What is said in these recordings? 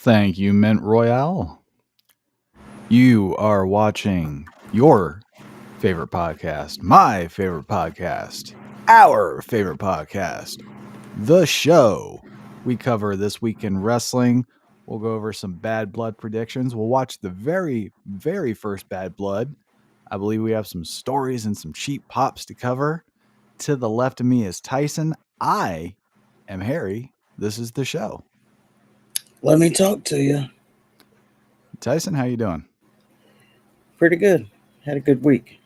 Thank you, Mint Royale. You are watching your favorite podcast, my favorite podcast, our favorite podcast, The Show. We cover This Week in Wrestling. We'll go over some Bad Blood predictions. We'll watch the very, very first Bad Blood. I believe we have some stories and some cheap pops to cover. To the left of me is Tyson. I am Harry. This is The Show. Let me talk to you. Tyson, how you doing? Pretty good. Had a good week.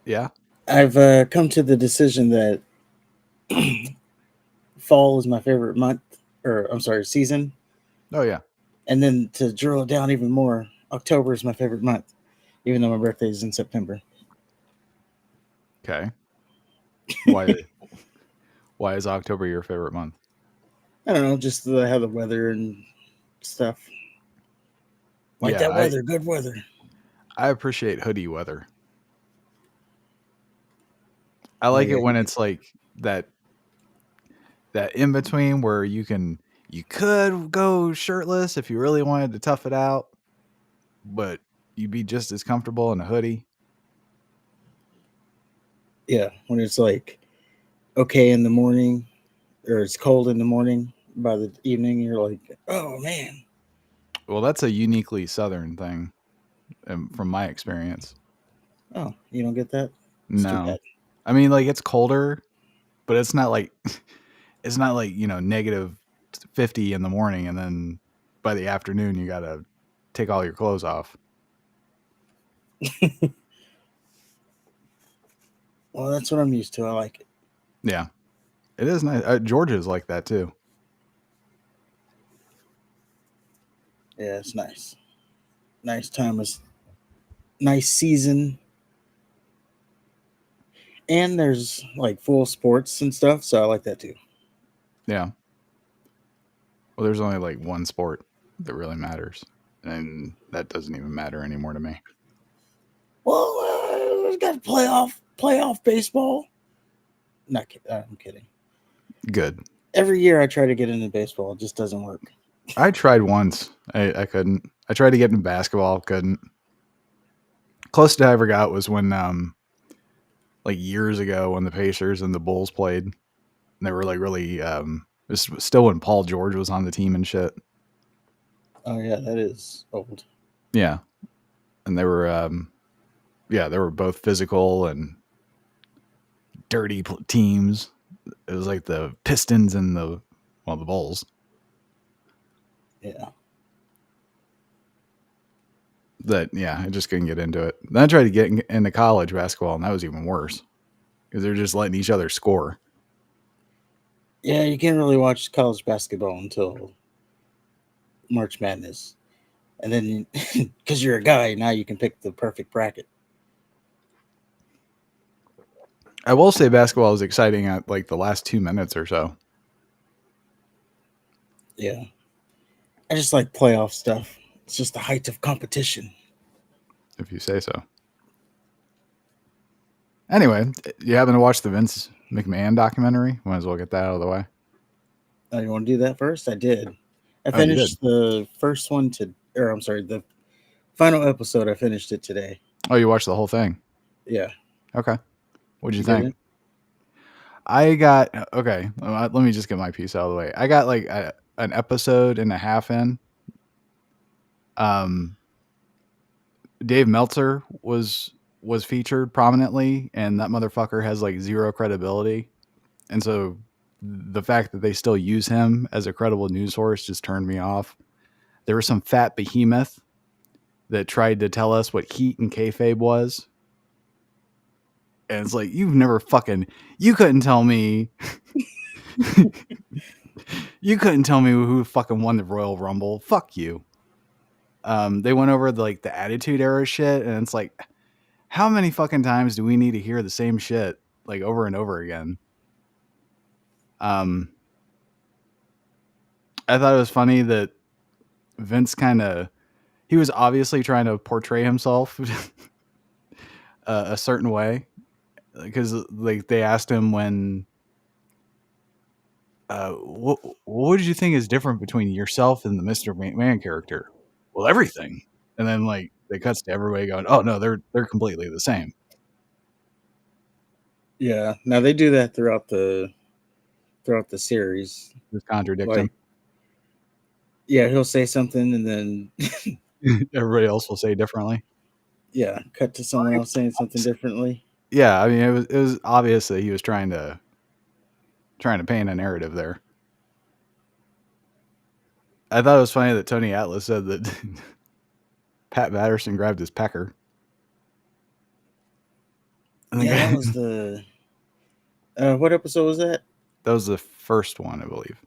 Yeah. I've come to the decision that fall is my favorite month, season. Oh, yeah. And then to drill it down even more, October is my favorite month, even though my birthday is in September. Okay. Why is October your favorite month? I don't know, just how the weather and stuff. That weather, good weather. I appreciate hoodie weather. I like it when it's like that in between where you could go shirtless if you really wanted to tough it out, but you'd be just as comfortable in a hoodie. Yeah, when it's like okay in the morning, or it's cold in the morning, by the evening you're like, oh man. Well, that's a uniquely Southern thing, from my experience. Oh, you don't get that? It's too No, bad. I mean, like, it's colder, but it's not like negative 50 in the morning, and then by the afternoon you gotta take all your clothes off. Well, that's what I'm used to. I like it. Yeah, it is nice. Georgia's like that too. Yeah, it's nice. Nice time, nice season. And there's like full sports and stuff, so I like that too. Yeah. Well, there's only like one sport that really matters, and that doesn't even matter anymore to me. Well, we've got playoff baseball. Not kidding. I'm kidding. Good. Every year I try to get into baseball, it just doesn't work. I tried once. I couldn't. I tried to get into basketball, couldn't. Closest I ever got was when like years ago when the Pacers and the Bulls played. And they were like really this was still when Paul George was on the team and shit. Oh yeah, that is old. Yeah. And they were they were both physical and dirty teams. It was like the Pistons and the Bulls. Yeah. I just couldn't get into it. Then I tried to get into college basketball, and that was even worse because they're just letting each other score. Yeah, you can't really watch college basketball until March Madness. And then, because you're a guy, now you can pick the perfect bracket. I will say basketball is exciting at like the last 2 minutes or so. Yeah. I just like playoff stuff. It's just the height of competition. If you say so. Anyway, you happen to watch the Vince McMahon documentary? Might as well get that out of the way. Oh, you want to do that first? I did. I finished the first one the final episode. I finished it today. Oh, you watched the whole thing? Yeah. Okay. What'd you think? I got, okay, let me just get my piece out of the way. I got like an episode and a half in. Dave Meltzer was featured prominently, and that motherfucker has like zero credibility. And so the fact that they still use him as a credible news source just turned me off. There was some fat behemoth that tried to tell us what heat and kayfabe was. And it's like, you couldn't tell me. You couldn't tell me who fucking won the Royal Rumble. Fuck you. They went over the Attitude Era shit, and it's like, how many fucking times do we need to hear the same shit like over and over again? I thought it was funny that Vince he was obviously trying to portray himself a certain way, because like they asked him when what did you think is different between yourself and the Mr. McMahon character? Well, everything. And then like it cuts to everybody going, oh no, they're completely the same. Yeah. Now they do that throughout the series. Just contradict Like, yeah, he'll say something and then him. Everybody else will say differently. yeah, cut to someone else saying something differently. Yeah, I mean it was obvious that he was trying to paint a narrative there. I thought it was funny that Tony Atlas said that Pat Patterson grabbed his pecker. And Yeah, that was the what episode was that? That was the first one, I believe.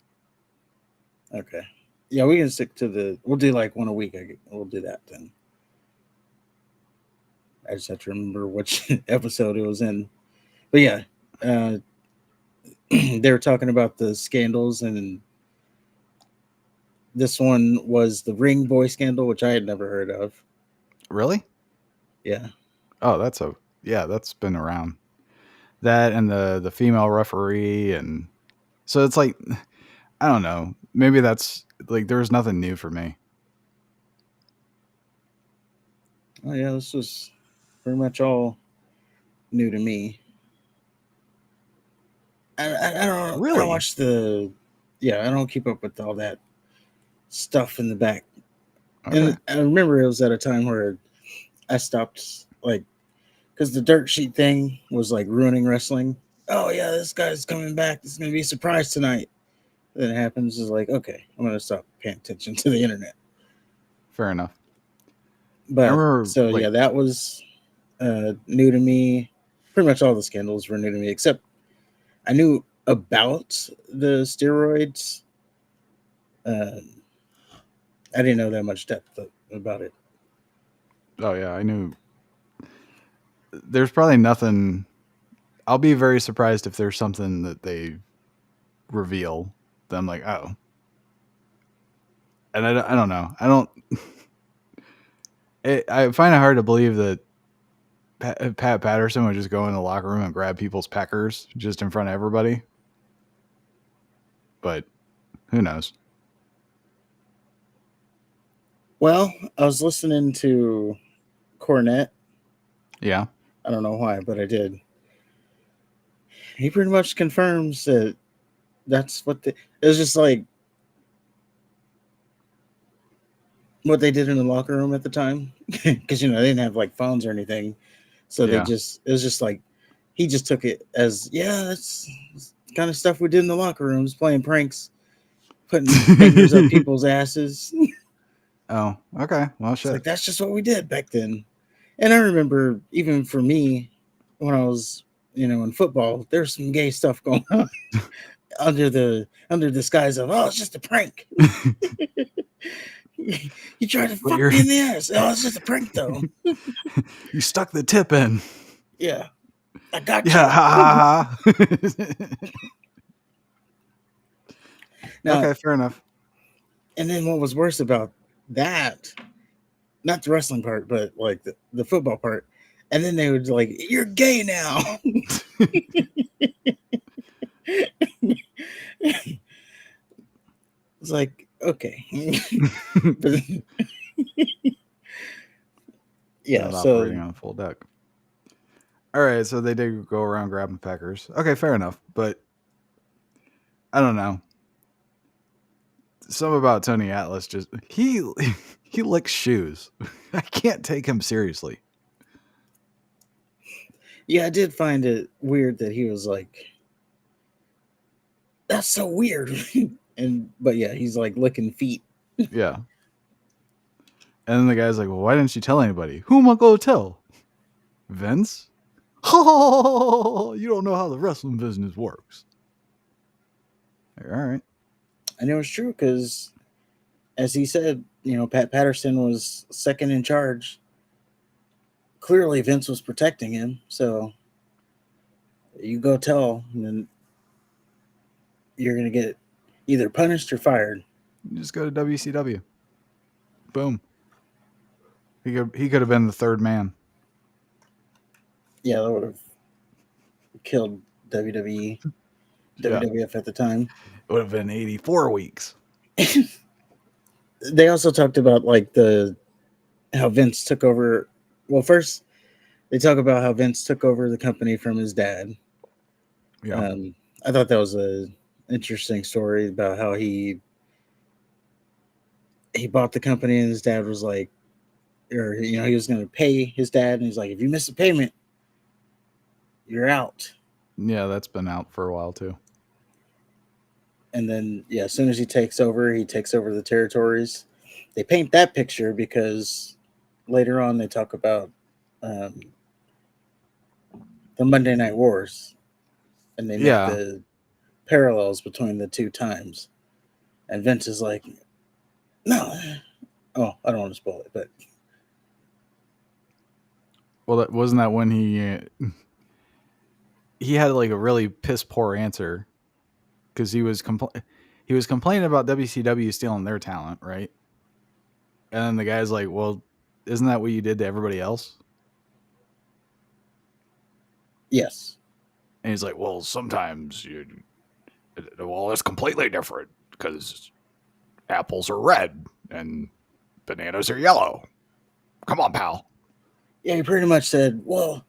Okay. Yeah, we can stick to we'll do like one a week. We'll do that then. I just have to remember which episode it was in. But yeah, they were talking about the scandals, and this one was the ring boy scandal, which I had never heard of. Really? Yeah. Oh, that's been around. That and the female referee, and so it's like, I don't know. Maybe that's like there's nothing new for me. Oh yeah, this was pretty much all new to me. I don't Really? watch I don't keep up with all that stuff in the back. Okay. And I remember it was at a time where I stopped, like, because the dirt sheet thing was like ruining wrestling. Oh yeah, this guy's coming back. It's gonna be a surprise tonight. Then it happens is like, okay, I'm gonna stop paying attention to the internet. Fair enough. But remember, so yeah, that was new to me. Pretty much all the scandals were new to me, except I knew about the steroids. I didn't know that much depth about it. Oh yeah, I knew. There's probably nothing. I'll be very surprised if there's something that they reveal that I'm like, oh. And I don't know. I find it hard to believe that Pat Patterson would just go in the locker room and grab people's peckers just in front of everybody. But who knows? Well, I was listening to Cornette. Yeah. I don't know why, but I did. He pretty much confirms that that's what it was just like what they did in the locker room at the time. Because, they didn't have like phones or anything. So it was just like, he just took it as, yeah, that's the kind of stuff we did in the locker rooms, playing pranks, putting fingers up people's asses. Oh, okay. Well, shit. It's like, that's just what we did back then. And I remember, even for me, when I was, in football, there's some gay stuff going on under the disguise of, oh, it's just a prank. You tried to fuck me in the ass. Oh, it's just a prank, though. You stuck the tip in. Yeah. I got you. Yeah. Now, okay, fair enough. And then what was worse about that, not the wrestling part, but like the football part, and then they would like, you're gay now. It's like, okay. But, yeah, not so operating on a full deck. All right, so they did go around grabbing peckers. Okay, fair enough, but I don't know. Something about Tony Atlas, just he licks shoes. I can't take him seriously. Yeah, I did find it weird that he was like, that's so weird. But yeah, he's like licking feet. Yeah. And then the guy's like, well, why didn't you tell anybody? Who am I going to tell? Vince? Oh, you don't know how the wrestling business works. All right. I know it's true because, as he said, Pat Patterson was second in charge. Clearly, Vince was protecting him. So you go tell, and then you're going to get either punished or fired. You just go to WCW. Boom. He could have been the third man. Yeah, that would have killed WWE, Yeah. WWF at the time. It would have been 84 weeks. They also talked about like how Vince took over. Well, first they talk about how Vince took over the company from his dad. Yeah. I thought that was a interesting story about how he bought the company and his dad was like, or he was going to pay his dad and he's like, if you miss a payment, you're out. Yeah, that's been out for a while too. And then as soon as he takes over the territories. They paint that picture because later on they talk about the Monday Night Wars, and they make the parallels between the two times. And Vince is like, no. Oh, I don't want to spoil it, but. Well, wasn't that when he had like a really piss poor answer because he was complaining about WCW stealing their talent, right? And then the guy's like, well, isn't that what you did to everybody else? Yes. And he's like, well, sometimes it's completely different because apples are red and bananas are yellow. Come on, pal. Yeah, he pretty much said, well,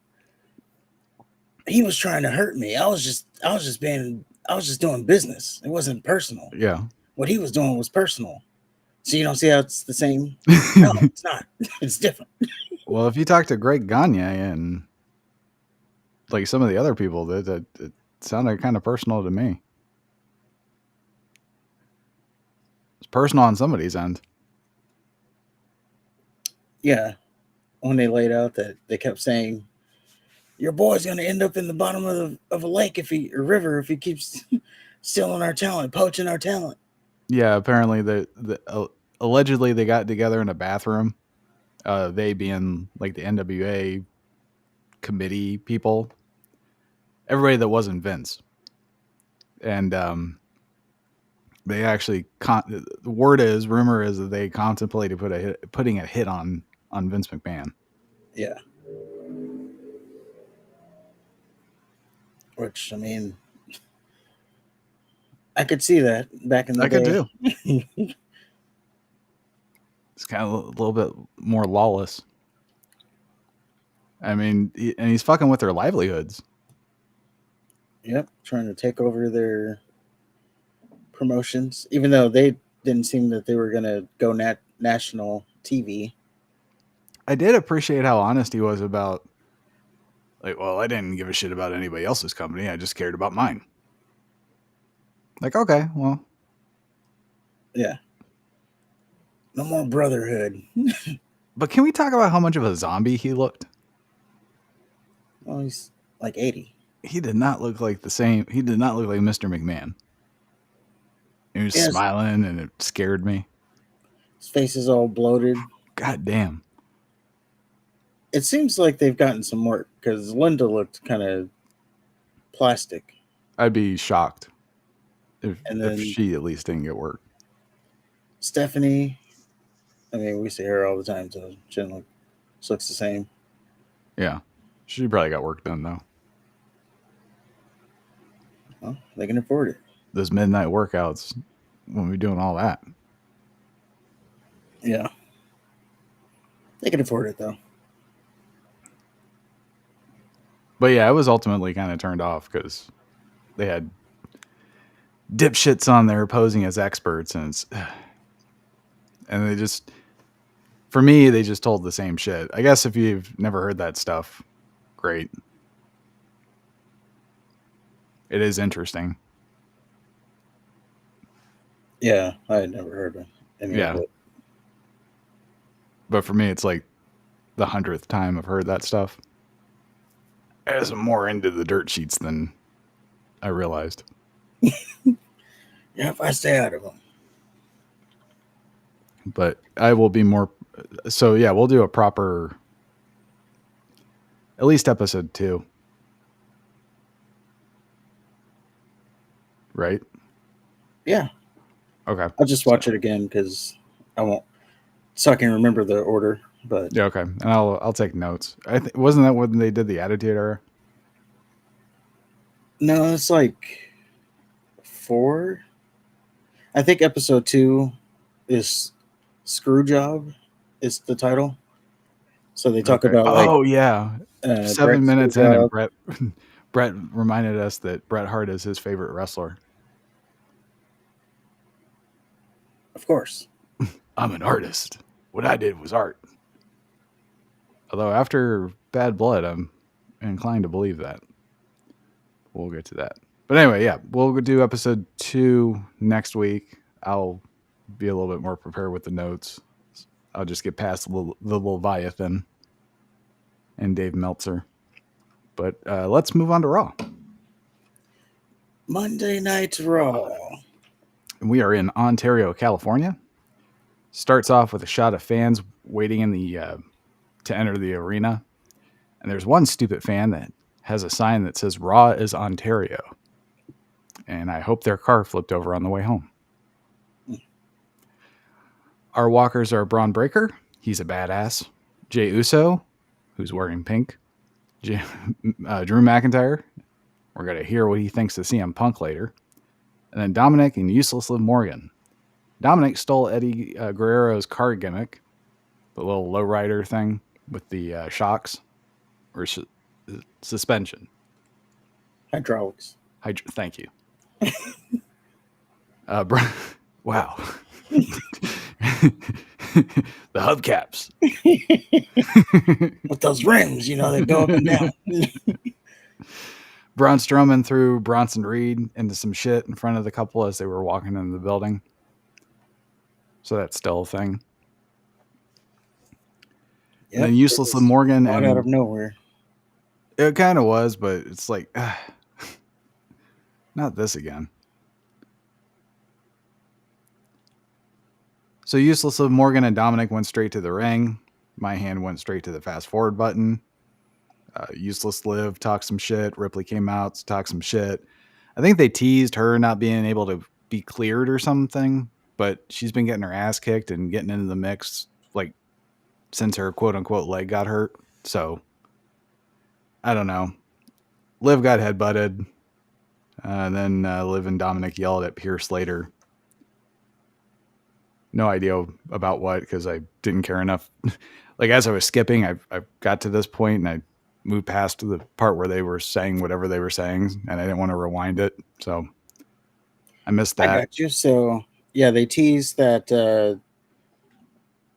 he was trying to hurt me. I was just doing business. It wasn't personal. Yeah. What he was doing was personal. So you don't see how it's the same? No, it's not. It's different. Well, if you talk to Greg Gagne and like some of the other people, that it sounded kind of personal to me. It's personal on somebody's end. Yeah. When they laid out that they kept saying, your boy's going to end up in the bottom of a lake or river if he keeps stealing our talent, poaching our talent. Yeah, apparently allegedly they got together in a bathroom. They being like the NWA committee people, everybody that wasn't Vince, and they actually the rumor is that they contemplated putting a hit on Vince McMahon. Yeah. Which, I mean, I could see that back in the day. I could too. It's kind of a little bit more lawless. I mean, and he's fucking with their livelihoods. Yep, trying to take over their promotions, even though they didn't seem that they were going to go national TV. I did appreciate how honest he was about, like, well, I didn't give a shit about anybody else's company. I just cared about mine. Like, okay, well. Yeah. No more brotherhood. But can we talk about how much of a zombie he looked? Well, he's like 80. He did not look like the same. He did not look like Mr. McMahon. He was smiling and it scared me. His face is all bloated. God damn. It seems like they've gotten some work because Linda looked kind of plastic. I'd be shocked if she at least didn't get work. Stephanie, I mean, we see her all the time, so she looks the same. Yeah. She probably got work done, though. Well, they can afford it. Those midnight workouts, when we're doing all that. Yeah. They can afford it, though. But yeah, I was ultimately kind of turned off because they had dipshits on there posing as experts, and they just, for me, they just told the same shit. I guess if you've never heard that stuff, great. It is interesting. Yeah, I had never heard of any of it. But for me, it's like the 100th time I've heard that stuff. I'm more into the dirt sheets than I realized. Yeah, if I stay out of them. But I will be more. So yeah, we'll do a proper, at least episode 2. Right? Yeah. Okay. I'll just watch it again because I won't, so I can remember the order. But yeah, okay, and I'll take notes. Wasn't that when they did the Attitude Era? No, it's like 4. I think episode 2 is Screwjob is the title. So they talk about like oh yeah, Brett 7 minutes in, and Screwjob. Brett reminded us that Bret Hart is his favorite wrestler. Of course. I'm an artist. What I did was art. Although after Bad Blood, I'm inclined to believe that. We'll get to that. But anyway, yeah, we'll do episode 2 next week. I'll be a little bit more prepared with the notes. I'll just get past the Leviathan and Dave Meltzer. But let's move on to Raw. Monday Night Raw. We are in Ontario, California. Starts off with a shot of fans waiting in the to enter the arena. And there's one stupid fan that has a sign that says Raw is Ontario. And I hope their car flipped over on the way home. Our walkers are Braun Breaker. He's a badass. Jey Uso, who's wearing pink. Drew McIntyre. We're going to hear what he thinks of CM Punk later. And then Dominic and Useless Liv Morgan. Dominic stole Eddie Guerrero's car gimmick, the little lowrider thing with the shocks or suspension. Hydraulics. Thank you. Wow. The hubcaps. With those rims, they go up and down. Braun Strowman threw Bronson Reed into some shit in front of the couple as they were walking into the building. So that's still a thing. Yep, and then Useless Liv Morgan. Out of nowhere. It kind of was, but it's like, not this again. So Useless Liv Morgan and Dominic went straight to the ring. My hand went straight to the fast forward button. Useless Liv talked some shit. Ripley came out to talk some shit. I think they teased her not being able to be cleared or something, but she's been getting her ass kicked and getting into the mix like since her quote unquote leg got hurt. So I don't know. Liv got headbutted. Then Liv and Dominic yelled at Pierce later. No idea about what, because I didn't care enough. Like as I was skipping, I got to this point and I moved past to the part where they were saying whatever they were saying, and I didn't want to rewind it, so I missed that. I got you. So yeah, they teased that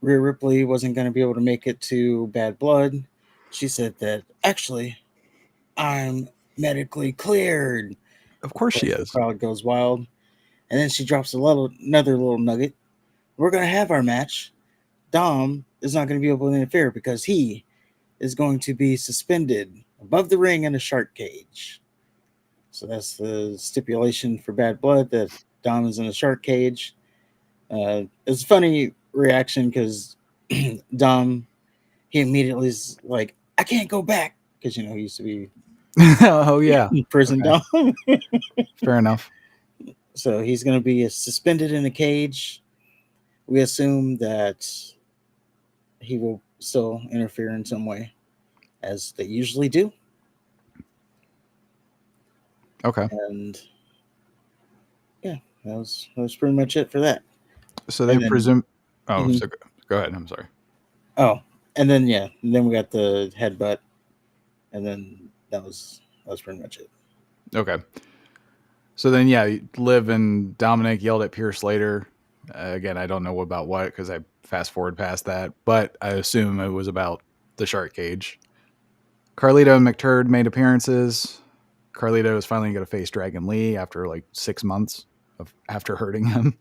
Rhea Ripley wasn't going to be able to make it to Bad Blood. She said that actually, I'm medically cleared. Of course she is. The crowd goes wild, and then she drops another little nugget. We're going to have our match. Dom is not going to be able to interfere because he is going to be suspended above the ring in a shark cage. So that's the stipulation for Bad Blood, that Dom is in a shark cage. It's a funny reaction because Dom, he immediately is like, I can't go back, because he used to be oh yeah, in prison. Okay. Dom. Fair enough. So he's going to be suspended in a cage. We assume that he will still interfere in some way, as they usually do. Okay. And yeah, that was pretty much it for that. So they presume. Oh, mm-hmm. So go ahead. I'm sorry. Oh, and then then we got the headbutt, and then that was pretty much it. Okay. So then, Liv and Dominic yelled at Pierce later. Again, I don't know about what, because I fast forward past that, but I assume it was about the shark cage. Carlito and McTurd made appearances. Carlito is finally going to face Dragon Lee after like 6 months after hurting him.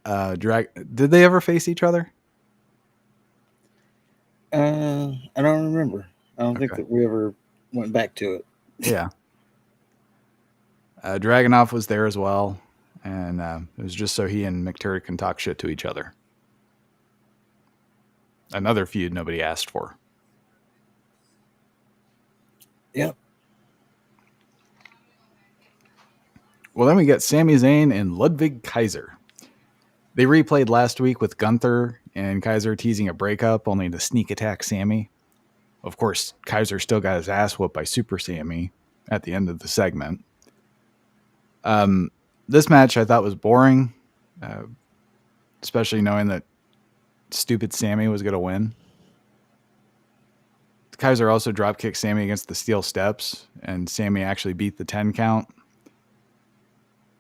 Did they ever face each other? I don't remember. I don't think that we ever went back to it. Yeah. Dragunov was there as well. And it was just so he and McTurd can talk shit to each other. Another feud nobody asked for. Yep. Well, then we get Sami Zayn and Ludwig Kaiser. They replayed last week with Gunther and Kaiser teasing a breakup, only to sneak attack Sami. Of course, Kaiser still got his ass whooped by Super Sami at the end of the segment. This match I thought was boring, especially knowing that stupid Sammy was going to win. Kaiser also drop kicked Sammy against the steel steps, and Sammy actually beat the 10 count.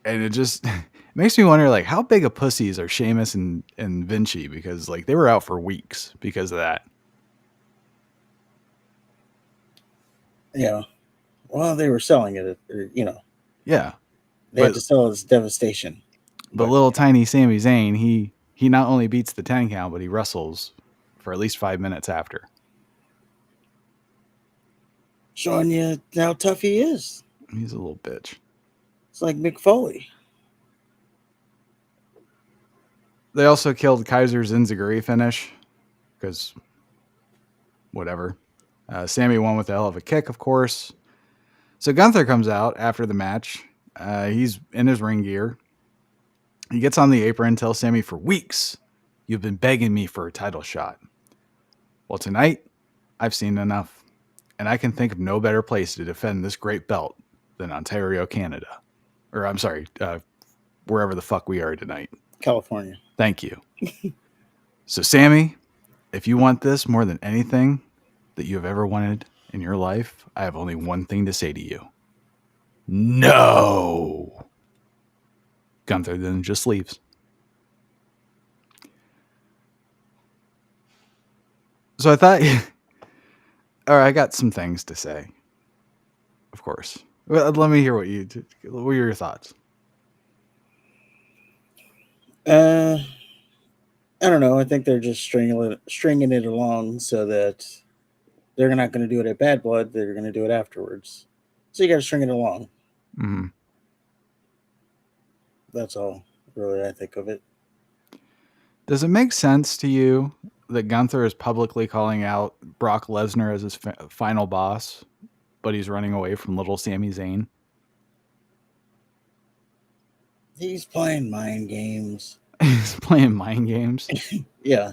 And it just makes me wonder, like, how big of pussies are Sheamus and Vinci, because like they were out for weeks because of that. Yeah. Well, they were selling it, Yeah. They had to sell its devastation. But little tiny Sami Zayn, he not only beats the 10 count, but he wrestles for at least 5 minutes after. Showing you how tough he is. He's a little bitch. It's like Mick Foley. They also killed Kaiser's Enziguri finish because whatever. Sammy won with a hell of a kick, of course. So Gunther comes out after the match. He's in his ring gear. He gets on the apron and tells Sammy, for weeks, you've been begging me for a title shot. Well, tonight, I've seen enough, and I can think of no better place to defend this great belt than Ontario, Canada. Or, I'm sorry, wherever the fuck we are tonight. California. Thank you. So, Sammy, if you want this more than anything that you have ever wanted in your life, I have only one thing to say to you. No. Gunther then just leaves. So I thought, all right, I got some things to say. Of course. Well, let me hear what are your thoughts? I don't know. I think they're just stringing it along so that they're not going to do it at Bad Blood. They're going to do it afterwards. So you got to string it along. Mm-hmm. That's all, really, I think of it. Does it make sense to you that Gunther is publicly calling out Brock Lesnar as his final boss, but he's running away from little Sami Zayn? He's playing mind games. He's playing mind games? Yeah.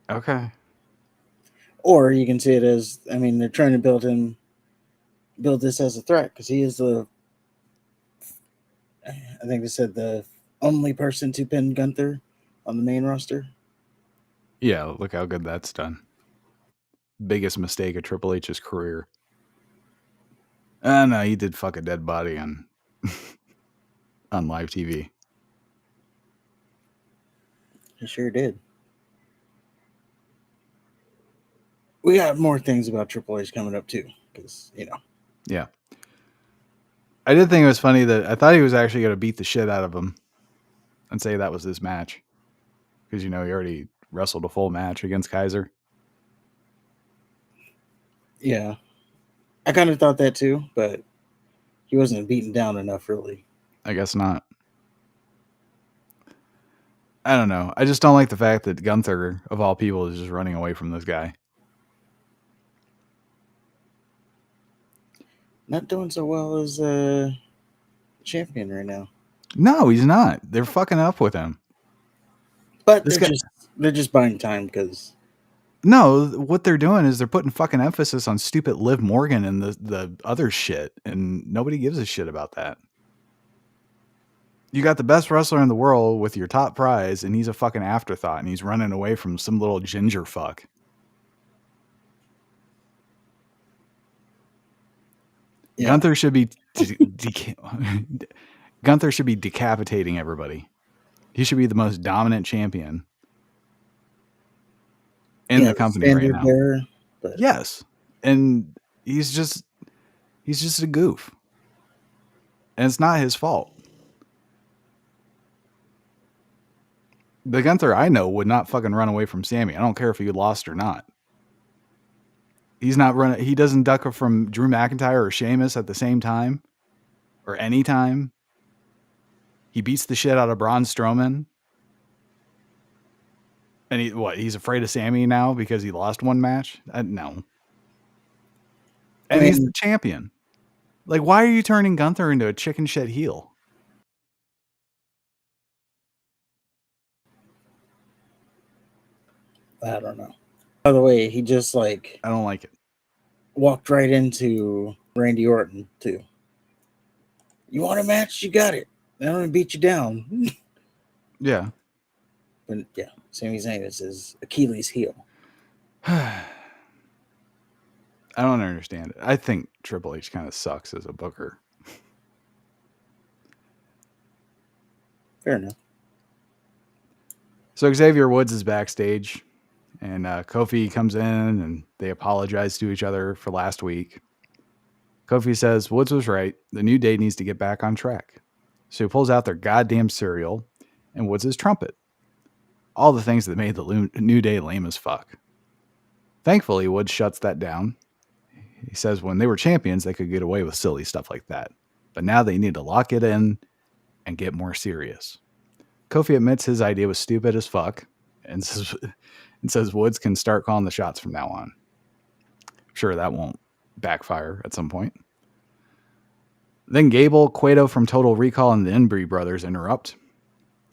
Okay. Or you can see it as, I mean, they're trying to build this as a threat because he is I think they said the only person to pin Gunther on the main roster. Yeah, look how good that's done. Biggest mistake of Triple H's career. No, he did fuck a dead body on on live TV. He sure did. We got more things about Triple H coming up too, because Yeah. I did think it was funny that I thought he was actually going to beat the shit out of him and say that was this match. Because, he already wrestled a full match against Kaiser. Yeah. I kind of thought that too, but he wasn't beaten down enough, really. I guess not. I don't know. I just don't like the fact that Gunther, of all people, is just running away from this guy. Not doing so well as champion right now. No, he's not. They're fucking up with him. But they're just buying time because... No, what they're doing is they're putting fucking emphasis on stupid Liv Morgan and the other shit, and nobody gives a shit about that. You got the best wrestler in the world with your top prize, and he's a fucking afterthought, and he's running away from some little ginger fuck. Yeah. Gunther should be Gunther should be decapitating everybody. He should be the most dominant champion in the company right now. Bearer, yes, and he's just a goof, and it's not his fault. The Gunther I know would not fucking run away from Sammy. I don't care if he lost or not. He's not running. He doesn't duck from Drew McIntyre or Sheamus at the same time or any time. He beats the shit out of Braun Strowman. And he's afraid of Sammy now because he lost one match? No. And he's the champion. Like, why are you turning Gunther into a chicken shit heel? I don't know. By the way, he just I don't like it. Walked right into Randy Orton too. You want a match? You got it. I'm going to beat you down. Yeah. But yeah, Sami Zayn is his Achilles heel. I don't understand it. I think Triple H kind of sucks as a booker. Fair enough. So Xavier Woods is backstage, and Kofi comes in, and they apologize to each other for last week. Kofi says Woods was right. The New Day needs to get back on track. So he pulls out their goddamn cereal and Woods' trumpet. All the things that made the New Day lame as fuck. Thankfully, Woods shuts that down. He says when they were champions, they could get away with silly stuff like that. But now they need to lock it in and get more serious. Kofi admits his idea was stupid as fuck and says Woods can start calling the shots from now on. I'm sure that won't backfire at some point. Then Gable, Cueto from Total Recall, and the Embry brothers interrupt.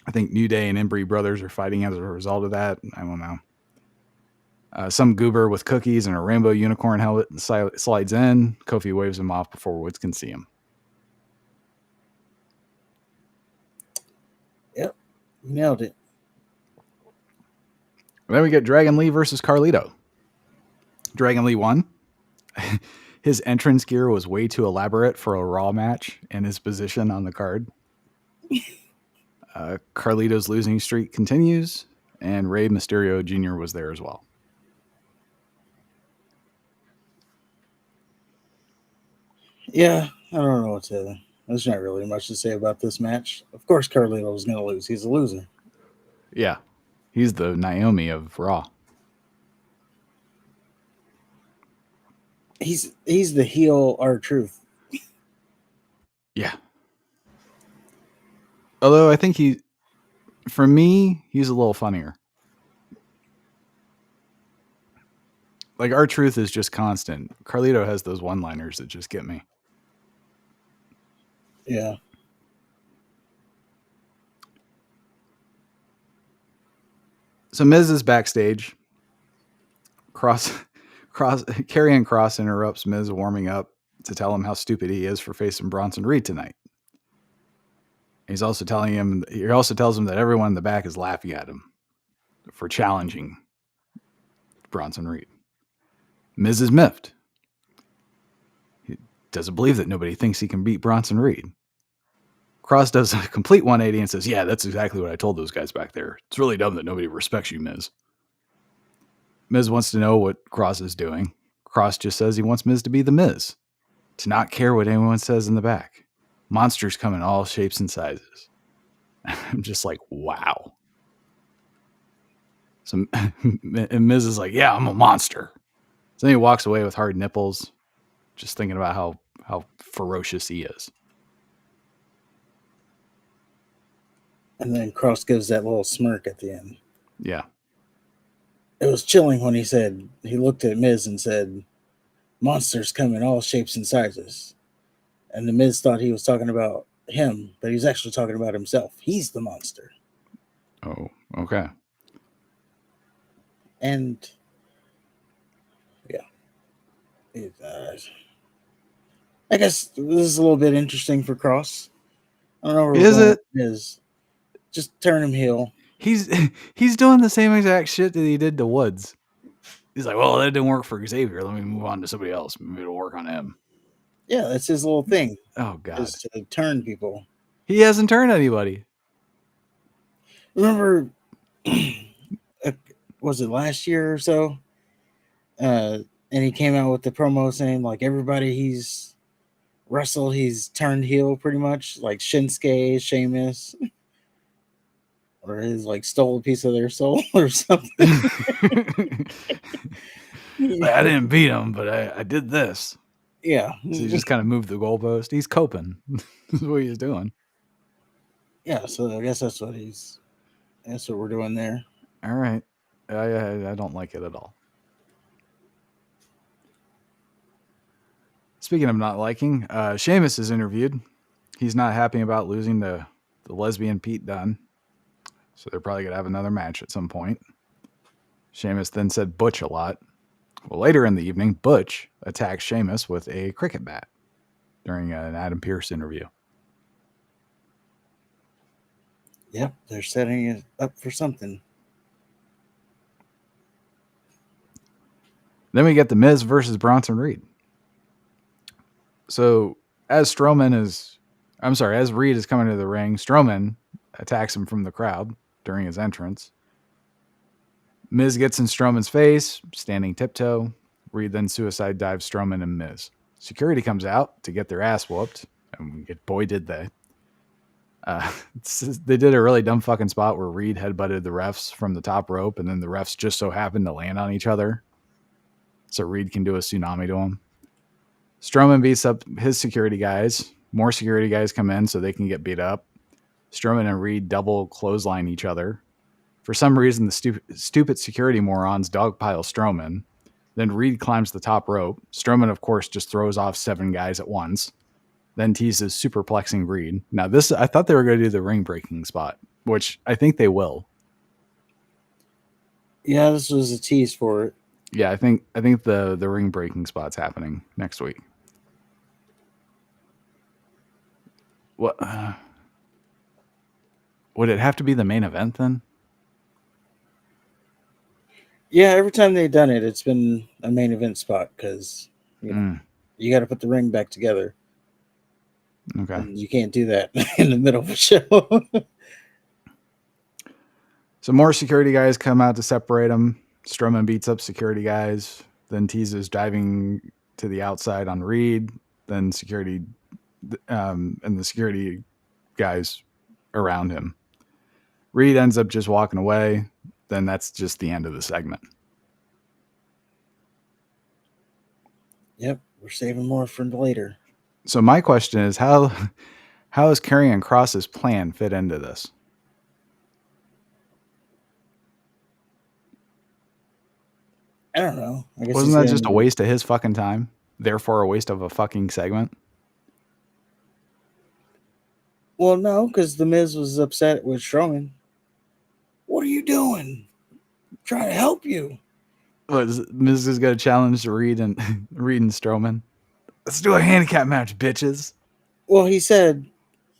I think New Day and Embry brothers are fighting as a result of that. I don't know. Some goober with cookies and a rainbow unicorn helmet slides in. Kofi waves him off before Woods can see him. Yep, you nailed it. Then we get Dragon Lee versus Carlito. Dragon Lee won. His entrance gear was way too elaborate for a Raw match and his position on the card. Carlito's losing streak continues, and Rey Mysterio Jr. was there as well. Yeah, I don't know what to. There's not really much to say about this match. Of course, Carlito was going to lose. He's a loser. Yeah, he's the Naomi of Raw. He's the heel R-Truth. Yeah. Although I think for me, he's a little funnier. Like R-Truth is just constant. Carlito has those one-liners that just get me. Yeah. So Miz is backstage. Karrion Kross interrupts Miz warming up to tell him how stupid he is for facing Bronson Reed tonight. He also tells him that everyone in the back is laughing at him for challenging Bronson Reed. Miz is miffed. He doesn't believe that nobody thinks he can beat Bronson Reed. Kross does a complete 180 and says, yeah, that's exactly what I told those guys back there. It's really dumb that nobody respects you, Miz. Miz wants to know what Kross is doing. Kross just says he wants Miz to be the Miz, to not care what anyone says in the back. Monsters come in all shapes and sizes. I'm just like, wow. So, and Miz is like, yeah, I'm a monster. So then he walks away with hard nipples, just thinking about how ferocious he is. And then Kross gives that little smirk at the end. Yeah. It was chilling when he looked at Miz and said, monsters come in all shapes and sizes. And the Miz thought he was talking about him, but he's actually talking about himself. He's the monster. Oh, okay. And yeah, I guess this is a little bit interesting for Kross. I don't know where is it is. Just turn him heel. He's doing the same exact shit that he did to Woods. He's like, well, that didn't work for Xavier. Let me move on to somebody else. Maybe it'll work on him. Yeah, that's his little thing. Oh, God. Is to turn people. He hasn't turned anybody. Remember, was it last year or so? And he came out with the promo saying, like, everybody he's wrestled, he's turned heel pretty much. Like Shinsuke, Sheamus. Or he's like stole a piece of their soul or something. Like, I didn't beat him, but I did this. Yeah. So he just kind of moved the goalpost. He's coping. That's what he's doing. Yeah, so I guess that's what we're doing there. All right. I don't like it at all. Speaking of not liking, Sheamus is interviewed. He's not happy about losing to the lesbian Pete Dunne. So they're probably going to have another match at some point. Sheamus then said Butch a lot. Well, later in the evening, Butch attacks Sheamus with a cricket bat during an Adam Pearce interview. Yep, they're setting it up for something. Then we get The Miz versus Bronson Reed. So as Reed is coming to the ring, Strowman attacks him from the crowd during his entrance. Miz gets in Strowman's face, standing tiptoe. Reed then suicide dives Strowman and Miz. Security comes out to get their ass whooped, and boy did they. They did a really dumb fucking spot where Reed headbutted the refs from the top rope, and then the refs just so happened to land on each other, so Reed can do a tsunami to him. Strowman beats up his security guys. More security guys come in so they can get beat up. Strowman and Reed double clothesline each other. For some reason, the stupid security morons dogpile Strowman. Then Reed climbs the top rope. Strowman, of course, just throws off 7 guys at once. Then teases superplexing Reed. Now, I thought they were going to do the ring breaking spot, which I think they will. Yeah, this was a tease for it. Yeah, I think the ring breaking spot's happening next week. What would it have to be the main event then? Yeah, every time they've done it, it's been a main event spot because you got to put the ring back together. Okay. And you can't do that in the middle of a show. So more security guys come out to separate them. Strowman beats up security guys, then teases diving to the outside on Reed. Then security and the security guys around him. Reed ends up just walking away. Then that's just the end of the segment. Yep, we're saving more for later. So my question is, how is Karrion Kross's plan fit into this? I don't know. I guess wasn't that just a waste of his fucking time? Therefore, a waste of a fucking segment? Well, no, because The Miz was upset with Strowman. What are you doing? I'm trying to help you. Miz is going to challenge Reed and Strowman. Let's do a handicap match, bitches. Well, he said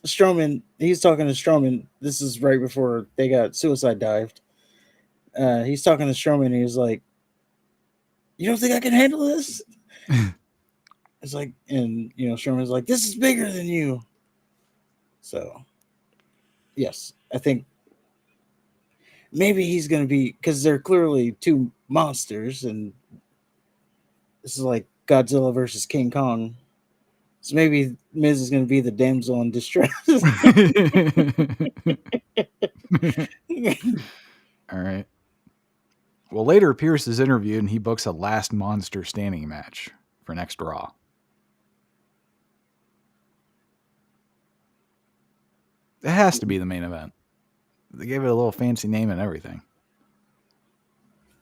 Strowman. He's talking to Strowman. This is right before they got suicide dived. He's talking to Strowman. And he's like, "You don't think I can handle this?" It's like, and Strowman's like, "This is bigger than you." So, yes, I think maybe he's going to be, because they're clearly two monsters, and this is like Godzilla versus King Kong. So maybe Miz is going to be the damsel in distress. All right. Well, later Pierce is interviewed and he books a last monster standing match for next Raw. It has to be the main event. They gave it a little fancy name and everything.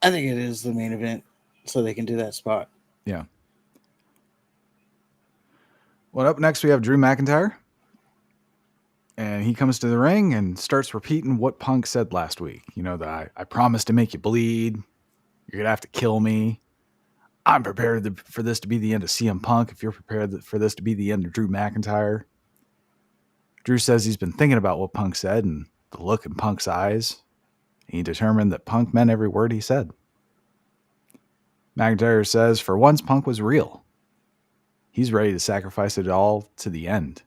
I think it is the main event, so they can do that spot. Yeah. Well, up next we have Drew McIntyre. And he comes to the ring and starts repeating what Punk said last week. That I promised to make you bleed. You're going to have to kill me. I'm prepared for this to be the end of CM Punk if you're prepared for this to be the end of Drew McIntyre. Drew says he's been thinking about what Punk said and the look in Punk's eyes. He determined that Punk meant every word he said. McIntyre says for once Punk was real. He's ready to sacrifice it all to the end.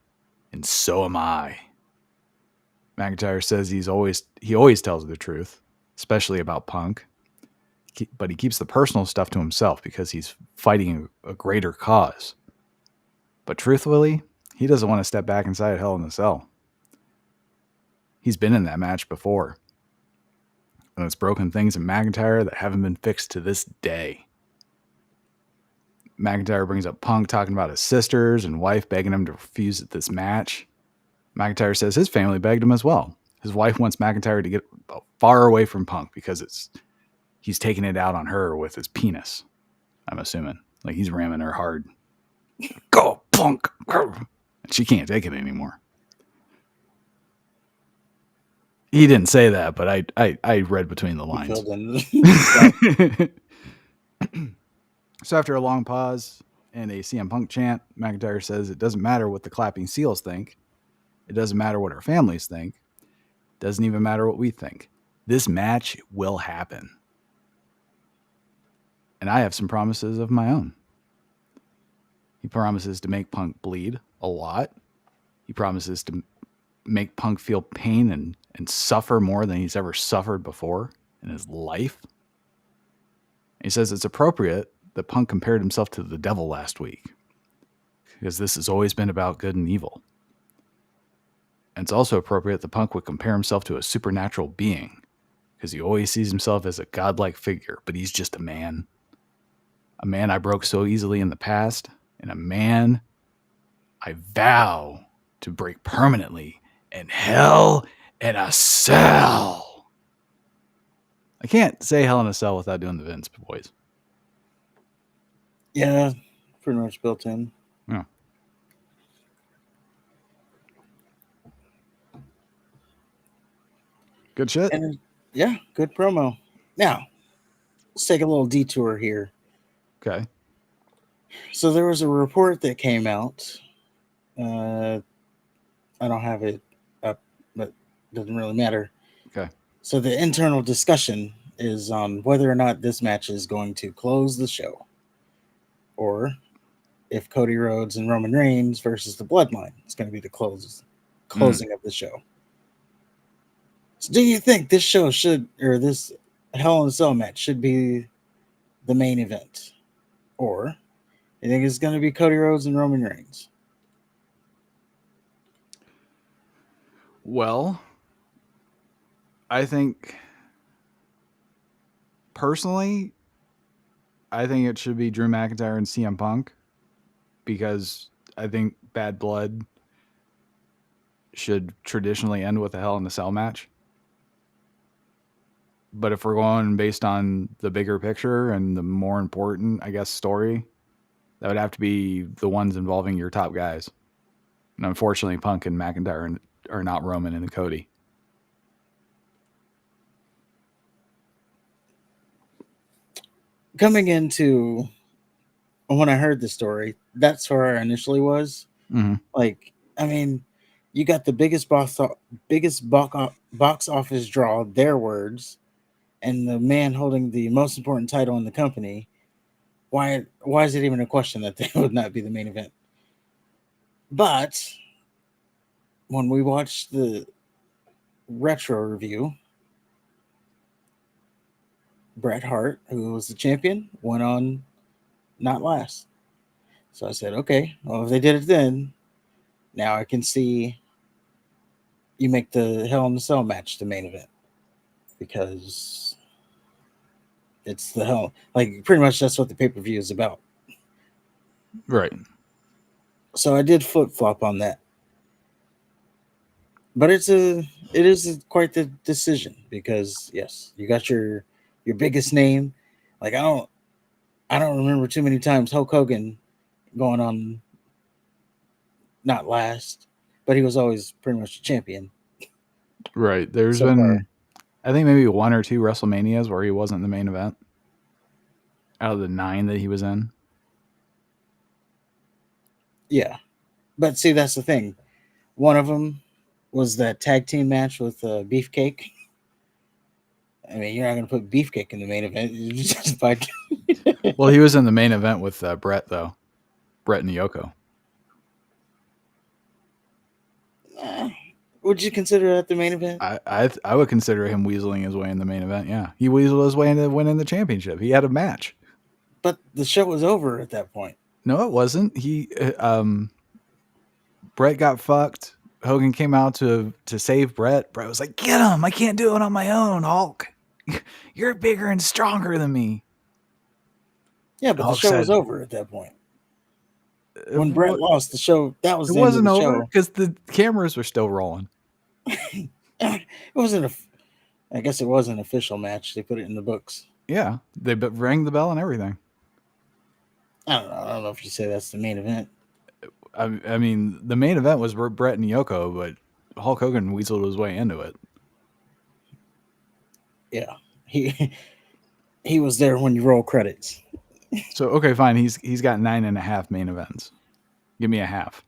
And so am I. McIntyre says he always tells the truth, especially about Punk. But he keeps the personal stuff to himself because he's fighting a greater cause. But truthfully, he doesn't want to step back inside Hell in a Cell. He's been in that match before. And it's broken things in McIntyre that haven't been fixed to this day. McIntyre brings up Punk talking about his sisters and wife begging him to refuse at this match. McIntyre says his family begged him as well. His wife wants McIntyre to get far away from Punk because he's taking it out on her with his penis. I'm assuming. Like he's ramming her hard. Go, Punk! And she can't take it anymore. He didn't say that, but I read between the lines. So after a long pause and a CM Punk chant, McIntyre says it doesn't matter what the clapping seals think. It doesn't matter what our families think. Doesn't even matter what we think. This match will happen. And I have some promises of my own. He promises to make Punk bleed a lot. He promises to make Punk feel pain and suffer more than he's ever suffered before in his life. He says it's appropriate that Punk compared himself to the devil last week, because this has always been about good and evil. And it's also appropriate that Punk would compare himself to a supernatural being, because he always sees himself as a godlike figure, but he's just a man. A man I broke so easily in the past, and a man I vow to break permanently in hell in a cell. I can't say hell in a cell without doing the Vince boys. Yeah, pretty much built in. Yeah. Good shit. And yeah, good promo. Now, let's take a little detour here. Okay. So there was a report that came out. I don't have it up, but it doesn't really matter. Okay. So the internal discussion is on whether or not this match is going to close the show, or if Cody Rhodes and Roman Reigns versus the Bloodline is going to be the closing of the show. So do you think this show should, or this Hell in a Cell match should be the main event, or you think it's going to be Cody Rhodes and Roman Reigns? Well, I think personally, I think it should be Drew McIntyre and CM Punk, because I think Bad Blood should traditionally end with a Hell in a Cell match. But if we're going based on the bigger picture and the more important, I guess, story, that would have to be the ones involving your top guys. And unfortunately, Punk and McIntyre are not Roman and Cody. Coming into when I heard the story, that's where I initially was. Mm-hmm. Like, I mean, you got the biggest box office draw, their words, and the man holding the most important title in the company. Why is it even a question that they would not be the main event? But when we watched the retro review, Bret Hart, who was the champion, went on not last. So I said, okay, well, if they did it then, now I can see you make the Hell in a Cell match the main event, because it's the hell, like, pretty much that's what the pay-per-view is about. Right. So I did flip-flop on that. But it is quite the decision, because yes, you got your biggest name. Like, I don't remember too many times Hulk Hogan going on not last, but he was always pretty much a champion. Right. There's been, I think, maybe 1 or 2 WrestleManias where he wasn't the main event out of the 9 that he was in. Yeah. But see, that's the thing. One of them was that tag team match with Beefcake. I mean, you're not going to put Beefcake in the main event. You just Well, he was in the main event with Brett, though. Brett and Yoko. Would you consider that the main event? I would consider him weaseling his way in the main event. Yeah, he weaseled his way into winning the championship. He had a match, but the show was over at that point. No, it wasn't. Brett got fucked. Hogan came out to save Brett. Brett was like, "Get him! I can't do it on my own, Hulk. You're bigger and stronger than me." Yeah, but Hulk the show was over at that point. When Brett lost the show, that was the end of the over because the cameras were still rolling. It wasn't I guess it was an official match. They put it in the books. Yeah, they rang the bell and everything. I don't know if you say that's the main event. I mean, the main event was Brett and Yoko, but Hulk Hogan weaseled his way into it. Yeah, he was there when you roll credits. So okay, fine. He's got 9.5 main events. Give me a half.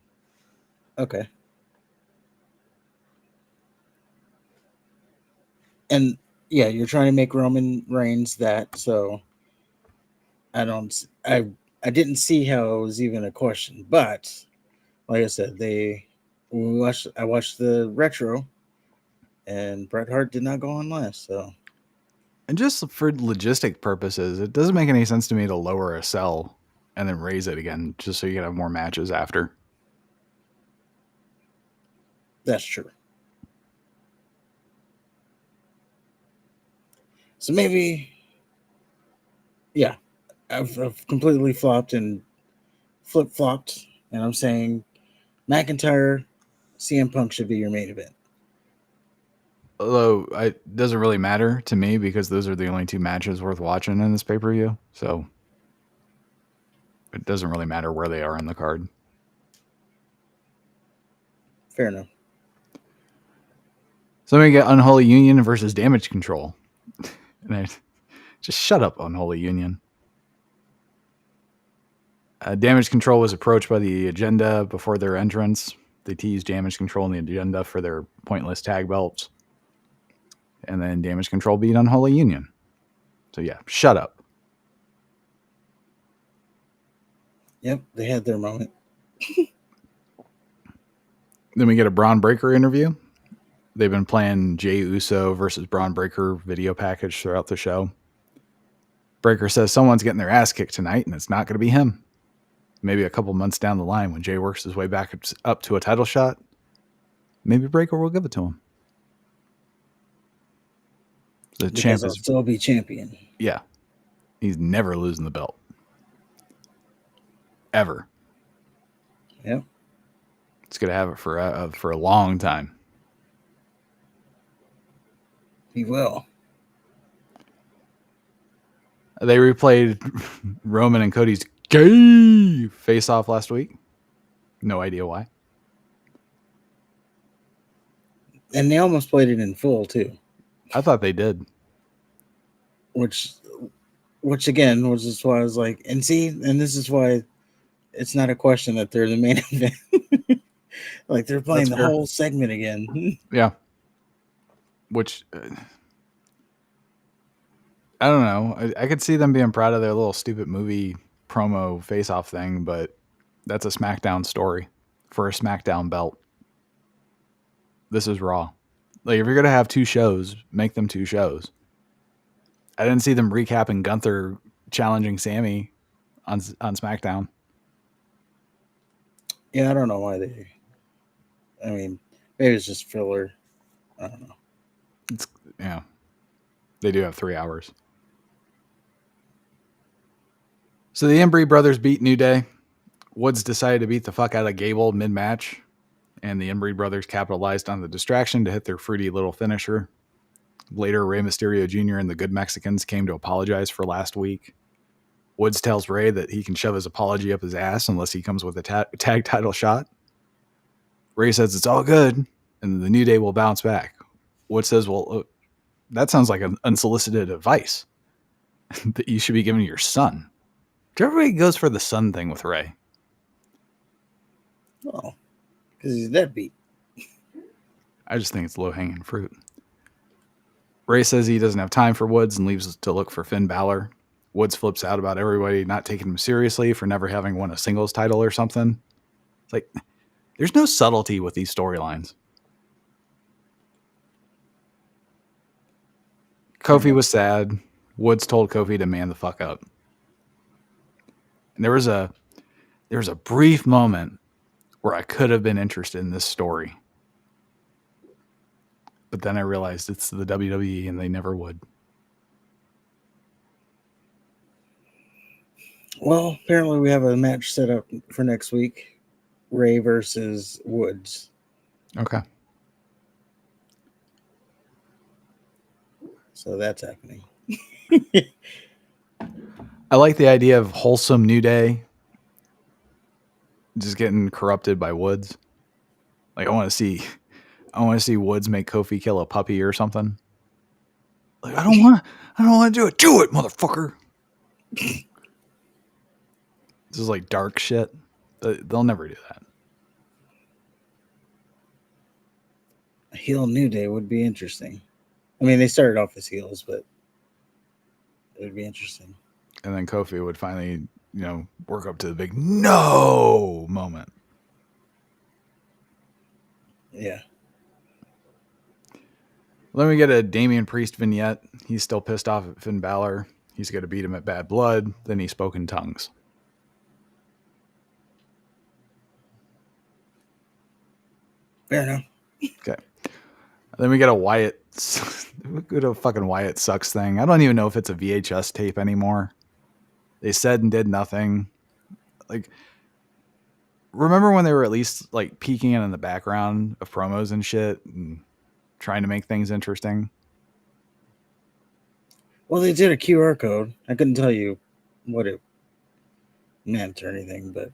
Okay. And yeah, you're trying to make Roman Reigns that, so I didn't see how it was even a question. But like I said, I watched the retro, and Bret Hart did not go on last. So, And just for logistic purposes, it doesn't make any sense to me to lower a cell and then raise it again just so you can have more matches after. that's true. So maybe, yeah, I've completely flopped and flip flopped, and I'm saying McIntyre, CM Punk should be your main event. Although it doesn't really matter to me because those are the only two matches worth watching in this pay-per-view. So it doesn't really matter where they are in the card. Fair enough. So we get Unholy Union versus Damage Control. And I just shut up, Unholy Union. Damage Control was approached by the Agenda before their entrance. They teased Damage Control in the Agenda for their pointless tag belts. And then Damage Control beat Unholy Union. So yeah, shut up. Yep, they had their moment. Then we get a Braun Breaker interview. They've been playing Jey Uso versus Braun Breaker video package throughout the show. Breaker says someone's getting their ass kicked tonight, and it's not going to be him. Maybe a couple months down the line when Jey works his way back up to a title shot, maybe Breaker will give it to him. The champ is still be champion. Yeah. He's never losing the belt. Ever. Yep. It's going to have it for a long time. He will. They replayed Roman and Cody's gay face-off last week. No idea why. And they almost played it in full, too. I thought they did. Which again, was just why I was like, and this is why it's not a question that they're the main event. Like, they're playing the whole segment again. Yeah. Which, I don't know. I could see them being proud of their little stupid movie promo face-off thing, but that's a SmackDown story for a SmackDown belt. This is Raw. Like, if you're going to have two shows, make them two shows. I didn't see them recapping Gunther challenging Sammy on SmackDown. Yeah, I don't know why they... I mean, maybe it's just filler. I don't know. They do have 3 hours. So the Embry brothers beat New Day. Woods decided to beat the fuck out of Gable mid-match, and the Embry brothers capitalized on the distraction to hit their fruity little finisher. Later, Rey Mysterio Jr. and the Good Mexicans came to apologize for last week. Woods tells Rey that he can shove his apology up his ass unless he comes with a tag title shot. Rey says it's all good, and the New Day will bounce back. Woods says, well, that sounds like an unsolicited advice that you should be giving to your son. Everybody goes for the son thing with Rey. Oh, because he's deadbeat. I just think it's low-hanging fruit. Rey says he doesn't have time for Woods and leaves to look for Finn Balor. Woods flips out about everybody not taking him seriously for never having won a singles title or something. It's like, there's no subtlety with these storylines. Kofi was sad. Woods told Kofi to man the fuck up. And there was a brief moment where I could have been interested in this story. But then I realized it's the WWE and they never would. Well, apparently we have a match set up for next week. Rey versus Woods. Okay. So that's happening. I like the idea of wholesome New Day just getting corrupted by Woods. Like, I want to see Woods make Kofi kill a puppy or something. Like, I don't want to do it. Do it, motherfucker. This is like dark shit. They'll never do that. A heel New Day would be interesting. I mean, they started off as heels, but it would be interesting. And then Kofi would finally, work up to the big no moment. Yeah. Let me get a Damian Priest vignette. He's still pissed off at Finn Balor. He's going to beat him at Bad Blood. Then he spoke in tongues. Fair enough. Okay. Then we get a Wyatt. We get a fucking Wyatt sucks thing. I don't even know if it's a VHS tape anymore. They said and did nothing. Like, remember when they were at least like peeking in the background of promos and shit and trying to make things interesting? Well, they did a QR code. I couldn't tell you what it meant or anything, but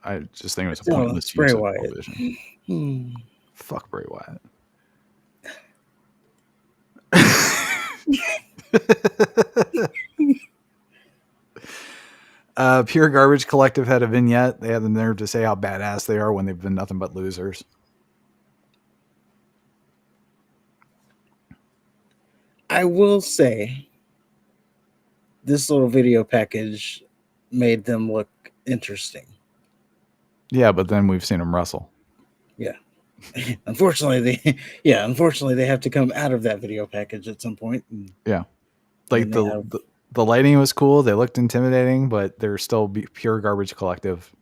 I just think it was a pointless use of television. Fuck Bray Wyatt. Pure Garbage Collective had a vignette. They had the nerve to say how badass they are when they've been nothing but losers. I will say this little video package made them look interesting. Yeah, but then we've seen them wrestle. Yeah. Unfortunately, they have to come out of that video package at some point. Yeah. Like the lighting was cool. They looked intimidating, but they're still Pure Garbage Collective.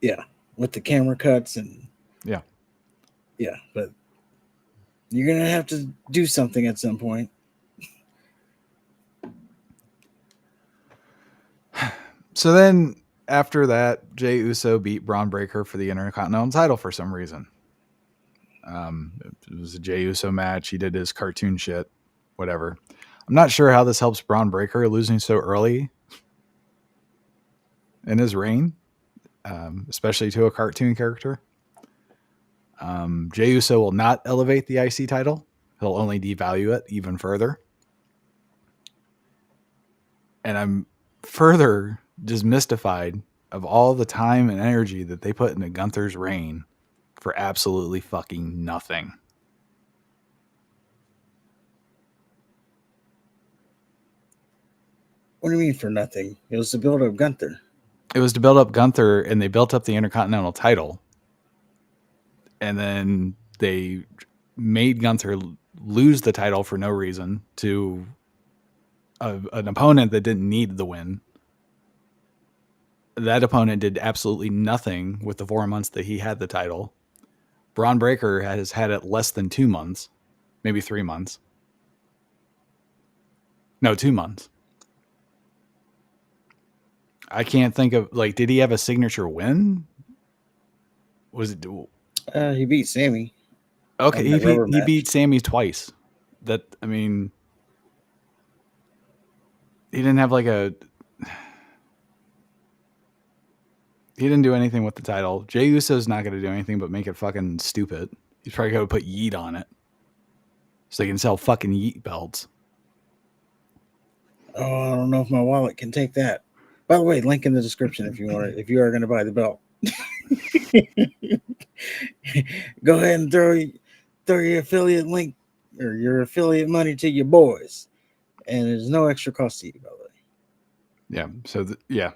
Yeah. With the camera cuts and yeah, but you're going to have to do something at some point. So then after that, Jey Uso beat Braun Breaker for the Intercontinental title for some reason. It was a Jey Uso match. He did his cartoon shit, whatever. I'm not sure how this helps Braun Breaker losing so early in his reign, especially to a cartoon character. Jey Uso will not elevate the IC title. He'll only devalue it even further. And I'm further just mystified of all the time and energy that they put into Gunther's reign for absolutely fucking nothing. What do you mean for nothing? It was to build up Gunther. It was to build up Gunther, and they built up the Intercontinental title. And then they made Gunther lose the title for no reason to an opponent that didn't need the win. That opponent did absolutely nothing with the 4 months that he had the title. Braun Breaker has had it less than 2 months, maybe 3 months. No, 2 months. I can't think of, like, did he have a signature win? Was it? He beat Sammy. Okay, he beat Sammy twice. That, I mean, he didn't have like a. He didn't do anything with the title. Jey Uso's not going to do anything but make it fucking stupid. He's probably going to put Yeet on it, so they can sell fucking Yeet belts. Oh, I don't know if my wallet can take that. By the way, link in the description if you want it. If you are going to buy the belt, go ahead and throw your affiliate link or your affiliate money to your boys, and there's no extra cost to you, by the way. Yeah. So yeah,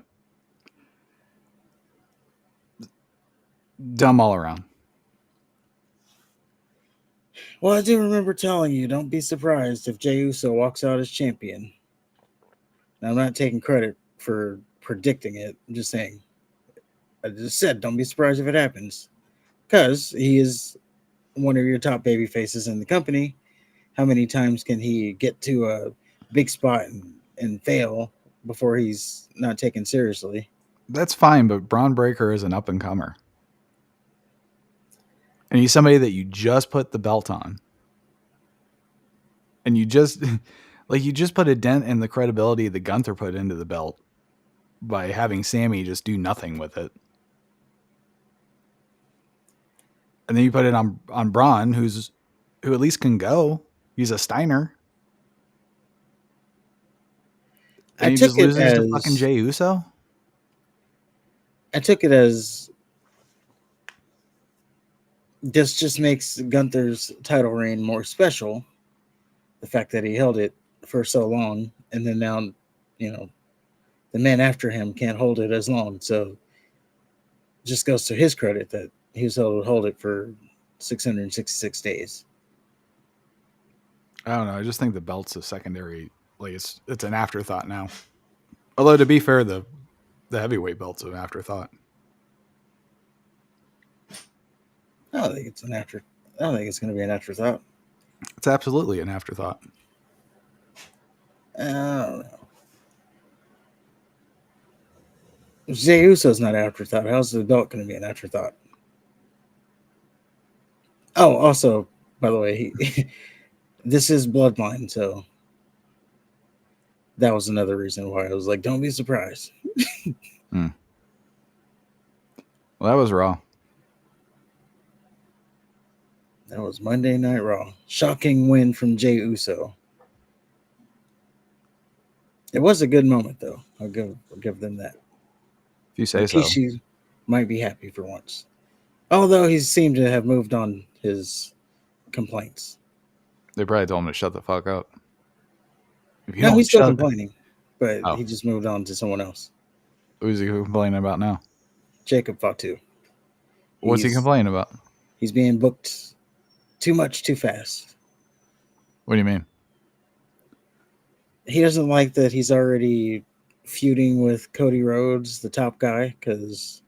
dumb all around. Well, I do remember telling you, don't be surprised if Jey Uso walks out as champion. Now, I'm not taking credit for predicting it. I'm just saying. I just said, don't be surprised if it happens. Because he is one of your top baby faces in the company. How many times can he get to a big spot and fail before he's not taken seriously? That's fine, but Braun Breaker is an up-and-comer. And he's somebody that you just put the belt on. And you just put a dent in the credibility that Gunther put into the belt by having Sammy just do nothing with it. And then you put it on Braun, who at least can go. He's a Steiner. And he just loses to fucking Jey Uso? I took it as This just makes Gunther's title reign more special. The fact that he held it for so long, and then now, the man after him can't hold it as long. So it just goes to his credit that he was able to hold it for 666 days. I don't know. I just think the belt's a secondary. Like it's an afterthought now. Although to be fair, the heavyweight belt's an afterthought. I don't think it's an after. I don't think it's going to be an afterthought. It's absolutely an afterthought. I don't know. If Jey Uso's not an afterthought, how's the belt going to be an afterthought? Oh, also, by the way, this is Bloodline, so that was another reason why I was like, don't be surprised. Well, that was Raw. That was Monday Night Raw. Shocking win from Jey Uso. It was a good moment, though. I'll give them that. If you say so. Rikishi might be happy for once. Although he seemed to have moved on his complaints. They probably told him to shut the fuck up. No, he's still complaining, but he just moved on to someone else. Who's he complaining about now? Jacob Fatu. What's he complaining about? He's being booked too much too fast. What do you mean? He doesn't like that he's already feuding with Cody Rhodes, the top guy, because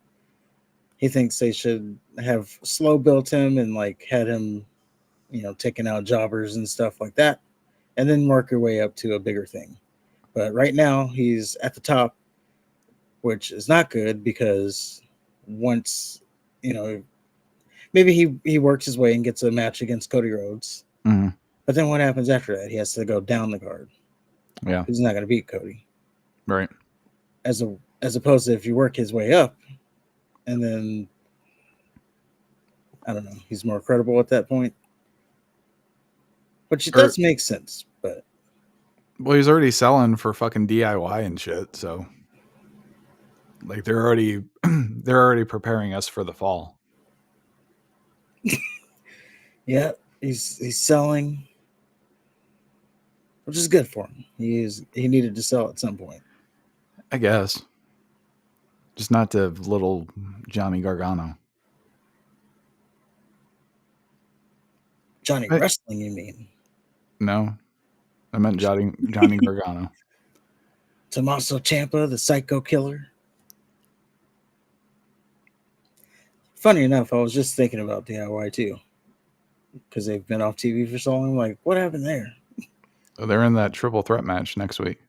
he thinks they should have slow built him and like had him, taking out jobbers and stuff like that, and then work your way up to a bigger thing. But right now he's at the top, which is not good because once, maybe he works his way and gets a match against Cody Rhodes. Mm-hmm. But then what happens after that? He has to go down the card. Yeah. He's not going to beat Cody. Right. As opposed to if you work his way up and then, I don't know, he's more credible at that point. Which does make sense, but. Well, he's already selling for fucking DIY and shit, so. Like they're already preparing us for the fall. Yeah, he's selling, which is good for him. He needed to sell at some point. I guess. Just not to little Johnny Gargano. Johnny Wrestling, you mean? No. I meant Johnny Gargano. Tommaso Ciampa, the Psycho Killer. Funny enough, I was just thinking about DIY too. Because they've been off TV for so long. I'm like, what happened there? Oh, they're in that triple threat match next week.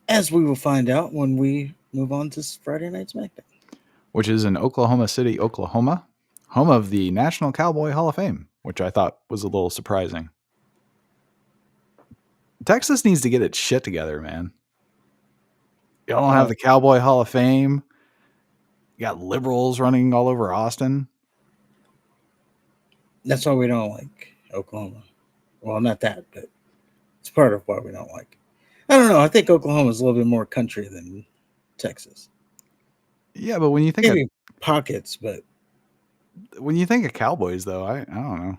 As we will find out when we move on to Friday Night SmackDown. Which is in Oklahoma City, Oklahoma, home of the National Cowboy Hall of Fame, which I thought was a little surprising. Texas needs to get its shit together, man. Y'all don't have the Cowboy Hall of Fame. You got liberals running all over Austin. That's why we don't like Oklahoma. Well, not that, but it's part of why we don't like. I don't know. I think Oklahoma is a little bit more country than Texas. Yeah, but when you think maybe pockets, but when you think of Cowboys, though, I don't know.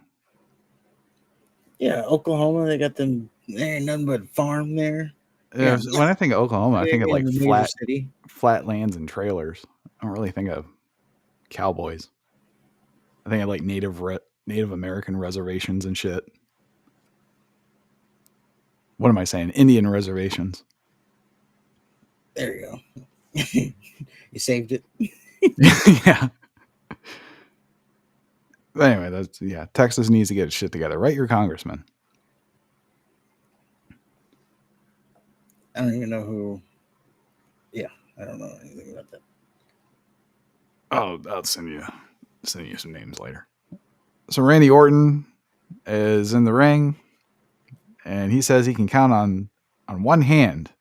Yeah, Oklahoma, they got them. There ain't nothing but farm there. Yeah, when I think of Oklahoma, I think of like flat lands and trailers. I don't really think of cowboys. I think of like Native American reservations and shit. What am I saying? Indian reservations. There you go. You saved it. Yeah. Anyway, Texas needs to get its shit together. Write your congressman. I don't even know who. Yeah, I don't know anything about that. Oh, I'll send you some names later. So Randy Orton is in the ring, and he says he can count on one hand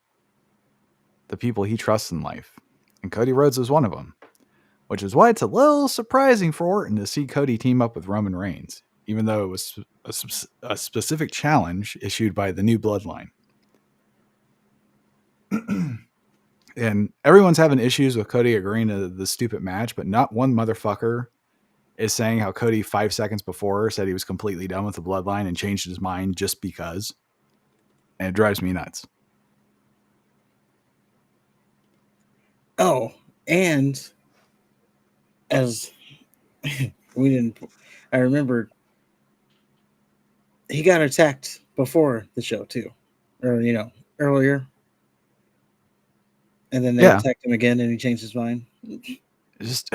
the people he trusts in life, and Cody Rhodes is one of them. Which is why it's a little surprising for Orton to see Cody team up with Roman Reigns, even though it was a specific challenge issued by the New Bloodline. And everyone's having issues with Cody agreeing to the stupid match, but not one motherfucker is saying how Cody 5 seconds before said he was completely done with the bloodline and changed his mind just because. And it drives me nuts. Oh, and as I remember he got attacked before the show too, or earlier, and then they attacked him again, and he changed his mind. Just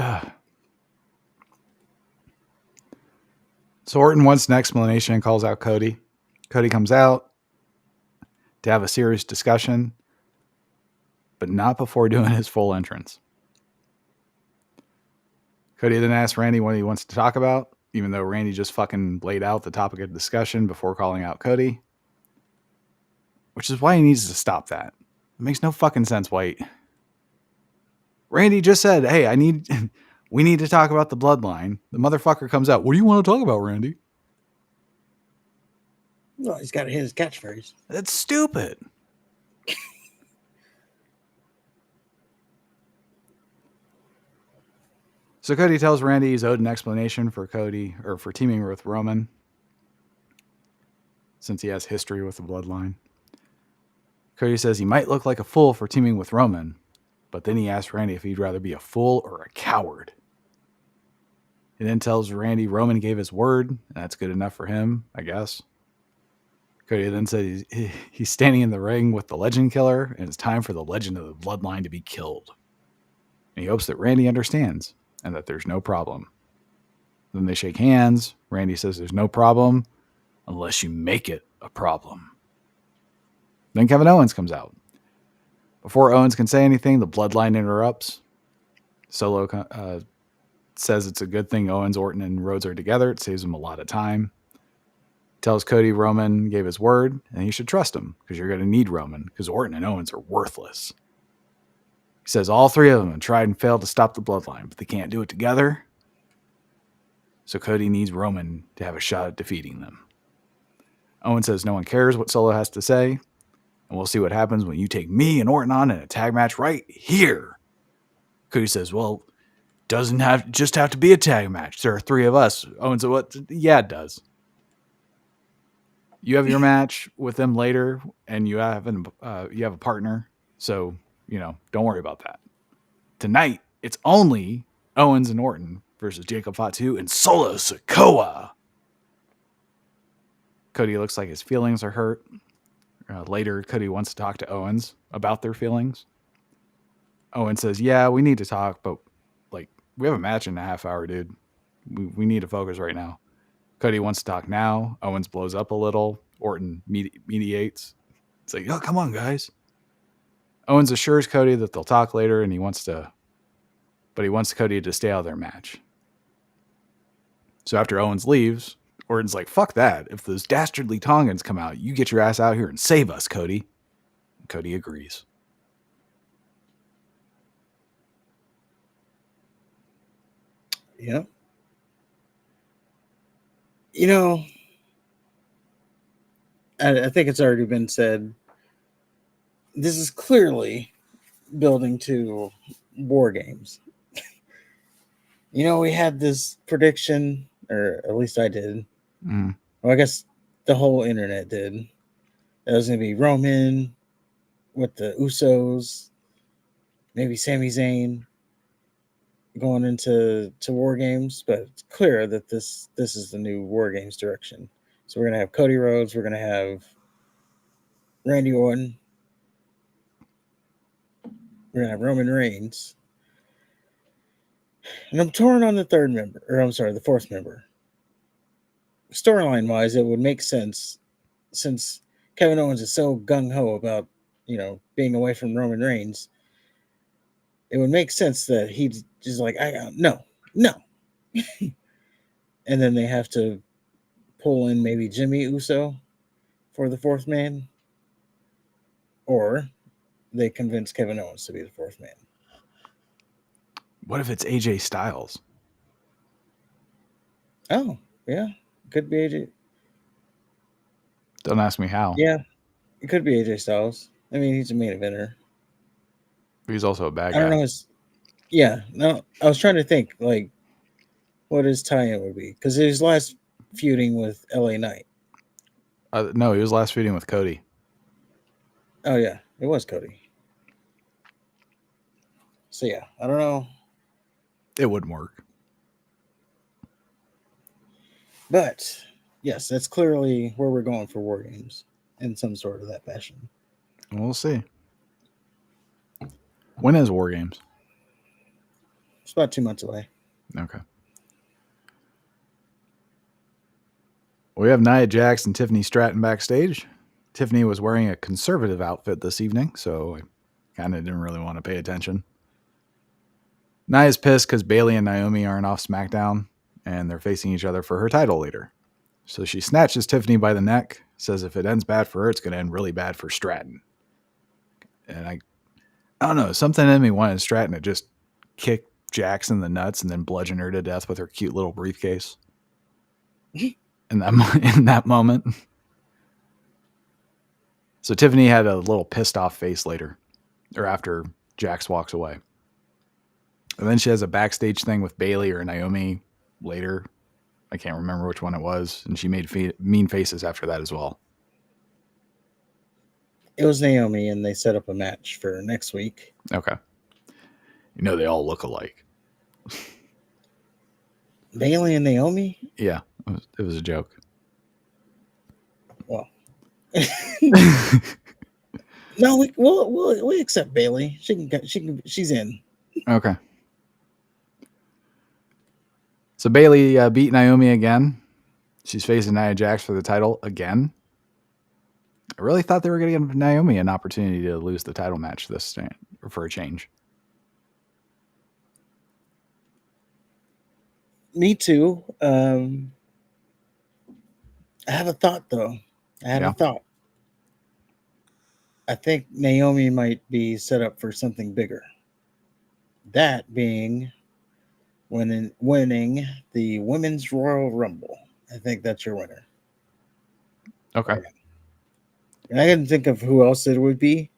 So Orton wants an explanation and calls out Cody. Cody comes out to have a serious discussion, but not before doing his full entrance. Cody then asks Randy what he wants to talk about, even though Randy just fucking laid out the topic of discussion before calling out Cody. Which is why he needs to stop that. It makes no fucking sense, White. Randy just said, hey, we need to talk about the bloodline. The motherfucker comes out. What do you want to talk about, Randy? Well, he's got to hit his catchphrase. That's stupid. So Cody tells Randy he's owed an explanation for teaming with Roman, since he has history with the bloodline. Cody says he might look like a fool for teaming with Roman, but then he asks Randy if he'd rather be a fool or a coward. He then tells Randy Roman gave his word, and that's good enough for him, I guess. Cody then says he's standing in the ring with the Legend Killer, and it's time for the Legend of the Bloodline to be killed. And he hopes that Randy understands, and that there's no problem. Then they shake hands. Randy says there's no problem unless you make it a problem. Then Kevin Owens comes out. Before Owens can say anything, the Bloodline interrupts. Solo says it's a good thing Owens, Orton, and Rhodes are together. It saves him a lot of time. Tells Cody Roman gave his word, and he should trust him, because you're going to need Roman, because Orton and Owens are worthless. He says all three of them have tried and failed to stop the bloodline, but they can't do it together. So Cody needs Roman to have a shot at defeating them. Owen says no one cares what Solo has to say, and we'll see what happens when you take me and Orton on in a tag match right here. Cody says, well, doesn't just have to be a tag match. There are three of us. Owen says, what? Yeah, it does. You have your match with them later, and you have a partner. So, don't worry about that. Tonight, it's only Owens and Orton versus Jacob Fatu and Solo Sikoa. Cody looks like his feelings are hurt. Later, Cody wants to talk to Owens about their feelings. Owens says, yeah, we need to talk, but we have a match in a half hour, dude. We need to focus right now. Cody wants to talk now. Owens blows up a little. Orton mediates. It's like, oh, come on, guys. Owens assures Cody that they'll talk later, and he wants Cody to stay out of their match. So after Owens leaves, Orton's like, fuck that. If those dastardly Tongans come out, you get your ass out here and save us, Cody. And Cody agrees. Yep. I think it's already been said. This is clearly building to War Games. We had this prediction, or at least I did. Mm. Well, I guess the whole internet did. It was going to be Roman with the Usos, maybe Sami Zayn going into War Games, but it's clear that this is the new War Games direction. So we're going to have Cody Rhodes, we're going to have Randy Orton, we're going to have Roman Reigns. And I'm torn on the fourth member. Storyline wise, it would make sense since Kevin Owens is so gung-ho about, being away from Roman Reigns. It would make sense that he's just like, no. And then they have to pull in maybe Jimmy Uso for the fourth man. Or they convince Kevin Owens to be the fourth man. What if it's AJ Styles? Oh, yeah. Could be AJ. Don't ask me how. Yeah, it could be AJ Styles. I mean, he's a main eventer. He's also a bad I don't guy. know. Yeah, no, I was trying to think like what his tie-in would be because his last feuding with LA Knight. No, he was last feuding with Cody. Oh yeah, it was Cody. So yeah, I don't know, It wouldn't work. but yes, that's clearly where we're going for War Games in some sort of that fashion. We'll see. When is War Games? It's about 2 months away. Okay. We have Nia Jax and Tiffany Stratton backstage. Tiffany was wearing a conservative outfit this evening, so I kind of didn't really want to pay attention. Nia's pissed because Bayley and Naomi aren't off SmackDown, and they're facing each other for her title later. So she snatches Tiffany by the neck, says if it ends bad for her, it's going to end really bad for Stratton. And I don't know, something in me wanted Stratton to just kick Jax in the nuts and then bludgeon her to death with her cute little briefcase. in that moment. So Tiffany had a little pissed off face later, or after Jax walks away. And then she has a backstage thing with Bayley or Naomi later. I can't remember which one it was. And she made mean faces after that as well. It was Naomi, and they set up a match for next week. Okay. You know, they all look alike. Bayley and Naomi? Yeah, it was a joke. Well, no, we'll accept Bayley. She's in. Okay. So Bayley beat Naomi again. She's facing Nia Jax for the title again. I really thought they were going to give Naomi an opportunity to lose the title match for a change. Me too. I have a thought though. A thought. I think Naomi might be set up for something bigger. That being winning the Women's Royal Rumble. I think that's your winner. Okay. And I didn't think of who else it would be.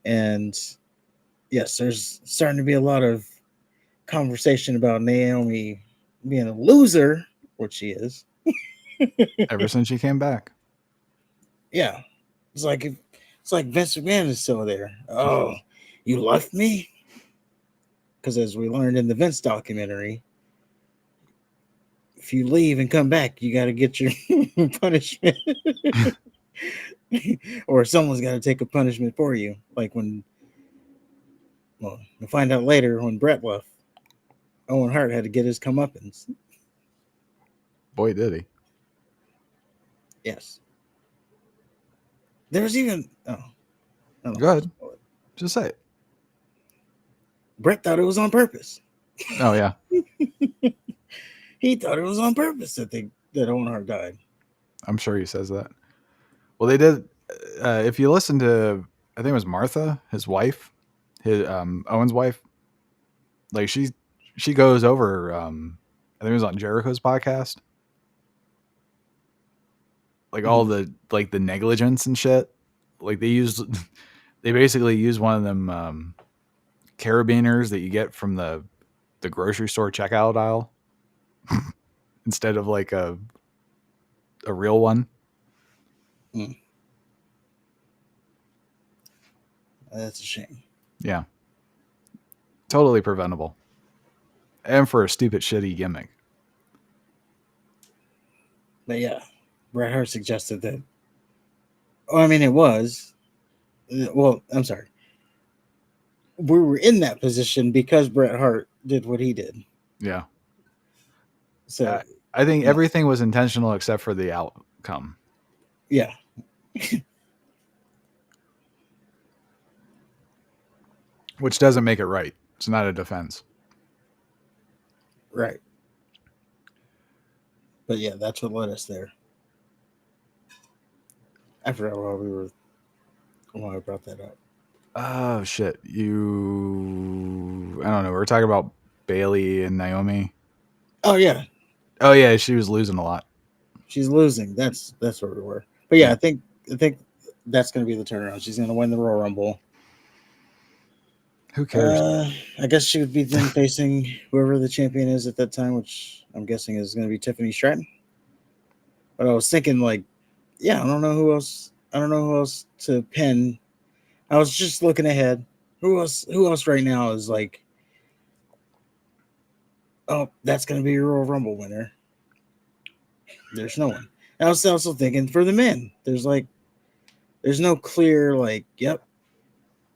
And yes, there's starting to be a lot of conversation about Naomi being a loser, which she is. Ever since she came back. Yeah. It's like Vince McMahon is still there. Oh, you left me? Because as we learned in the Vince documentary, if you leave and come back, you got to get your punishment. Or someone's got to take a punishment for you. Like we'll find out later when Brett left. Owen Hart had to get his comeuppance. Boy, did he. Yes. There was even... Oh. Go ahead. Just say it. Brett thought it was on purpose. Oh, yeah. He thought it was on purpose that Owen Hart died. I'm sure he says that. Well, they did. If you listen to, I think it was Martha, his wife, Owen's wife. Like she goes over. I think it was on Jericho's podcast. Like all the the negligence and shit. Like they basically use one of them carabiners that you get from the grocery store checkout aisle instead of like a real one. That's a shame. Yeah. Totally preventable. And for a stupid, shitty gimmick. But yeah, Bret Hart suggested that. Oh, I mean, it was. Well, I'm sorry. We were in that position because Bret Hart did what he did. Yeah. So I think everything was intentional except for the outcome. Yeah. Which doesn't make it right. It's not a defense. Right. But yeah, that's what led us there. I forgot why I brought that up. Oh, shit. I don't know. We're talking about Bayley and Naomi. Oh, yeah. Oh, yeah. She was losing a lot. She's losing. That's where we were. But yeah, I think that's going to be the turnaround. She's going to win the Royal Rumble. Who cares? I guess she would be then facing whoever the champion is at that time, which I'm guessing is going to be Tiffany Stratton. But I was thinking, like, yeah, I don't know who else. I don't know who else to pin. I was just looking ahead. Who else? Who else right now is like, oh, that's going to be your Royal Rumble winner. There's no one. I was also thinking for the men. There's no clear like, yep,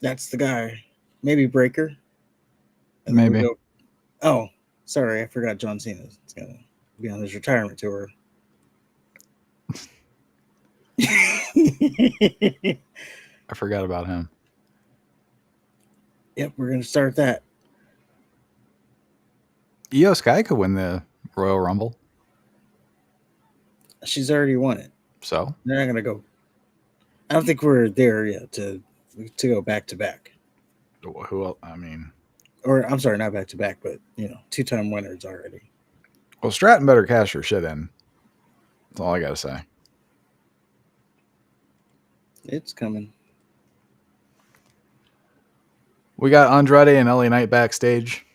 that's the guy. Maybe Breaker. And then we Maybe. go, oh, sorry, I forgot John Cena's going to be on his retirement tour. I forgot about him. Yep, we're going to start that. Io Sky could win the Royal Rumble. She's already won it. So They're not going to go. I don't think we're there yet to go back to back. who else? I mean, Or I'm sorry, not back to back, but 2-time winners already. well, Stratton better cash her shit in. That's all I got to say. It's coming. We got Andrade and LA Knight backstage.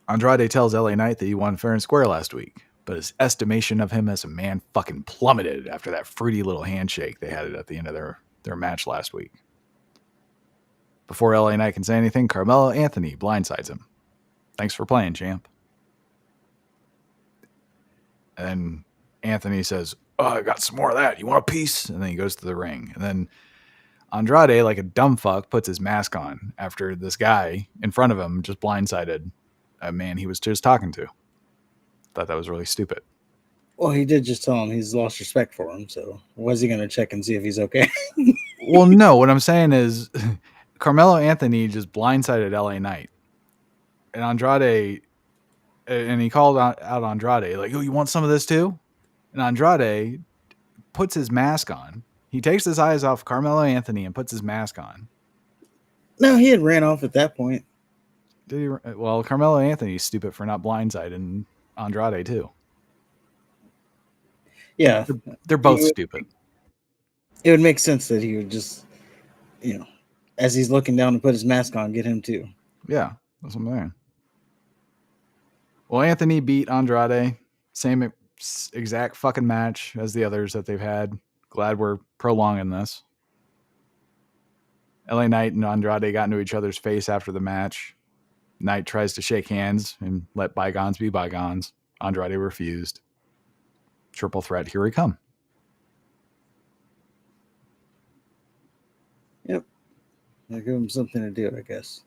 Andrade tells LA Knight that he won fair and square last week, but his estimation of him as a man fucking plummeted after that fruity little handshake they had at the end of their match last week. Before LA Knight can say anything, Carmelo Anthony blindsides him. Thanks for playing, champ. And Anthony says, oh, I got some more of that. You want a piece? And then he goes to the ring. And then Andrade, like a dumb fuck, puts his mask on after this guy in front of him just blindsided a man he was just talking to. Thought that was really stupid. Well, he did just tell him he's lost respect for him, so was he going to check and see if he's okay? Well, no, what I'm saying is Carmelo Anthony just blindsided LA Knight. And Andrade, and he called out Andrade, like, oh, you want some of this too? And Andrade puts his mask on. He takes his eyes off Carmelo Anthony and puts his mask on. No, he had ran off at that point. Did he? Well, Carmelo Anthony's stupid for not blindsiding Andrade too. Yeah. They're both stupid. It would make sense that he would just, as he's looking down to put his mask on, get him too. Yeah, that's what I'm saying. Well, Anthony beat Andrade. Same exact fucking match as the others that they've had. Glad we're prolonging this. LA Knight and Andrade got into each other's face after the match. Knight tries to shake hands and let bygones be bygones. Andrade refused. Triple threat, here we come. Yep. I'll give him something to do, I guess.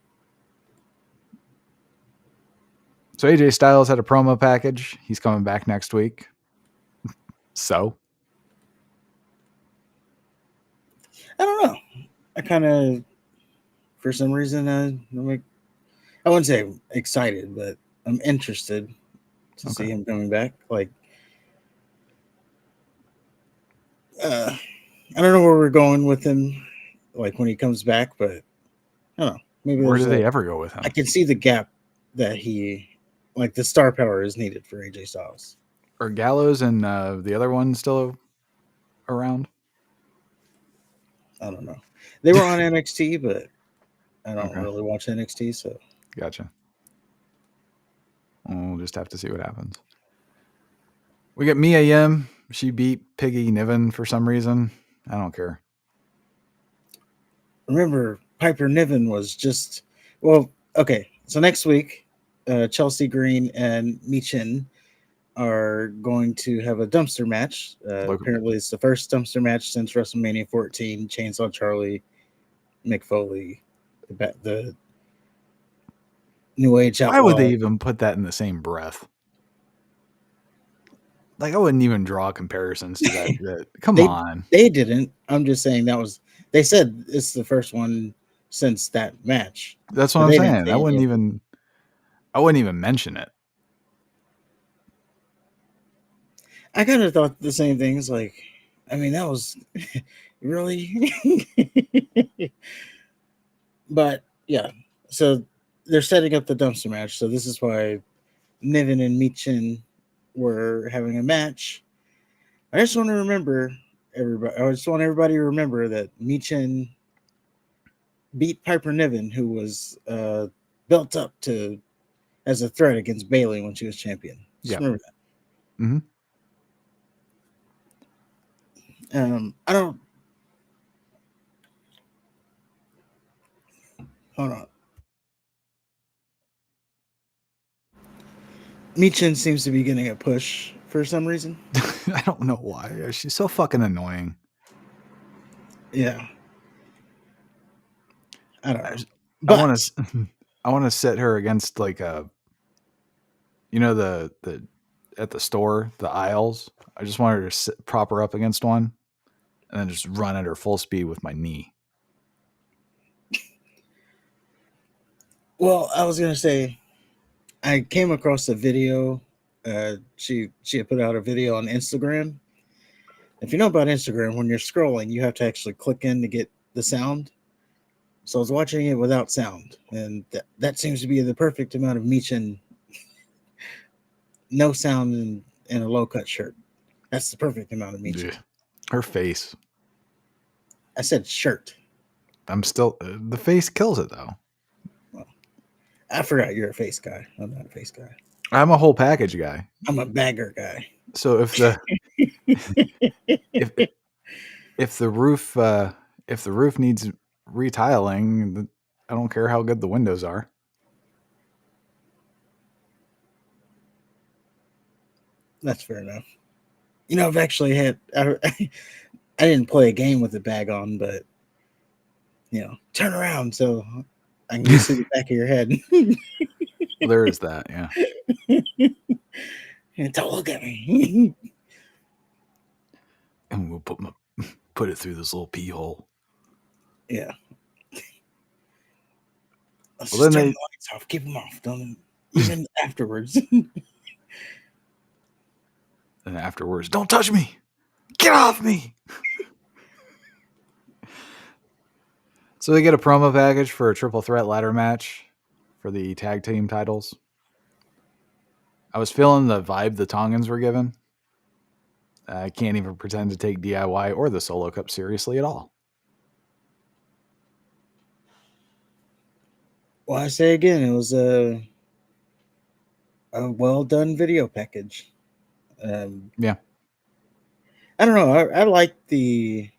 So AJ Styles had a promo package. He's coming back next week. So? I don't know. I kind of, for some reason, I'm like, I wouldn't say I'm excited, but I'm interested to see him coming back. Like, I don't know where we're going with him, like when he comes back, but I don't know. Maybe where do they ever go with him? I can see the gap that like the star power is needed for AJ Styles. Are Gallows and the other one still around? I don't know. They were on NXT, but I don't really watch NXT, so. Gotcha. We'll just have to see what happens. We got Mia Yim. She beat Piggy Niven for some reason. I don't care. Remember, Piper Niven was just... Well, okay. So next week, Chelsea Green and Michin are going to have a dumpster match. Apparently, it's the first dumpster match since WrestleMania 14. Chainsaw Charlie, Mick Foley, the New Age Outlaw. Why would they even put that in the same breath? Like, I wouldn't even draw comparisons to that. Come on. They didn't. I'm just saying that was... They said it's the first one since that match. That's what I'm saying. I wouldn't even mention it. I kind of thought the same things. Like, I mean, that was really... But, yeah. So, they're setting up the dumpster match. So, this is why Niven and Michin were having a match. I just want everybody to remember that Michin beat Piper Niven, who was built up to as a threat against Bailey when she was champion. Just remember that. Mm-hmm. I don't. Hold on. Michin seems to be getting a push for some reason. I don't know why. She's so fucking annoying. Yeah. I don't know. I want to set her against like a, you know, the at the store, the aisles. I just want her to prop her up against one and then just run at her full speed with my knee. Well, I was gonna say, I came across a video. She had put out a video on Instagram. If you know about Instagram, when you're scrolling, you have to actually click in to get the sound. So I was watching it without sound, and that seems to be the perfect amount of Michin. No sound and a low cut shirt. That's the perfect amount of Michin. Yeah. Her face. I said shirt. I'm still the face kills it though. Well, I forgot you're a face guy. I'm not a face guy. I'm a whole package guy. I'm a bagger guy. So if the if the roof needs retiling, I don't care how good the windows are. That's fair enough. You know, I've actually had I didn't play a game with the bag on, but turn around so I can see the back of your head. Well, there is that, yeah. And don't look at me. And we'll put it through this little pee hole. Yeah. Let's Well, just then turn the lights off. Keep them off. Don't even afterwards. And afterwards, don't touch me. Get off me. So they get a promo package for a triple threat ladder match for the tag team titles. I was feeling the vibe the Tongans were given. I can't even pretend to take DIY or the Solo Cup seriously at all. Well, I say again, it was a well done video package. Yeah. I don't know. I like the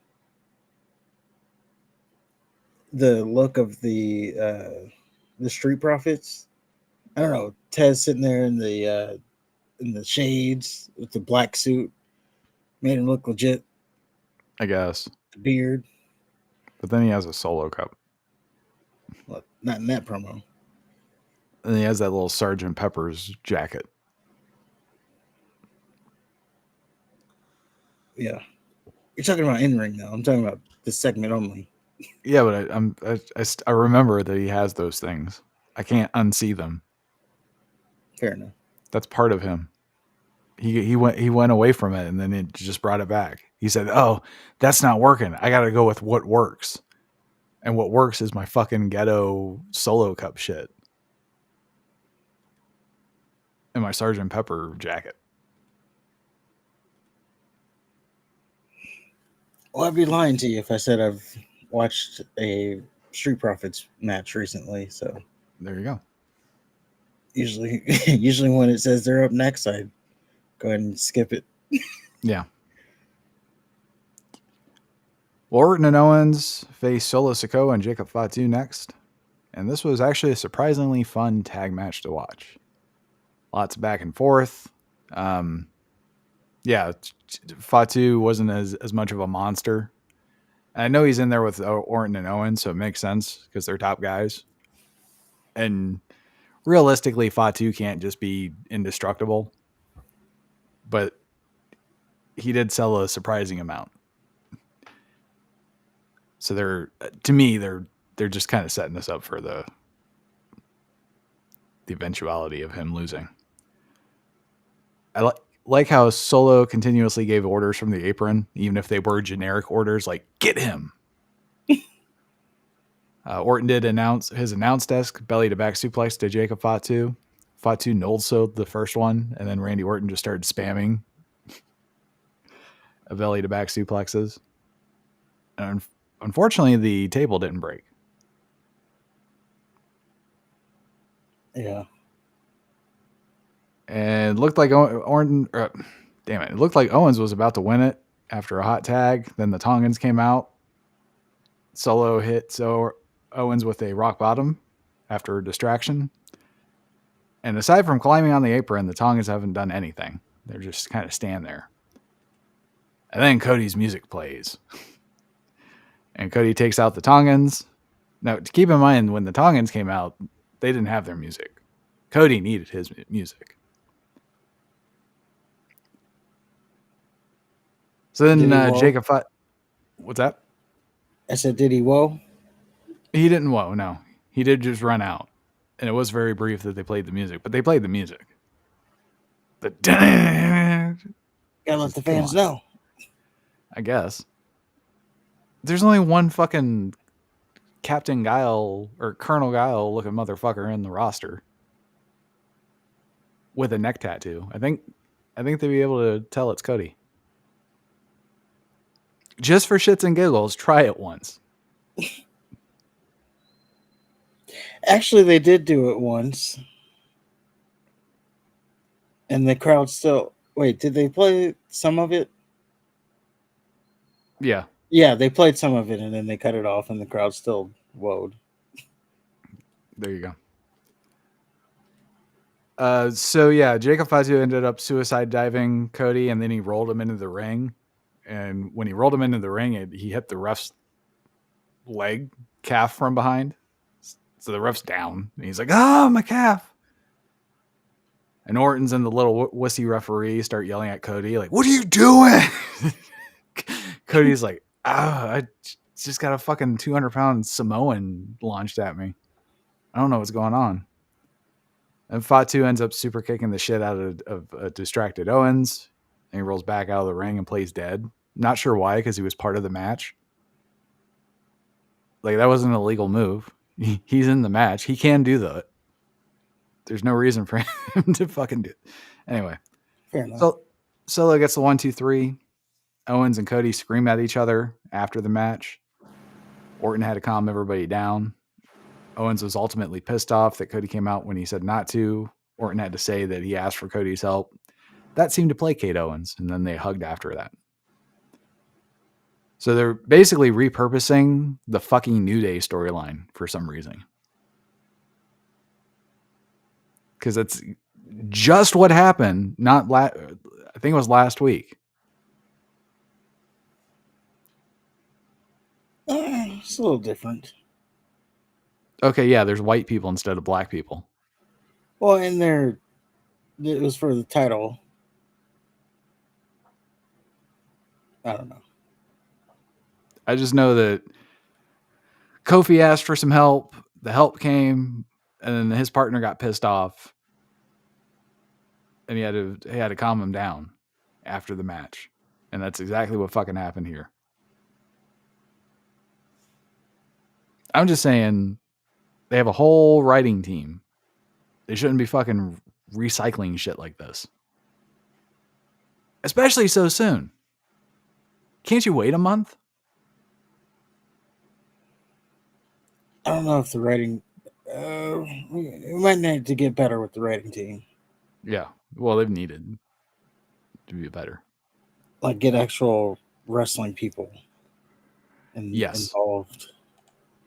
look of the Street Profits. I don't know. Tez sitting there in the shades with the black suit made him look legit. I guess. The beard. But then he has a Solo Cup. Well, not in that promo. And he has that little Sergeant Pepper's jacket. Yeah. You're talking about in ring, though. I'm talking about this segment only. Yeah, but I remember that he has those things. I can't unsee them. Fair enough. That's part of him. He went away from it and then it just brought it back. He said, "Oh, that's not working. I got to go with what works." And what works is my fucking ghetto Solo Cup shit. And my Sergeant Pepper jacket. Well, I'd be lying to you if I said I've watched a Street Profits match recently. So there you go. Usually when it says they're up next, I go ahead and skip it. Yeah. Well, Orton and Owens face Solo Sikoa and Jacob Fatu next. And this was actually a surprisingly fun tag match to watch. Lots of back and forth. Yeah, Fatu wasn't as much of a monster. I know he's in there with Orton and Owens, so it makes sense because they're top guys. And realistically, Fatu can't just be indestructible. But he did sell a surprising amount. So they're just kind of setting this up for the eventuality of him losing. I like how Solo continuously gave orders from the apron, even if they were generic orders like, get him. Orton did announce his announce desk, belly to back suplex to Jacob Fatu. Fatu no-sold the first one, and then Randy Orton just started spamming a belly to back suplexes. And unfortunately, the table didn't break. Yeah. And it looked like Orton. Damn it! It looked like Owens was about to win it after a hot tag. Then the Tongans came out. Solo hit Owens with a rock bottom after a distraction. And aside from climbing on the apron, the Tongans haven't done anything. They're just kind of stand there. And then Cody's music plays. And Cody takes out the Tongans. Now, to keep in mind, when the Tongans came out, they didn't have their music. Cody needed his music. So then Jacob fought. What's that? I said, did he whoa? He didn't whoa, no. He did just run out. And it was very brief that they played the music, but they played the music. Gotta let the fans know. I guess. There's only one fucking Captain Guile or Colonel Guile looking motherfucker in the roster with a neck tattoo. I think they'd be able to tell it's Cody. Just for shits and giggles, try it once. Actually, they did do it once. And the crowd still... Wait, did they play some of it? Yeah. Yeah, they played some of it, and then they cut it off, and the crowd still whoaed. There you go. So, yeah, Jacob Fazio ended up suicide diving Cody, and then he rolled him into the ring. And when he rolled him into the ring, he hit the ref's calf from behind. So the ref's down. And he's like, oh, my calf. And Orton's and the little wussy referee start yelling at Cody, like, what are you doing? Cody's like, I just got a fucking 200-pound Samoan launched at me. I don't know what's going on. And Fatu ends up super kicking the shit out of distracted Owens. And he rolls back out of the ring and plays dead. Not sure why, because he was part of the match. Like, that wasn't an illegal move. He's in the match. He can do that. There's no reason for him to fucking do it. Anyway. Fair enough. So Solo gets the 1, 2, 3. Owens and Cody scream at each other after the match. Orton had to calm everybody down. Owens was ultimately pissed off that Cody came out when he said not to. Orton had to say that he asked for Cody's help. That seemed to placate Owens, and then they hugged after that. So they're basically repurposing the fucking New Day storyline for some reason. Because that's just what happened. I think it was last week. It's a little different. Okay, yeah, there's white people instead of black people. Well, and it was for the title. I don't know. I just know that Kofi asked for some help. The help came, and then his partner got pissed off, and he had to calm him down after the match, and that's exactly what fucking happened here. I'm just saying, they have a whole writing team. They shouldn't be fucking recycling shit like this, especially so soon. Can't you wait a month? I don't know if the writing... we might need to get better with the writing team. Yeah. Well, they've needed to be better. Like, get actual wrestling people involved.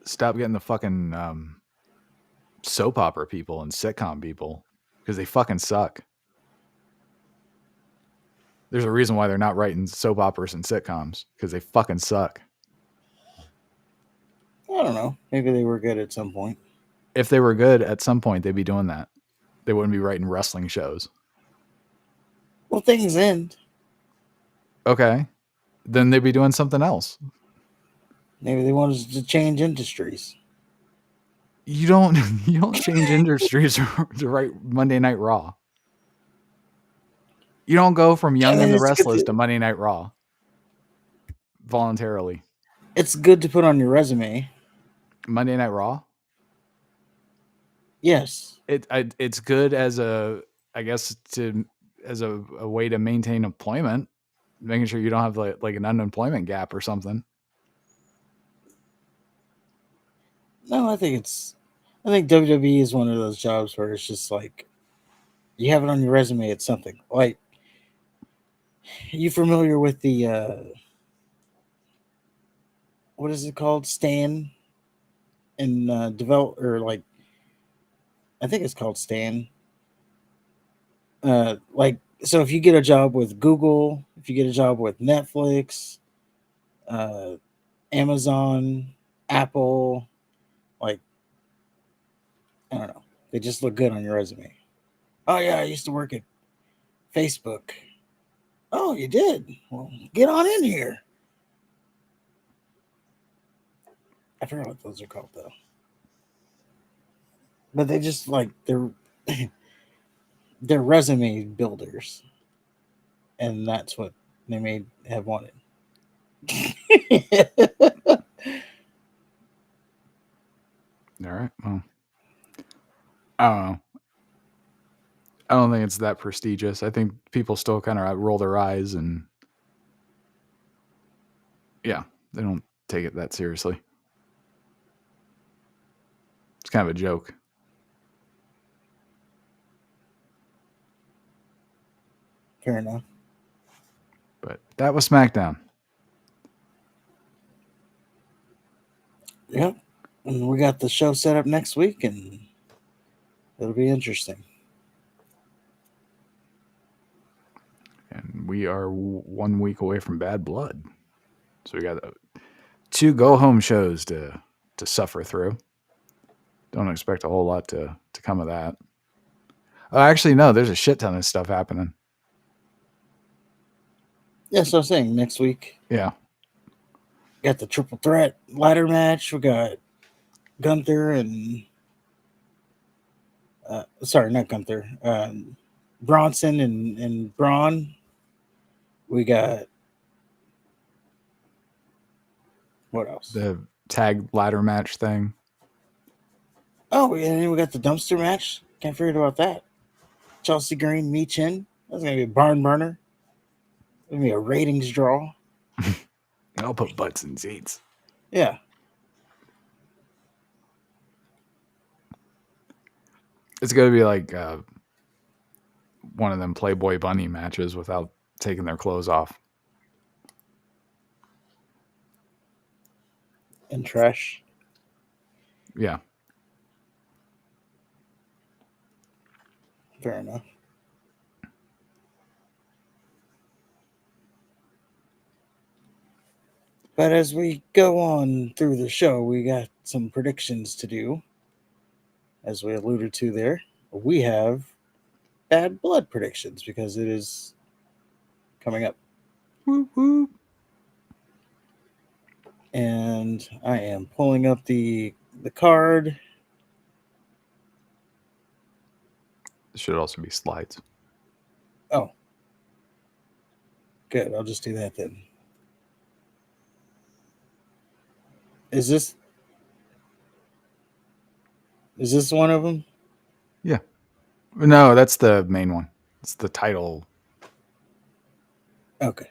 Stop getting the fucking soap opera people and sitcom people, because they fucking suck. There's a reason why they're not writing soap operas and sitcoms, because they fucking suck. I don't know. Maybe they were good at some point. If they were good at some point, they'd be doing that. They wouldn't be writing wrestling shows. Well, things end. Okay. Then they'd be doing something else. Maybe they wanted to change industries. You don't change industries to write Monday Night Raw. You don't go from Young and the Restless to Monday Night Raw voluntarily. It's good to put on your resume. Monday Night Raw? Yes. It's good as a way to maintain employment, making sure you don't have like an unemployment gap or something. No, I think it's I think WWE is one of those jobs where it's just like you have it on your resume. It's something like you familiar with the what is it called? Stan and develop or like I think it's called Stan. Like so, if you get a job with Google, if you get a job with Netflix, uh, Amazon, Apple, like I don't know, they just look good on your resume. Oh yeah, I used to work at Facebook. Oh, you did? Well, get on in here. I forgot what those are called though. But they just like they're resume builders, and that's what they may have wanted. All right. Well, I don't know. I don't think it's that prestigious. I think people still kind of roll their eyes and yeah, they don't take it that seriously. It's kind of a joke. Fair enough. But that was SmackDown. Yep. And we got the show set up next week, and it'll be interesting. And we are 1 week away from Bad Blood. So we got 2 go home shows to suffer through. Don't expect a whole lot to come of that. Actually, no, there's a shit ton of stuff happening. Yeah, so I'm saying next week. Yeah. Got the triple threat ladder match. We got Gunther and sorry, not Gunther. Bronson and Braun. We got what else? The tag ladder match thing. Oh, and then we got the dumpster match. Can't forget about that. Chelsea Green, Me Chin. That's gonna be a barn burner. It's gonna be a ratings draw. I'll put butts in seats. Yeah. It's gonna be like one of them Playboy Bunny matches without taking their clothes off. And trash. Yeah. Fair enough. But as we go on through the show, we got some predictions to do. As we alluded to there, we have Bad Blood predictions because it is coming up. Whoop, whoop. And I am pulling up the card. It should also be slides. Oh, good. I'll just do that then. Is this one of them? Yeah. No, that's the main one. It's the title. Okay.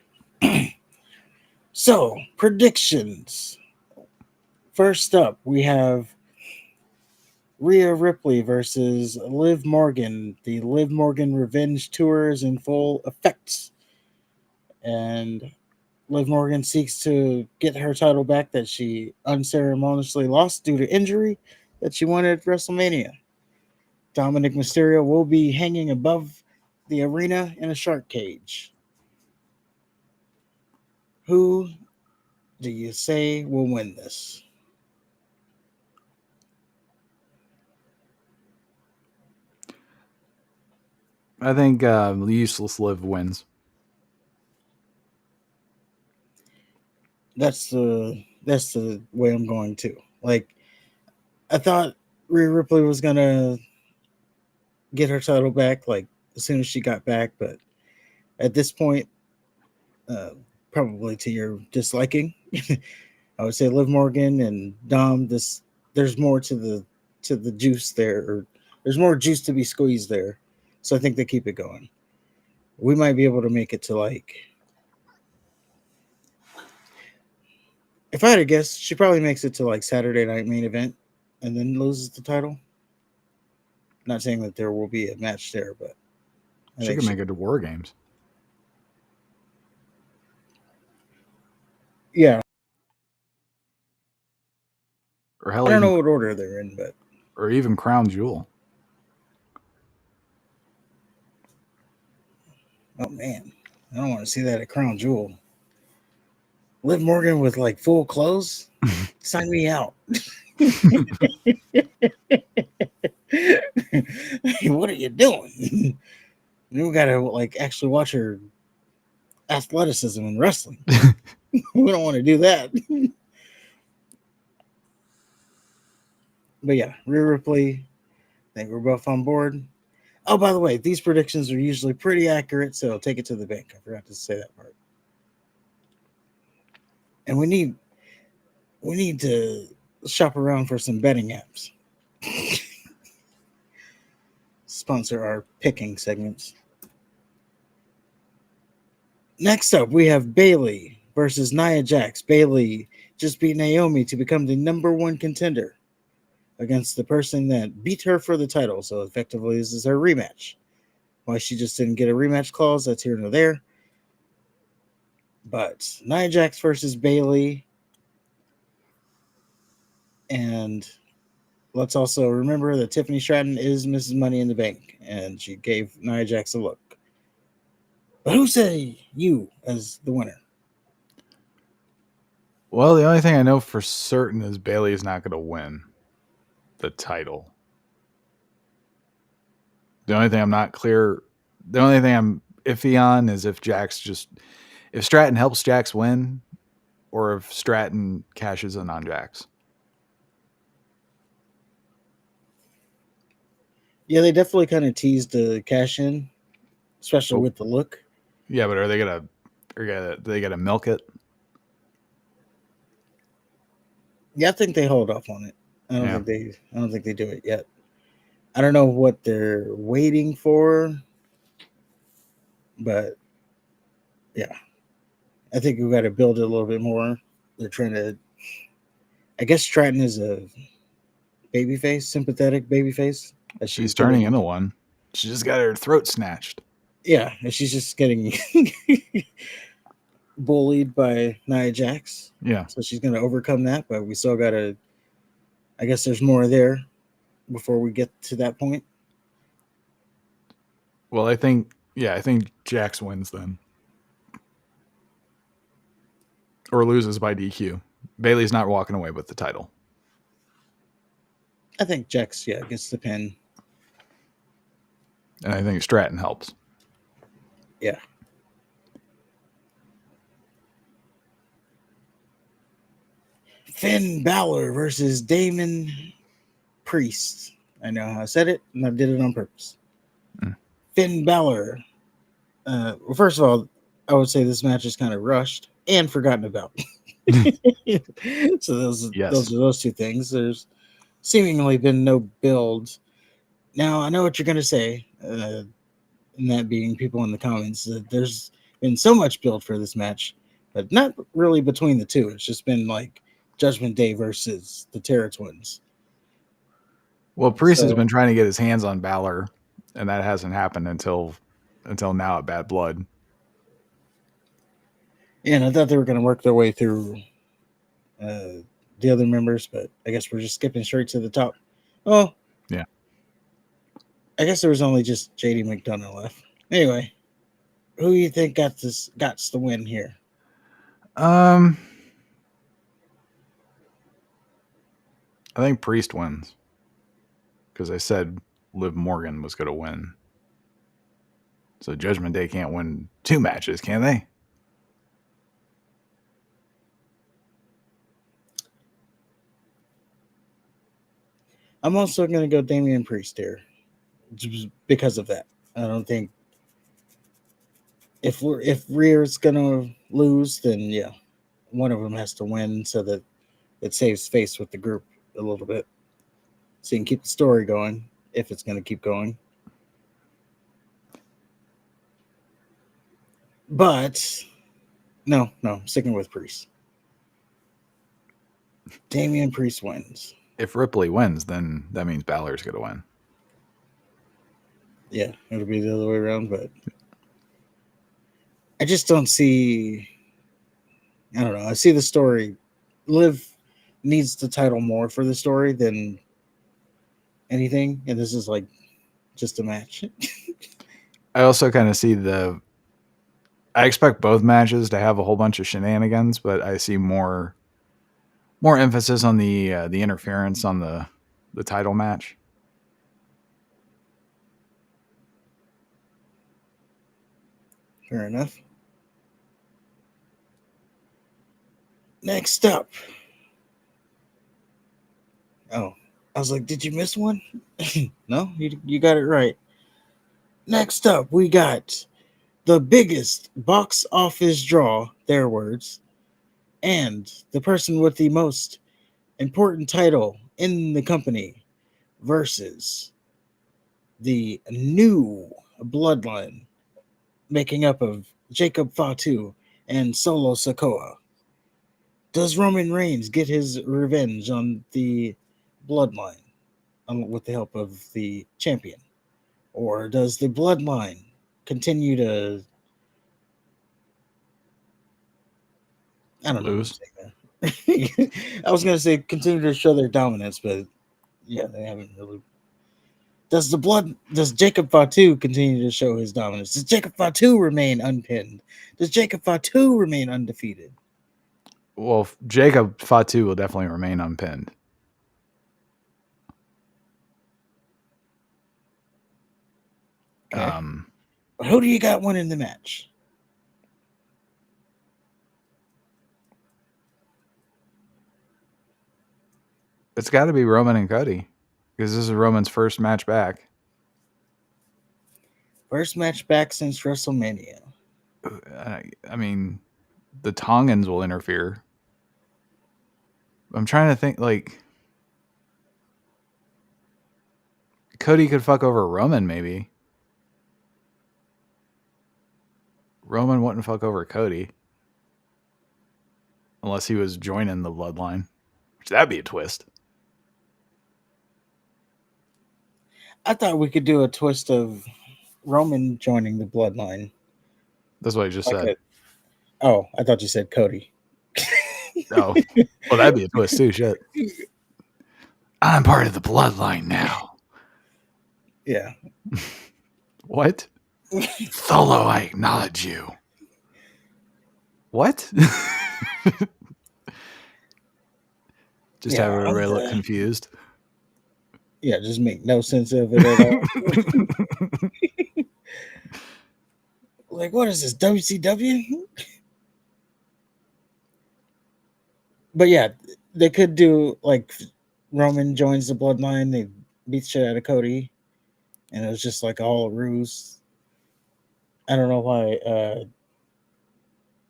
So, predictions. First up, we have Rhea Ripley versus Liv Morgan. The Liv Morgan Revenge Tour is in full effect. And Liv Morgan seeks to get her title back that she unceremoniously lost due to injury that she won at WrestleMania. Dominic Mysterio will be hanging above the arena in a shark cage. Who do you say will win this? I think Useless Liv wins. That's the way I'm going to. Like, I thought Rhea Ripley was gonna get her title back like as soon as she got back, but at this point, probably to your disliking, I would say Liv Morgan and Dom. There's more to the juice there, or there's more juice to be squeezed there. So I think they keep it going. We might be able to make it to like. If I had to guess, she probably makes it to like Saturday night main event, and then loses the title. Not saying that there will be a match there, but She could make it to War Games. Yeah. Or hell, I don't know what order they're in, but or even Crown Jewel. oh man, I don't want to see that at Crown Jewel. Liv Morgan with like full clothes? Sign me out. What are you doing? We gotta like actually watch her athleticism in wrestling. We don't want to do that. But yeah, Rhea Ripley, I think we're both on board. Oh, by the way, these predictions are usually pretty accurate, so take it to the bank. I forgot to say that part. And we need to shop around for some betting apps. Sponsor our picking segments. Next up, we have Bayley versus Nia Jax. Bayley just beat Naomi to become the number one contender against the person that beat her for the title. So effectively, this is her rematch. Why she just didn't get a rematch clause, that's here nor there. But Nia Jax versus Bayley. And let's also remember that Tiffany Stratton is Mrs. Money in the Bank, and she gave Nia Jax a look. But who say you as the winner? Well, the only thing I know for certain is Bayley is not going to win the title. The only thing I'm not clear, the only thing I'm iffy on is if Stratton helps Jax win, or if Stratton cashes in on Jax. Yeah, they definitely kind of teased the cash in, especially with the look. Yeah, but are they gonna milk it? Yeah, I think they hold off on it. I don't think they do it yet. I don't know what they're waiting for, but yeah, I think we got to build it a little bit more. They're trying to. I guess Stratton is a babyface, sympathetic babyface. She's turning into one. She just got her throat snatched. Yeah, and she's just getting bullied by Nia Jax. Yeah. So she's going to overcome that, but we still got to. I guess there's more there before we get to that point. Well, I think Jax wins then. Or loses by DQ. Bayley's not walking away with the title. I think Jax, gets the pin. And I think Stratton helps. Yeah. Finn Balor versus Damon Priest. I know how I said it, and I did it on purpose. Finn Balor. Well, first of all, I would say this match is kind of rushed and forgotten about. So those are those two things. There's seemingly been no build. Now, I know what you're going to say, and that being people in the comments, that there's been so much build for this match, but not really between the two. It's just been like Judgment Day versus the Terra Twins. Well, Priest has been trying to get his hands on Balor, and that hasn't happened until now at Bad Blood. Yeah, and I thought they were going to work their way through the other members, but I guess we're just skipping straight to the top. Oh, yeah. I guess there was only just JD McDonough left. Anyway, who do you think got the win here? I think Priest wins because I said Liv Morgan was going to win. So Judgment Day can't win 2 matches, can they? I'm also going to go Damian Priest here because of that. I don't think if Rhea's going to lose, then yeah, one of them has to win so that it saves face with the group a little bit, so you can keep the story going if it's going to keep going. But no, sticking with Priest. Damian Priest wins. If Ripley wins, then that means Balor's going to win. Yeah, it'll be the other way around, but I just don't see. I don't know. I see the story. Liv needs the title more for the story than anything, and this is like just a match. I also kind of see I expect both matches to have a whole bunch of shenanigans, but I see more emphasis on the interference on the title match. Fair enough. Next up. Oh, I was like, did you miss one? No, you got it right. Next up, we got the biggest box office draw, their words, and the person with the most important title in the company versus the new bloodline making up of Jacob Fatu and Solo Sokoa. Does Roman Reigns get his revenge on the bloodline with the help of the champion? Or does the bloodline continue to. I don't know what I'm Lose. saying there. I was going to say continue to show their dominance, but yeah, they haven't really. Does Jacob Fatu continue to show his dominance? Does Jacob Fatu remain unpinned? Does Jacob Fatu remain undefeated? Well, Jacob Fatu will definitely remain unpinned. Okay. Who do you got winning the match? It's got to be Roman and Cody because this is Roman's first match back. First match back since WrestleMania. I mean, the Tongans will interfere. I'm trying to think, like, Cody could fuck over Roman, maybe. Roman wouldn't fuck over Cody. Unless he was joining the bloodline. Which that'd be a twist. I thought we could do a twist of Roman joining the bloodline. That's what I just Like said. I thought you said Cody. Oh. Well, that'd be a twist too, shit. I'm part of the bloodline now. Yeah. What? Solo, I acknowledge you. What? Just have everybody look confused. Yeah, just make no sense of it at all. Like, what is this, WCW? But yeah, they could do like Roman joins the bloodline, they beat shit out of Cody, and it was just like all a ruse. I don't know why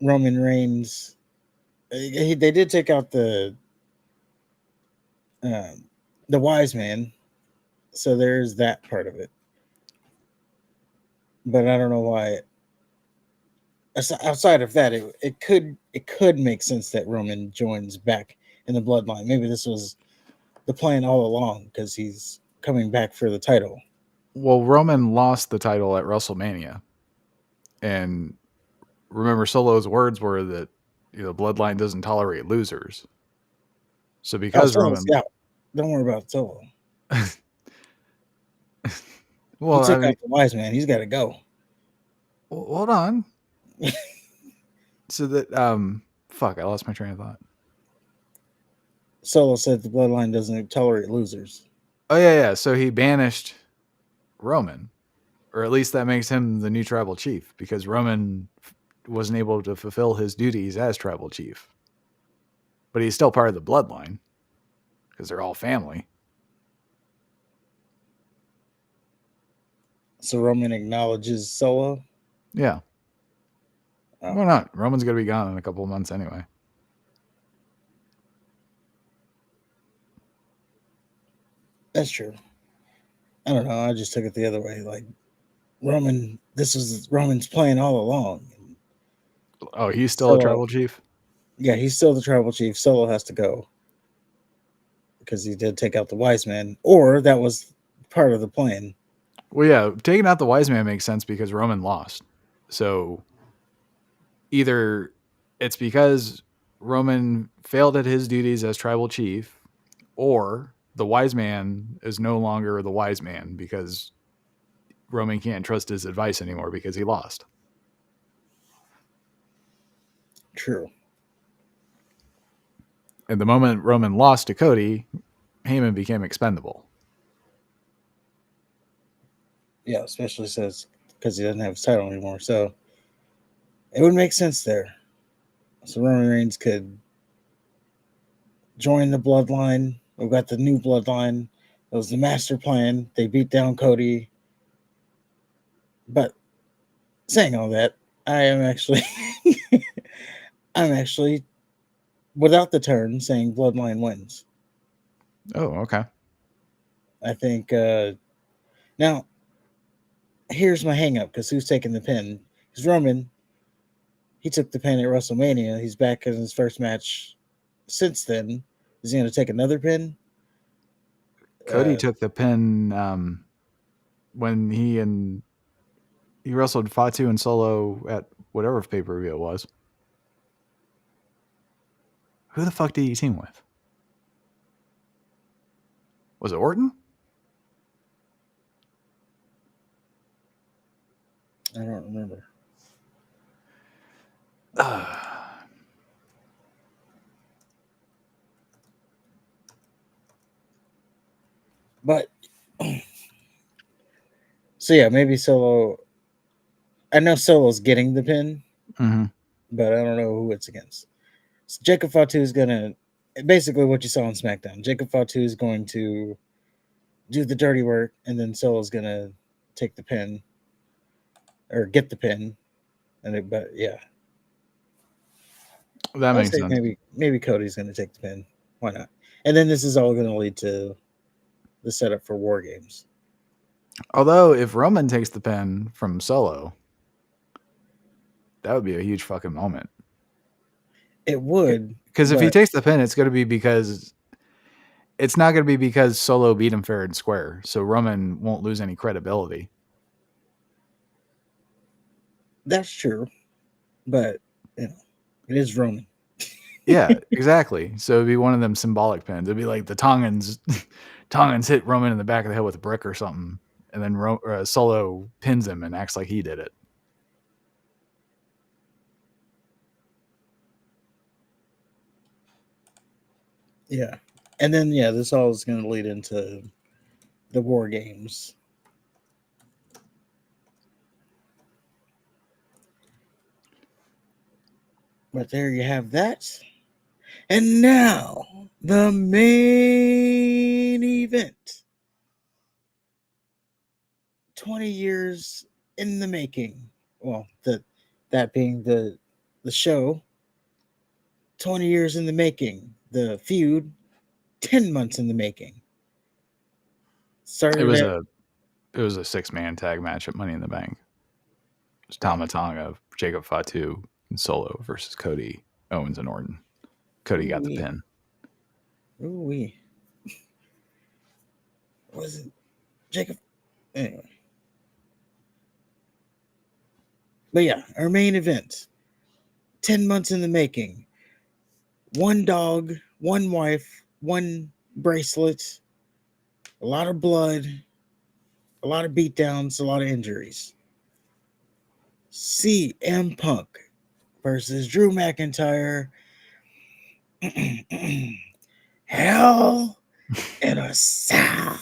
Roman Reigns. They did take out uh, the wise man, so there's that part of it. But I don't know why. Outside of that, it could make sense that Roman joins back in the bloodline. Maybe this was the plan all along because he's coming back for the title. Well, Roman lost the title at WrestleMania. And remember, Solo's words were that bloodline doesn't tolerate losers. So because Solo's Roman, out. Don't worry about Solo. well, He took out the wise man. He's got to go. Hold on. So that fuck, I lost my train of thought. Solo said the bloodline doesn't tolerate losers. Oh yeah. So he banished Roman, or at least that makes him the new tribal chief because Roman wasn't able to fulfill his duties as tribal chief. But he's still part of the bloodline because they're all family. So Roman acknowledges Solo? Yeah. Oh. Why not? Roman's going to be gone in a couple of months anyway. That's true. I don't know. I just took it the other way. Like, Roman, this was Roman's plan all along. Oh, he's still a tribal chief? Yeah, he's still the tribal chief. Solo has to go because he did take out the wise man, or that was part of the plan. Well, yeah, taking out the wise man makes sense because Roman lost. So either it's because Roman failed at his duties as tribal chief, or the wise man is no longer the wise man because Roman can't trust his advice anymore because he lost. True. And the moment Roman lost to Cody, Heyman became expendable. Yeah, especially says because he doesn't have his title anymore. So it would make sense there. So Roman Reigns could join the bloodline. We've got the new bloodline. It was the master plan. They beat down Cody. But saying all that, I am actually I'm actually without the turn saying bloodline wins. Oh, okay. I think now here's my hang up because who's taking the pin? Because Roman, he took the pin at WrestleMania. He's back in his first match since then. Is he going to take another pin? Cody took the pin when he wrestled Fatu and Solo at whatever pay-per-view it was. Who the fuck did he team with? Was it Orton? I don't remember. But so yeah, maybe Solo. I know Solo's getting the pin, but I don't know who it's against. So Jacob Fatu is gonna basically what you saw on SmackDown. Jacob Fatu is going to do the dirty work, and then Solo's gonna take the pin or get the pin. But yeah, That I'll makes say sense. maybe Cody's gonna take the pin. Why not? And then this is all gonna lead to the setup for War Games. Although, if Roman takes the pin from Solo, that would be a huge fucking moment. It would, because if he takes the pin, it's going to be because it's not going to be because Solo beat him fair and square. So Roman won't lose any credibility. That's true, but you know, it is Roman. Yeah, exactly. So it'd be one of them symbolic pins. It'd be like the Tongans hit Roman in the back of the head with a brick or something, and then Solo pins him and acts like he did it. Yeah, and then this all is going to lead into the War Games. But there you have that. And now the main event. 20 years in the making. Well, that being the show. 20 years in the making. The feud 10 months in the making. It was a 6-man tag match at Money in the Bank. It was Tama Tonga, Jacob Fatu, and Solo versus Cody, Owens, and Orton. Cody got the pin. Ooh-wee. Was it Jacob? Anyway. But yeah, our main event. 10 months in the making. One dog, one wife, one bracelet, a lot of blood, a lot of beatdowns, a lot of injuries. CM Punk versus Drew McIntyre. Hell in a Cell.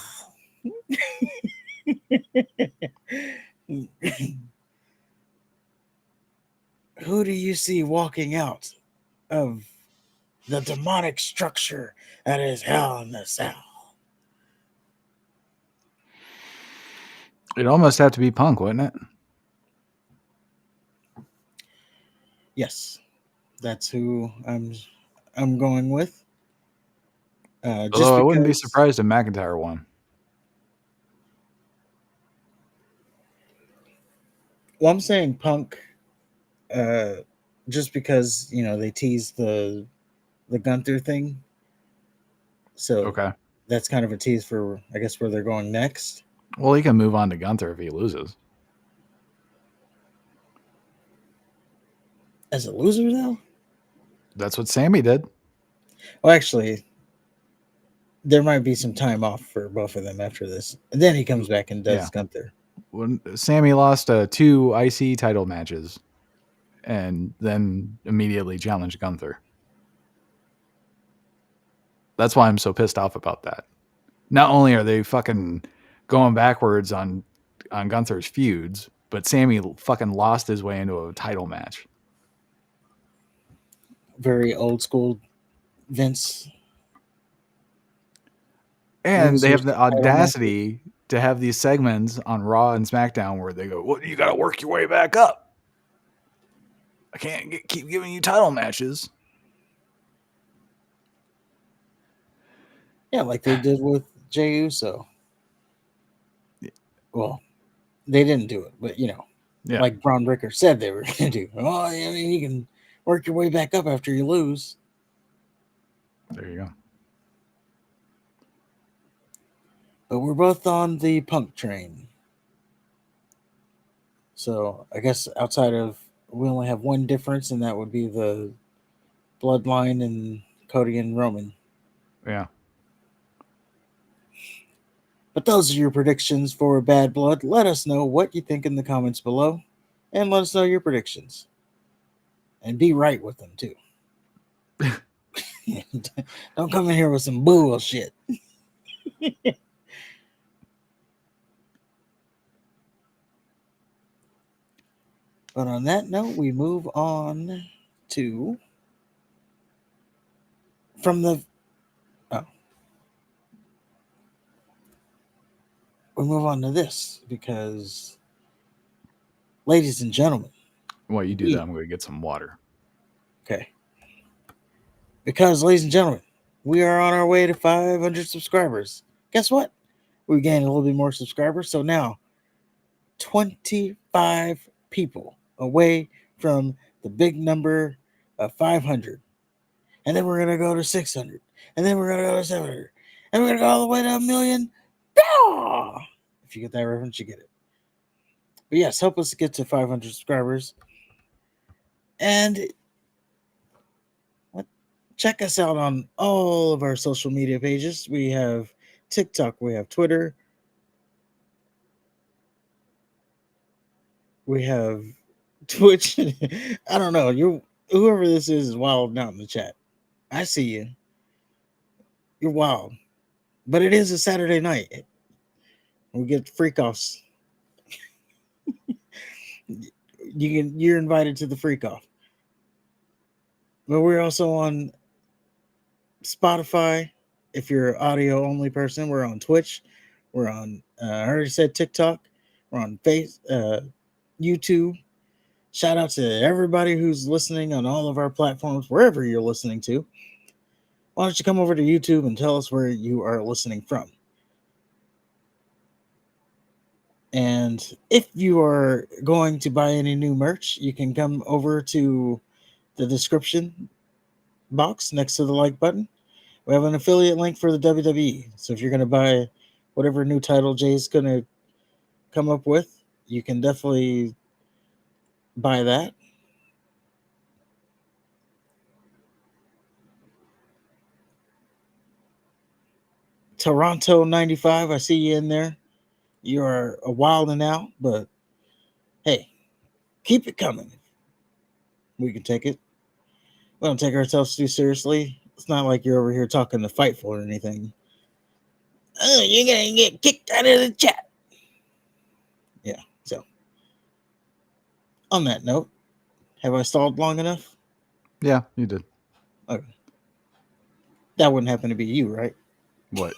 Who do you see walking out of the demonic structure that is Hell in a Cell? It'd almost have to be Punk, wouldn't it? Yes, that's who I'm going with. Although I wouldn't be surprised if McIntyre won. Well, I'm saying Punk, just because they teased the Gunther thing, so Okay, that's kind of a tease for I guess where they're going next. Well, he can move on to Gunther if he loses. As a loser, though? That's what Sammy did. Well, actually, there might be some time off for both of them after this. And then he comes back and does Gunther. When Sammy lost 2 IC title matches and then immediately challenged Gunther. That's why I'm so pissed off about that. Not only are they fucking going backwards on Gunther's feuds, but Sammy fucking lost his way into a title match. Very old school Vince. And they have the audacity to have these segments on Raw and SmackDown where they go, well, you got to work your way back up. I can't keep giving you title matches. Yeah, like they did with Jey Uso. Well, they didn't do it, but like Braun Breaker said they were going to do. Oh, I mean, you can work your way back up after you lose. There you go. But we're both on the Punk train. So I guess outside of, we only have one difference, and that would be the bloodline and Cody and Roman. Yeah. But those are your predictions for Bad Blood. Let us know what you think in the comments below, and let us know your predictions. And be right with them, too. Don't come in here with some bullshit. But on that note, we move on to we move on to this because, ladies and gentlemen. While you do that, I'm going to get some water. Okay. Because, ladies and gentlemen, we are on our way to 500 subscribers. Guess what? We gained a little bit more subscribers. So now, 25 people away from the big number of 500. And then we're going to go to 600. And then we're going to go to 700. And we're going to go all the way to 1 million. If you get that reference, you get it. But yes, help us get to 500 subscribers. And check us out on all of our social media pages. We have TikTok. We have Twitter. We have Twitch. I don't know. Whoever this is wild out in the chat. I see you. You're wild. But it is a Saturday night. We get freak offs. You're invited to the freak off. But we're also on Spotify. If you're an audio only person, we're on Twitch. We're on I already said TikTok. We're on YouTube. Shout out to everybody who's listening on all of our platforms, wherever you're listening to. Why don't you come over to YouTube and tell us where you are listening from? And if you are going to buy any new merch, you can come over to the description box next to the like button. We have an affiliate link for the WWE. So if you're going to buy whatever new title Jay's going to come up with, you can definitely buy that. Toronto 95, I see you in there. You are a wild and out, but hey, keep it coming. We can take it. We don't take ourselves too seriously. It's not like you're over here talking to Fightful or anything. Oh, you're going to get kicked out of the chat. Yeah, so. On that note, have I stalled long enough? Yeah, you did. Okay. That wouldn't happen to be you, right? What?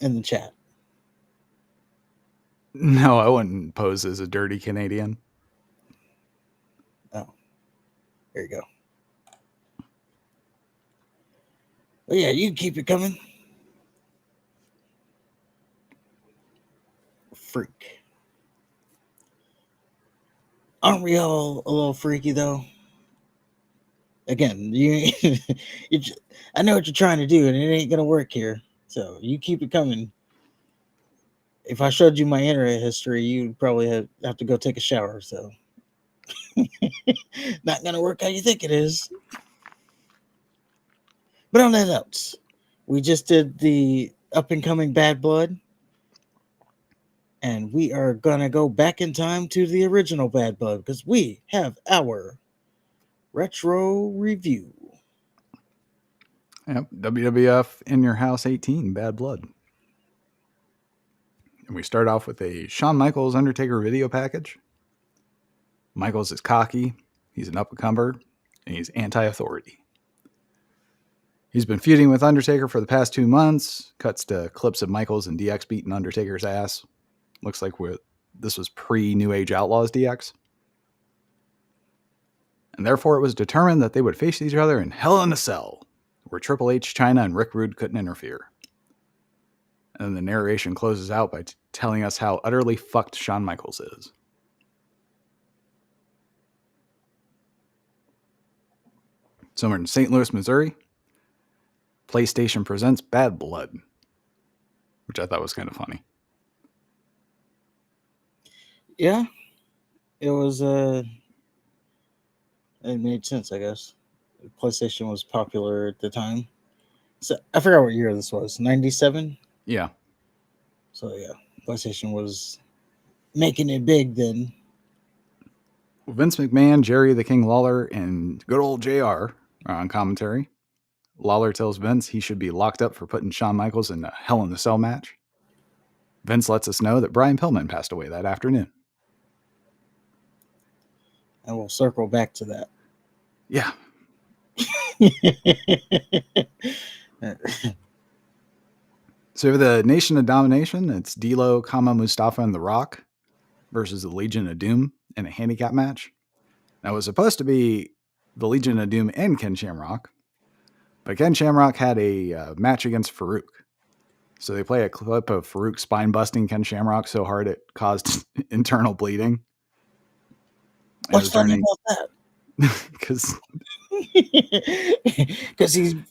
In the chat. No, I wouldn't pose as a dirty Canadian. Oh. There you go. Well, yeah, you keep it coming. Freak. Aren't we all a little freaky, though? Again, I know what you're trying to do, and it ain't going to work here. So you keep it coming. if I showed you my internet history, you'd probably have to go take a shower. So, not gonna work how you think it is. But on that note, we just did the up and coming Bad Blood, and we are gonna go back in time to the original Bad Blood because we have our retro review. Yep, WWF In Your House 18, Bad Blood. And we start off with a Shawn Michaels Undertaker video package. Michaels is cocky, he's an up-and-comer, and he's anti-authority. He's been feuding with Undertaker for the past 2 months. Cuts to clips of Michaels and DX beating Undertaker's ass. Looks like this was pre-New Age Outlaws DX. And therefore it was determined that they would face each other in Hell in a Cell, where Triple H, Chyna, and Rick Rude couldn't interfere. And then the narration closes out by telling us how utterly fucked Shawn Michaels is. So we're in St. Louis, Missouri. PlayStation presents Bad Blood, which I thought was kind of funny. Yeah, it was. It made sense, I guess. PlayStation was popular at the time. So I forgot what year this was. 97. Yeah. So yeah, PlayStation was making it big then. Vince McMahon, Jerry the King Lawler, and good old JR are on commentary. Lawler tells Vince he should be locked up for putting Shawn Michaels in a Hell in a Cell match. Vince lets us know that Brian Pillman passed away that afternoon. And we'll circle back to that. Yeah. So for the Nation of Domination, it's D'Lo, Mustafa, and The Rock versus the Legion of Doom in a handicap match. Now it was supposed to be the Legion of Doom and Ken Shamrock, but Ken Shamrock had a match against Farouk. So they play a clip of Farouk spine busting Ken Shamrock so hard it caused internal bleeding. What's funny about that? Because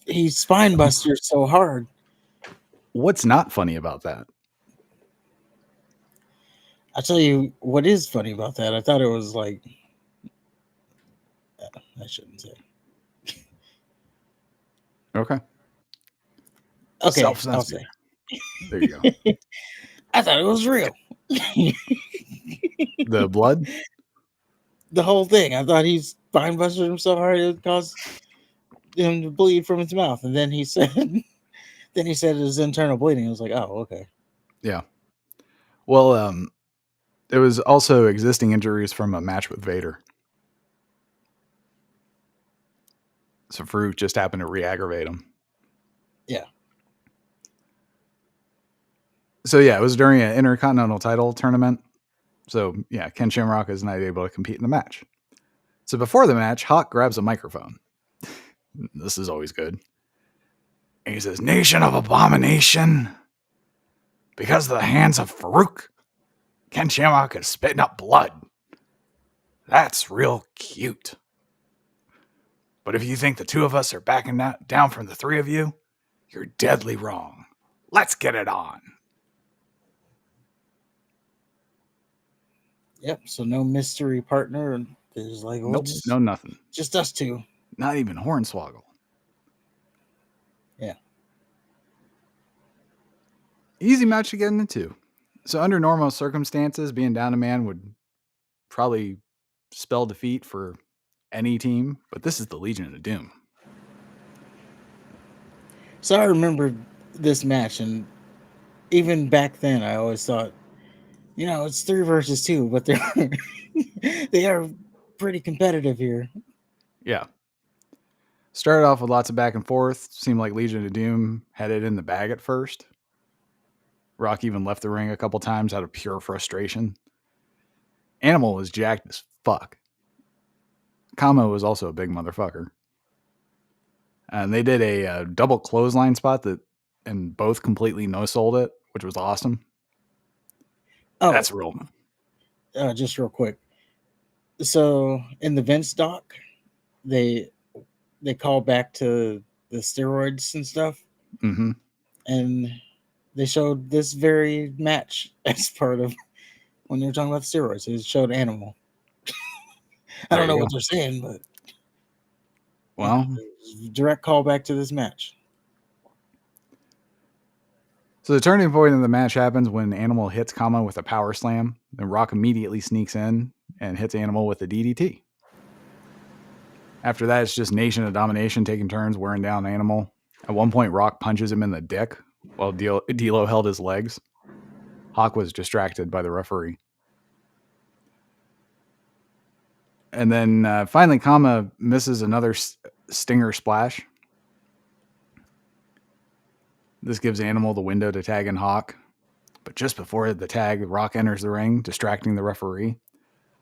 he's spine buster so hard. What's not funny about that? I'll tell you what is funny about that. I thought it was like, I shouldn't say. Okay. Self-censor. There you go. I thought it was real. The blood? The whole thing. I thought he spine busted him so hard it caused him to bleed from his mouth. And then he said his internal bleeding. I was like, oh, okay. Yeah. Well, it was also existing injuries from a match with Vader. So Farouk just happened to re-aggravate him. Yeah. So yeah, it was during an Intercontinental title tournament. So yeah, Ken Shamrock is not able to compete in the match. So before the match, Hawk grabs a microphone. This is always good. And he says, "Nation of Abomination. Because of the hands of Farouk, Ken Shamrock is spitting up blood. That's real cute. But if you think the two of us are backing down from the three of you, you're deadly wrong. Let's get it on." Yep. So no mystery partner. There's like, nope, no nothing. Just us two. Not even Hornswoggle. Yeah. Easy match to get into. So under normal circumstances, being down a man would probably spell defeat for any team, but this is the Legion of Doom. So I remember this match, and even back then, I always thought, it's 3 versus 2, but they are pretty competitive here. Yeah. Started off with lots of back and forth. Seemed like Legion of Doom had it in the bag at first. Rock even left the ring a couple times out of pure frustration. Animal was jacked as fuck. Kama was also a big motherfucker. And they did a double clothesline spot and both completely no-sold it, which was awesome. Oh, that's real. Just real quick. So in the Vince doc, they call back to the steroids and stuff. Mm-hmm. And they showed this very match as part of when they were talking about steroids. It showed Animal. I There don't know you what go. they're saying, but Well, direct callback to this match. so the turning point in the match happens when Animal hits Kama with a power slam. Then Rock immediately sneaks in and hits Animal with a DDT. After that, it's just Nation of Domination taking turns wearing down Animal. At one point, Rock punches him in the dick while D'Lo held his legs. Hawk was distracted by the referee. And then finally, Kama misses another stinger splash. This gives Animal the window to tag in Hawk. But just before the tag, Rock enters the ring, distracting the referee.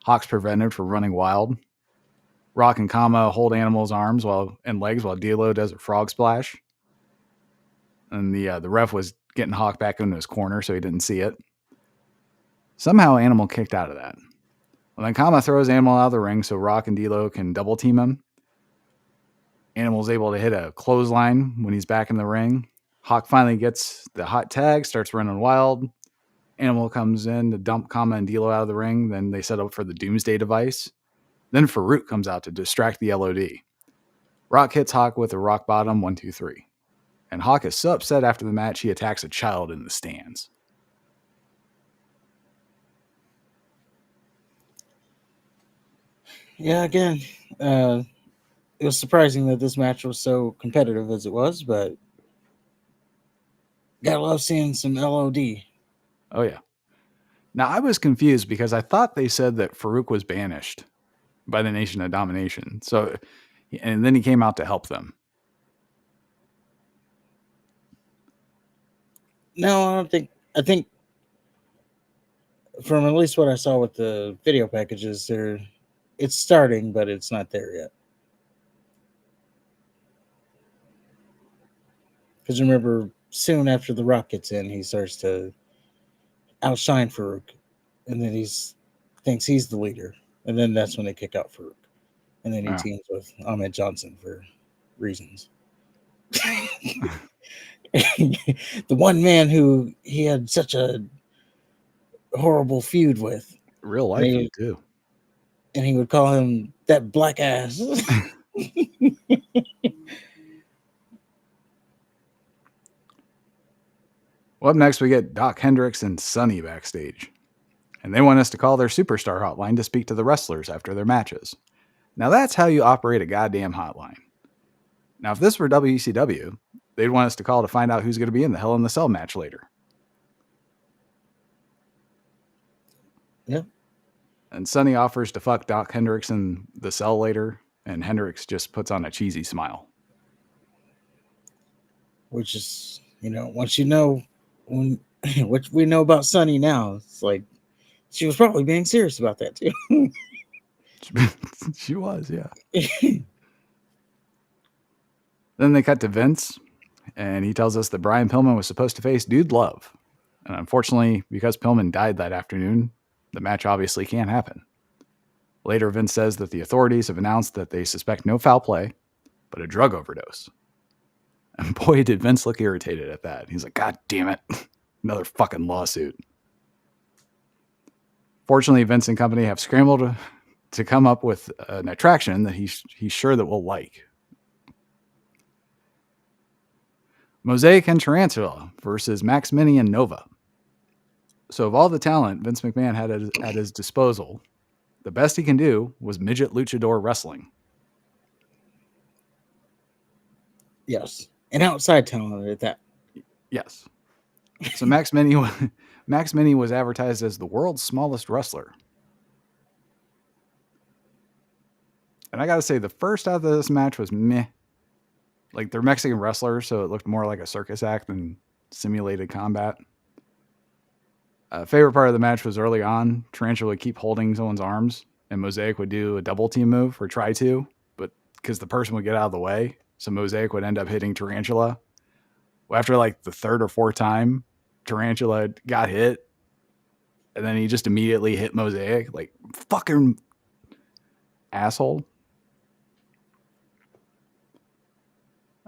Hawk's prevented from running wild. Rock and Kama hold Animal's arms and legs while D'Lo does a frog splash. And the ref was getting Hawk back into his corner, so he didn't see it. Somehow, Animal kicked out of that. Well, then Kama throws Animal out of the ring so Rock and D'Lo can double team him. Animal's able to hit a clothesline when he's back in the ring. Hawk finally gets the hot tag, starts running wild. Animal comes in to dump Kama and D'Lo out of the ring. Then they set up for the Doomsday device. Then Farouk comes out to distract the LOD. Rock hits Hawk with a rock bottom 1, 2, 3. And Hawk is so upset after the match, he attacks a child in the stands. Yeah, again, it was surprising that this match was so competitive as it was, but gotta love seeing some LOD. Oh, yeah. Now, I was confused because I thought they said that Farouk was banished by the Nation of Domination. And then he came out to help them. No, I don't think. I think from at least what I saw with the video packages, it's starting, but it's not there yet. Because remember, soon after the Rock gets in, he starts to outshine Farouk, and then thinks he's the leader, and then that's when they kick out Farouk, and then he teams with Ahmed Johnson for reasons. The one man who he had such a horrible feud with, Real life feud, too. And he would call him that black ass. Well, up next, we get Doc Hendricks and Sonny backstage. And they want us to call their superstar hotline to speak to the wrestlers after their matches. Now, that's how you operate a goddamn hotline. Now, if this were WCW, they'd want us to call to find out who's going to be in the Hell in the Cell match later. Yeah. And Sonny offers to fuck Doc Hendricks in the cell later, and Hendricks just puts on a cheesy smile. Which is, once you know what we know about Sonny now, it's like she was probably being serious about that too. She was, yeah. Then they cut to Vince, and he tells us that Brian Pillman was supposed to face Dude Love. And unfortunately, because Pillman died that afternoon, the match obviously can't happen. Later, Vince says that the authorities have announced that they suspect no foul play, but a drug overdose. And boy, did Vince look irritated at that. He's like, God damn it. Another fucking lawsuit. Fortunately, Vince and company have scrambled to come up with an attraction that he's sure that we'll like. Mosaic and Tarantula versus Max Mini and Nova. So of all the talent Vince McMahon had at his disposal, the best he can do was midget luchador wrestling. Yes. And outside talent at that. Yes. So Max Mini was advertised as the world's smallest wrestler. And I got to say, the first half of this match was meh. Like, they're Mexican wrestlers, so it looked more like a circus act than simulated combat. Favorite part of the match was early on. Tarantula would keep holding someone's arms, and Mosaic would do a double team move or try to, but because the person would get out of the way, so Mosaic would end up hitting Tarantula. Well, after like the third or fourth time, Tarantula got hit, and then he just immediately hit Mosaic. Like, fucking asshole.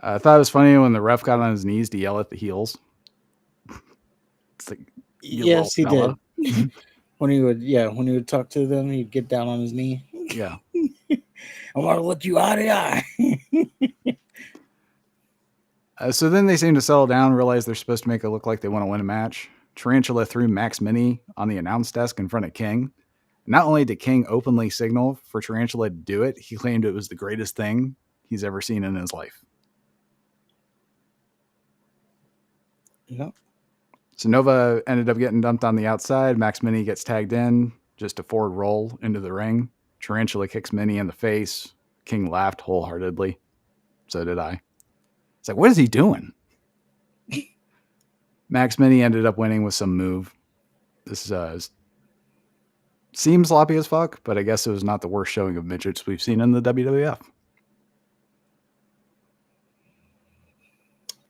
I thought it was funny when the ref got on his knees to yell at the heels. It's like, yes, he fella. did. When he would talk to them, he'd get down on his knee. Yeah. I want to look you eye to eye. So then they seem to settle down, realize they're supposed to make it look like they want to win a match. Tarantula threw Max Mini on the announce desk in front of King. Not only did King openly signal for Tarantula to do it, he claimed it was the greatest thing he's ever seen in his life. No. So Nova ended up getting dumped on the outside. Max Mini gets tagged in, just a forward roll into the ring. Tarantula kicks Mini in the face. King laughed wholeheartedly. So did I. It's like, what is he doing? Max Mini ended up winning with some move. This seems sloppy as fuck, but I guess it was not the worst showing of midgets we've seen in the WWF.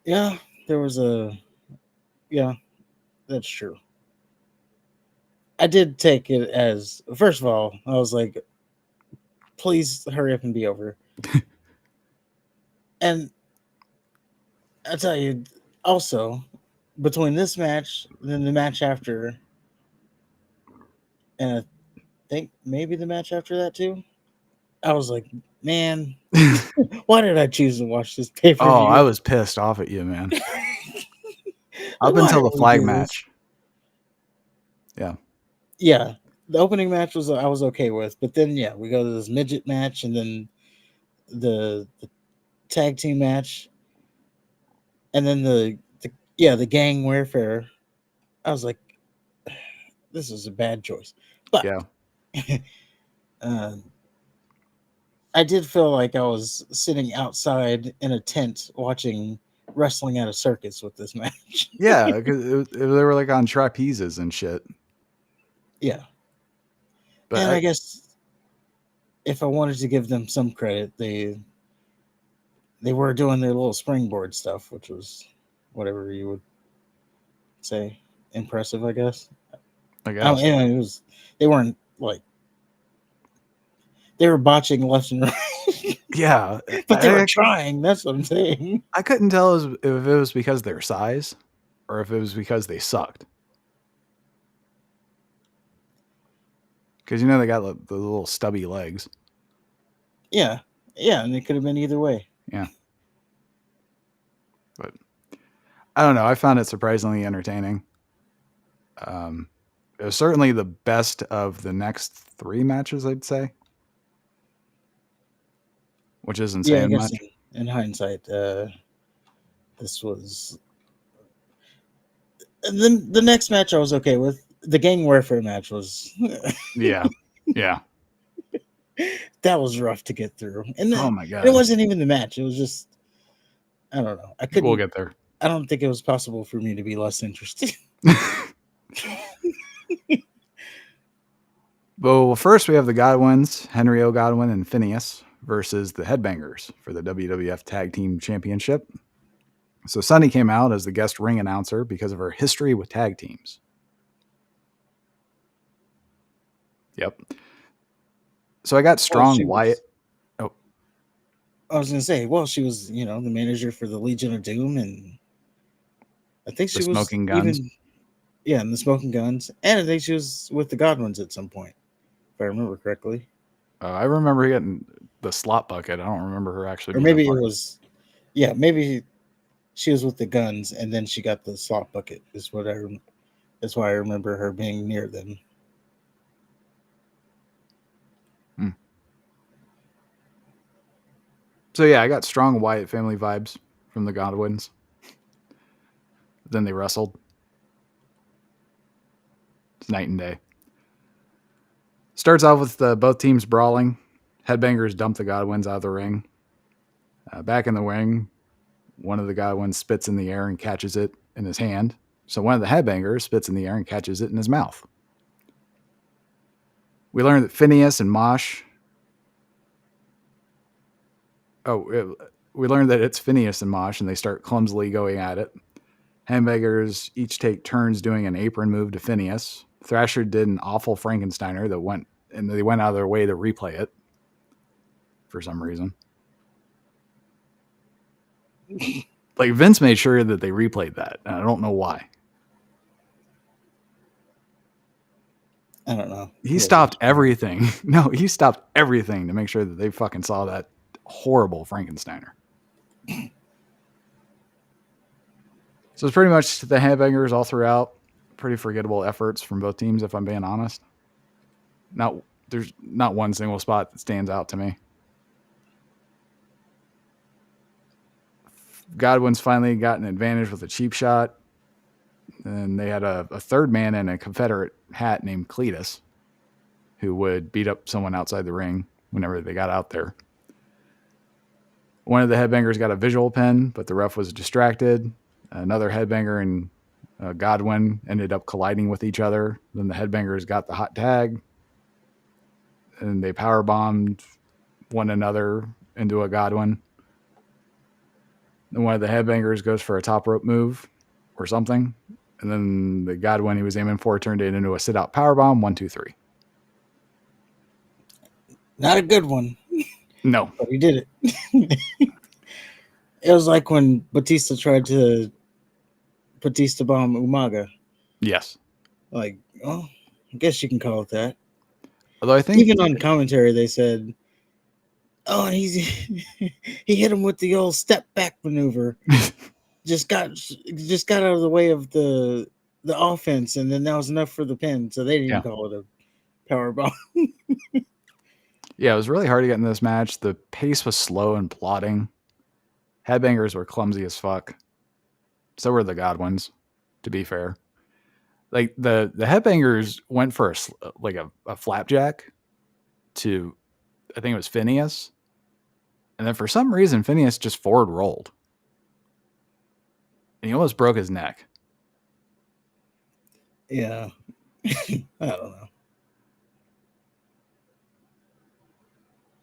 Yeah, there was a. Yeah, that's true. I did take it as, first of all, I was like, please hurry up and be over. And I tell you, also, between this match, then the match after, and I think maybe the match after that too, I was like, man, why did I choose to watch this pay-per-view? Oh, I was pissed off at you, man. Up Why until did the we flag do this? match. Yeah. Yeah, the opening match was I was okay with, but then we go to this midget match, and then the tag team match, and then the gang warfare. I was like, this is a bad choice, but Yeah. I did feel like I was sitting outside in a tent watching wrestling at a circus with this match. Yeah, because they were like on trapezes and shit. Yeah, But and I guess if I wanted to give them some credit, they were doing their little springboard stuff, which was whatever you would say impressive, I guess. I guess. It was, they weren't like, they were botching left and right. Yeah. But they were trying. That's what I'm saying. I couldn't tell if it was because of their size or if it was because they sucked. Because, they got the little stubby legs. Yeah. Yeah. And it could have been either way. Yeah. But I don't know. I found it surprisingly entertaining. It was certainly the best of the next 3 matches, I'd say. Which isn't saying I guess much. in hindsight, this was the next match I was okay with. The gang warfare match was Yeah. Yeah. that was rough to get through. And Oh my God. it wasn't even the match. It was just, I don't know. I couldn't. We'll get there. I don't think it was possible for me to be less interested. Well, first we have the Godwins, Henry O. Godwin and Phineas, versus the Headbangers for the WWF Tag Team Championship. So Sunny came out as the guest ring announcer because of her history with tag teams. Yep. So I got Strong Wyatt. I was going to say, she was, the manager for the Legion of Doom, and I think she was Smoking Guns. And the Smoking Guns, and I think she was with the Godwins at some point, if I remember correctly. I remember getting the slot bucket. I don't remember her actually. Or maybe it was, maybe she was with the Guns, and then she got the slot bucket. That's why I remember her being near them. So yeah, I got strong Wyatt family vibes from the Godwins. Then they wrestled. It's night and day. Starts off with both teams brawling. Headbangers dump the Godwins out of the ring. Back in the ring, one of the Godwins spits in the air and catches it in his hand. So one of the Headbangers spits in the air and catches it in his mouth. We learned that Phineas and Mosh. We learned that it's Phineas and Mosh, and they start clumsily going at it. Headbangers each take turns doing an apron move to Phineas. Thrasher did an awful Frankensteiner they went out of their way to replay it for some reason. Like Vince made sure that they replayed that, and I don't know why. I don't know. He stopped everything. No, he stopped everything to make sure that they fucking saw that horrible Frankensteiner. So it's pretty much the headbangers all throughout. Pretty forgettable efforts from both teams, if I'm being honest. There's not one single spot that stands out to me. Godwin's finally got an advantage with a cheap shot. And they had a third man in a Confederate hat named Cletus, who would beat up someone outside the ring whenever they got out there. One of the headbangers got a visual pin, but the ref was distracted. Another headbanger and Godwin ended up colliding with each other. Then the headbangers got the hot tag, and they power bombed one another into a Godwin. Then one of the headbangers goes for a top rope move or something, and then the Godwin he was aiming for turned it into a sit-out powerbomb. 1, 2, 3. Not a good one. No. But he did it. It was like when Batista tried to Batista bomb Umaga. Yes. Like, oh, I guess you can call it that. Although I think even on commentary they said, "Oh, and he hit him with the old step back maneuver. just got out of the way of the offense, and then that was enough for the pin." So they didn't call it a power bomb. Yeah, it was really hard to get in this match. The pace was slow and plodding. Headbangers were clumsy as fuck. So were the Godwins, to be fair. Like the headbangers went for a flapjack to, I think it was Phineas. And then for some reason, Phineas just forward rolled. And he almost broke his neck. Yeah. I don't know.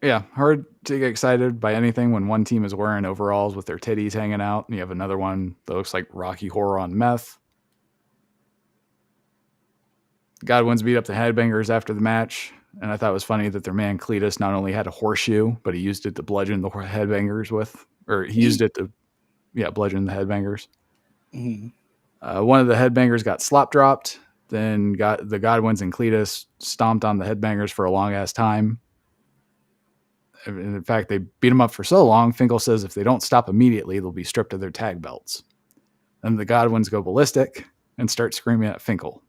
Yeah, hard to get excited by anything when one team is wearing overalls with their titties hanging out, and you have another one that looks like Rocky Horror on meth. Godwin's beat up the headbangers after the match, and I thought it was funny that their man Cletus not only had a horseshoe, but he used it to bludgeon the headbangers with, or he used it to, bludgeon the headbangers. Mm-hmm. One of the headbangers got slop dropped. Then the Godwins and Cletus stomped on the headbangers for a long ass time. In fact, they beat them up for so long, Finkel says if they don't stop immediately, they'll be stripped of their tag belts. Then the Godwins go ballistic and start screaming at Finkel.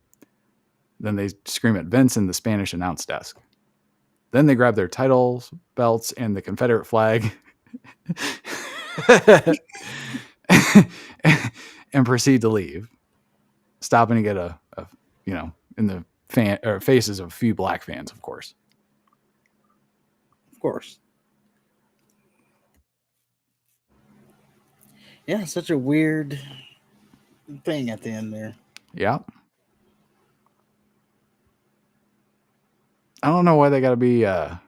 Then they scream at Vince in the Spanish announce desk. Then they grab their titles, belts, and the Confederate flag and proceed to leave, stopping to get in the faces of a few black fans, of course. Of course. Yeah, such a weird thing at the end there. Yeah. I don't know why they got to be. I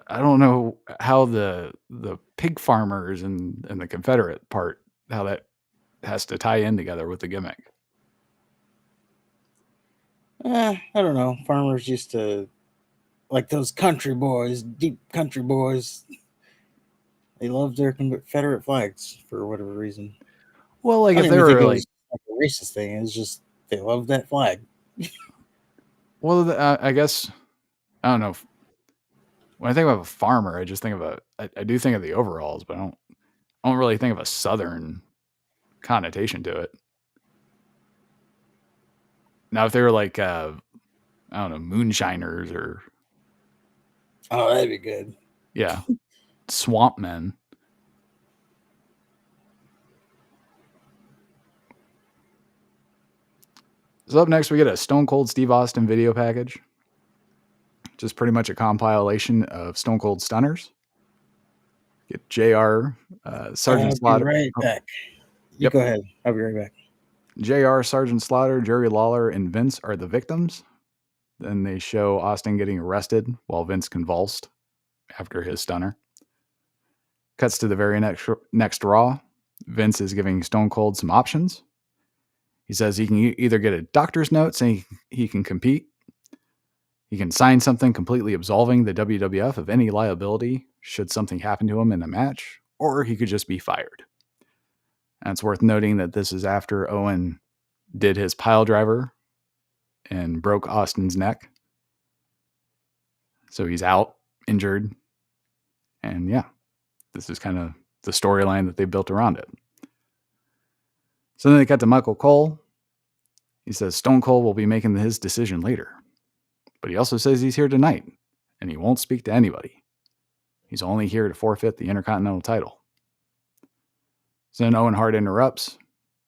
don't know how the pig farmers and the Confederate part, how that has to tie in together with the gimmick. I don't know. Farmers used to, like those country boys, deep country boys, they loved their Confederate flags for whatever reason. Well, like if they were like a racist thing, it's just they love that flag. Well, I guess I don't know. When I think of a farmer, I just think of I do think of the overalls, but I don't really think of a Southern connotation to it. Now, if they were like, I don't know, moonshiners or. Oh, that'd be good. Yeah. Swamp men. So up next, we get a Stone Cold Steve Austin video package. Just pretty much a compilation of Stone Cold Stunners. Get JR, Sergeant Slaughter. I'll be right back. You go ahead. I'll be right back. JR, Sergeant Slaughter, Jerry Lawler, and Vince are the victims. Then they show Austin getting arrested while Vince convulsed after his stunner. Cuts to the very next Raw. Vince is giving Stone Cold some options. He says he can either get a doctor's note saying he can compete. He can sign something completely absolving the WWF of any liability should something happen to him in a match, or he could just be fired. And it's worth noting that this is after Owen did his pile driver and broke Austin's neck. So he's out, injured. And yeah, this is kind of the storyline that they built around it. So then they cut to Michael Cole. He says Stone Cold will be making his decision later. But he also says he's here tonight, and he won't speak to anybody. He's only here to forfeit the Intercontinental title. So then Owen Hart interrupts,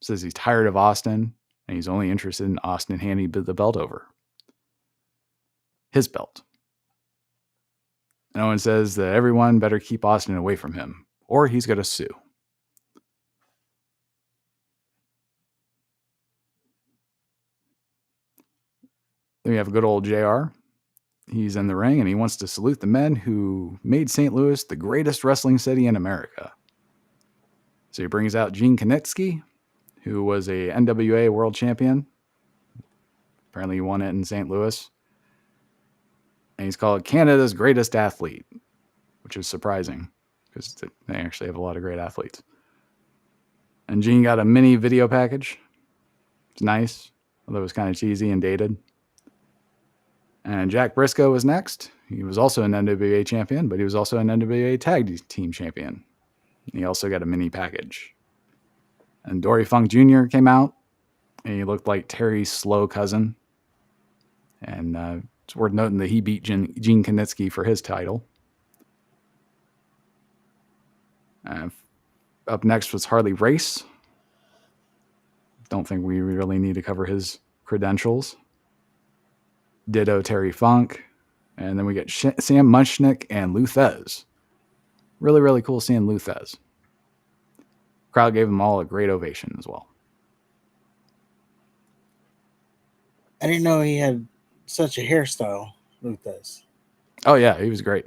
says he's tired of Austin, and he's only interested in Austin handing the belt over. His belt. And Owen says that everyone better keep Austin away from him, or he's going to sue. Then we have good old JR. He's in the ring, and he wants to salute the men who made St. Louis the greatest wrestling city in America. So he brings out Gene Knitsky, who was a NWA world champion. Apparently he won it in St. Louis. And he's called Canada's greatest athlete, which is surprising because they actually have a lot of great athletes. And Gene got a mini video package. It's nice, although it was kind of cheesy and dated. And Jack Briscoe was next. He was also an NWA champion, but he was also an NWA tag team champion. And he also got a mini package. And Dory Funk Jr. came out, and he looked like Terry's slow cousin. And it's worth noting that he beat Gene Knitsky for his title. Up next was Harley Race. Don't think we really need to cover his credentials. Ditto Terry Funk. And then we get Sam Muchnick and Lou Thez. Really, really cool seeing Lou Thez. Crowd gave them all a great ovation as well. I didn't know he had such a hairstyle, Lou Thez. Oh, yeah, he was great.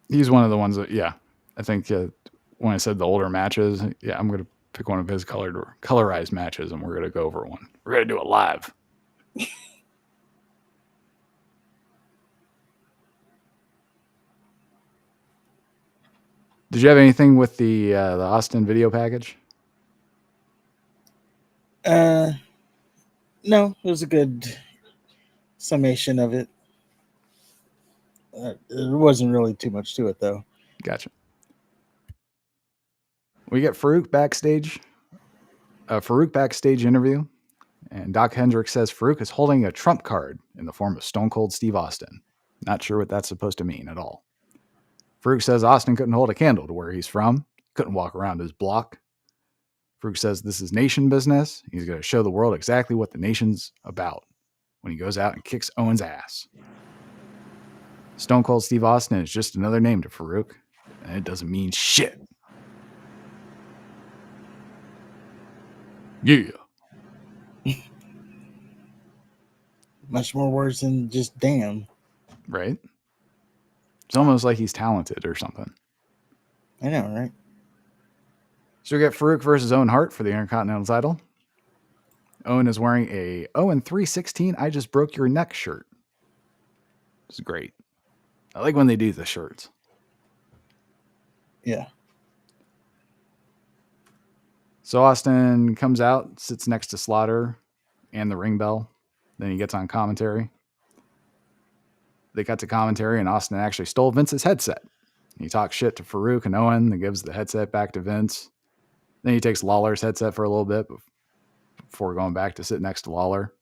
He's one of the ones that, yeah, I think when I said the older matches, yeah, I'm going to pick one of his colorized matches, and we're going to go over one. We're going to do it live. Did you have anything with the Austin video package? No, it was a good summation of it. There wasn't really too much to it, though. Gotcha. We get Farouk backstage. Farouk backstage interview. And Doc Hendricks says Farouk is holding a trump card in the form of Stone Cold Steve Austin. Not sure what that's supposed to mean at all. Farouk says Austin couldn't hold a candle to where he's from. Couldn't walk around his block. Farouk says this is nation business. He's going to show the world exactly what the nation's about when he goes out and kicks Owen's ass. Stone Cold Steve Austin is just another name to Farouk, and it doesn't mean shit. Yeah. Much more words than just damn. Right? It's almost like he's talented or something. I know, right? So we get Farouk versus Owen Hart for the Intercontinental title. Owen is wearing a Owen 316 I Just Broke Your Neck shirt. It's great. I like when they do the shirts. Yeah. So Austin comes out, sits next to Slaughter and the ring bell. Then he gets on commentary. They cut to commentary, and Austin actually stole Vince's headset. He talks shit to Farouk and Owen, then gives the headset back to Vince. Then he takes Lawler's headset for a little bit before going back to sit next to Lawler.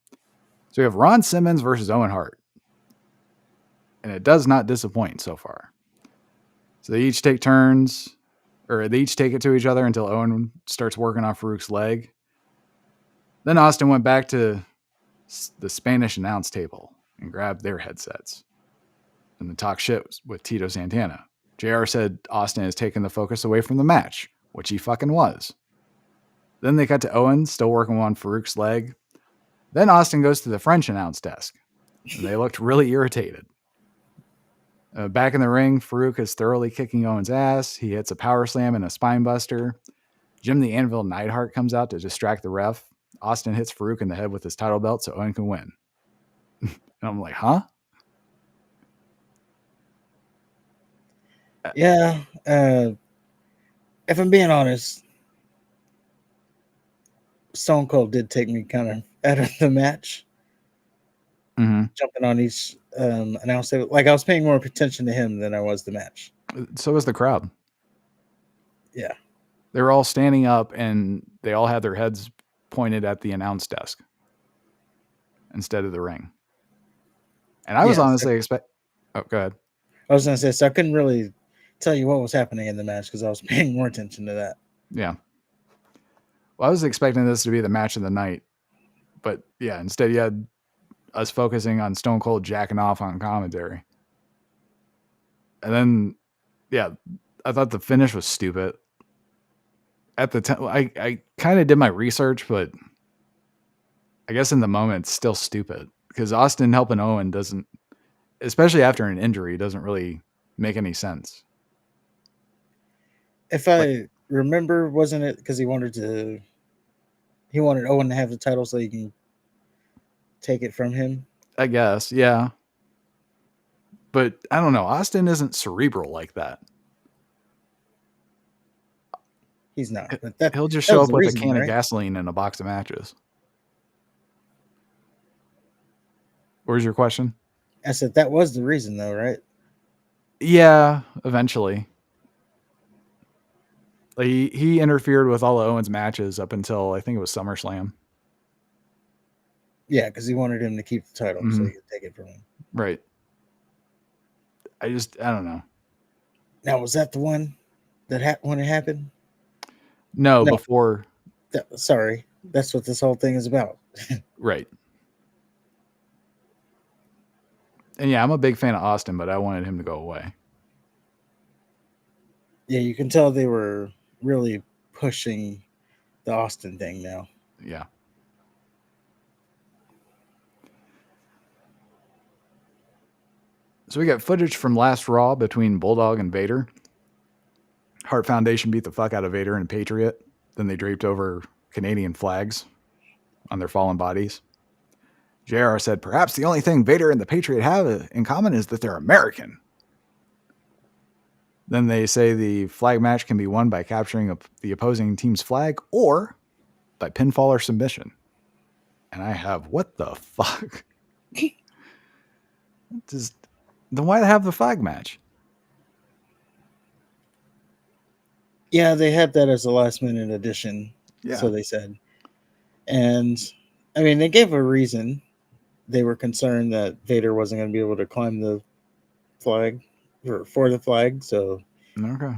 So we have Ron Simmons versus Owen Hart. And it does not disappoint so far. So they each take turns, or they each take it to each other until Owen starts working on Farouk's leg. Then Austin went back to the Spanish announce table and grabbed their headsets and then talk shit with Tito Santana. JR said Austin has taken the focus away from the match, which he fucking was. Then they cut to Owen, still working on Farouk's leg. Then Austin goes to the French announce desk, and they looked really irritated. Back in the ring, Farouk is thoroughly kicking Owen's ass. He hits a power slam and a spine buster. Jim the Anvil Neidhart comes out to distract the ref. Austin hits Farouk in the head with his title belt so Owen can win. And I'm like, huh? Yeah. if I'm being honest, Stone Cold did take me kind of out of the match, jumping on each announcer. Like I was paying more attention to him than I was the match. So was the crowd. Yeah. They were all standing up and they all had their heads pointed at the announce desk instead of the ring. And I was honestly oh, go ahead. I was going to say, so I couldn't really tell you what was happening in the match because I was paying more attention to that. Yeah. Well, I was expecting this to be the match of the night. But yeah, instead you had us focusing on Stone Cold jacking off on commentary. And then, yeah, I thought the finish was stupid. At the time, I kind of did my research, but I guess in the moment it's still stupid because Austin helping Owen doesn't, especially after an injury, doesn't really make any sense. If I remember, wasn't it because he wanted Owen to have the title so he can take it from him? I guess, yeah. But I don't know. Austin isn't cerebral like that. He's not. But he'll just show up with a can of gasoline and a box of matches. Where's your question? I said that was the reason, though, right? Yeah, eventually. Like he interfered with all of Owen's matches up until I think it was SummerSlam. Yeah, because he wanted him to keep the title so he could take it from him. Right. I don't know. Now, was that the one that when it happened? No, before. Sorry, that's what this whole thing is about. Right. And yeah, I'm a big fan of Austin, but I wanted him to go away. Yeah, you can tell they were really pushing the Austin thing now. Yeah. So we got footage from last Raw between Bulldog and Vader. Hart Foundation beat the fuck out of Vader and Patriot. Then they draped over Canadian flags on their fallen bodies. JR said, perhaps the only thing Vader and the Patriot have in common is that they're American. Then they say the flag match can be won by capturing the opposing team's flag or by pinfall or submission. And I have, what the fuck? Then why have the flag match? Yeah, they had that as a last minute addition. Yeah. So they said. And I mean, they gave a reason. They were concerned that Vader wasn't going to be able to climb the flag for the flag. So okay.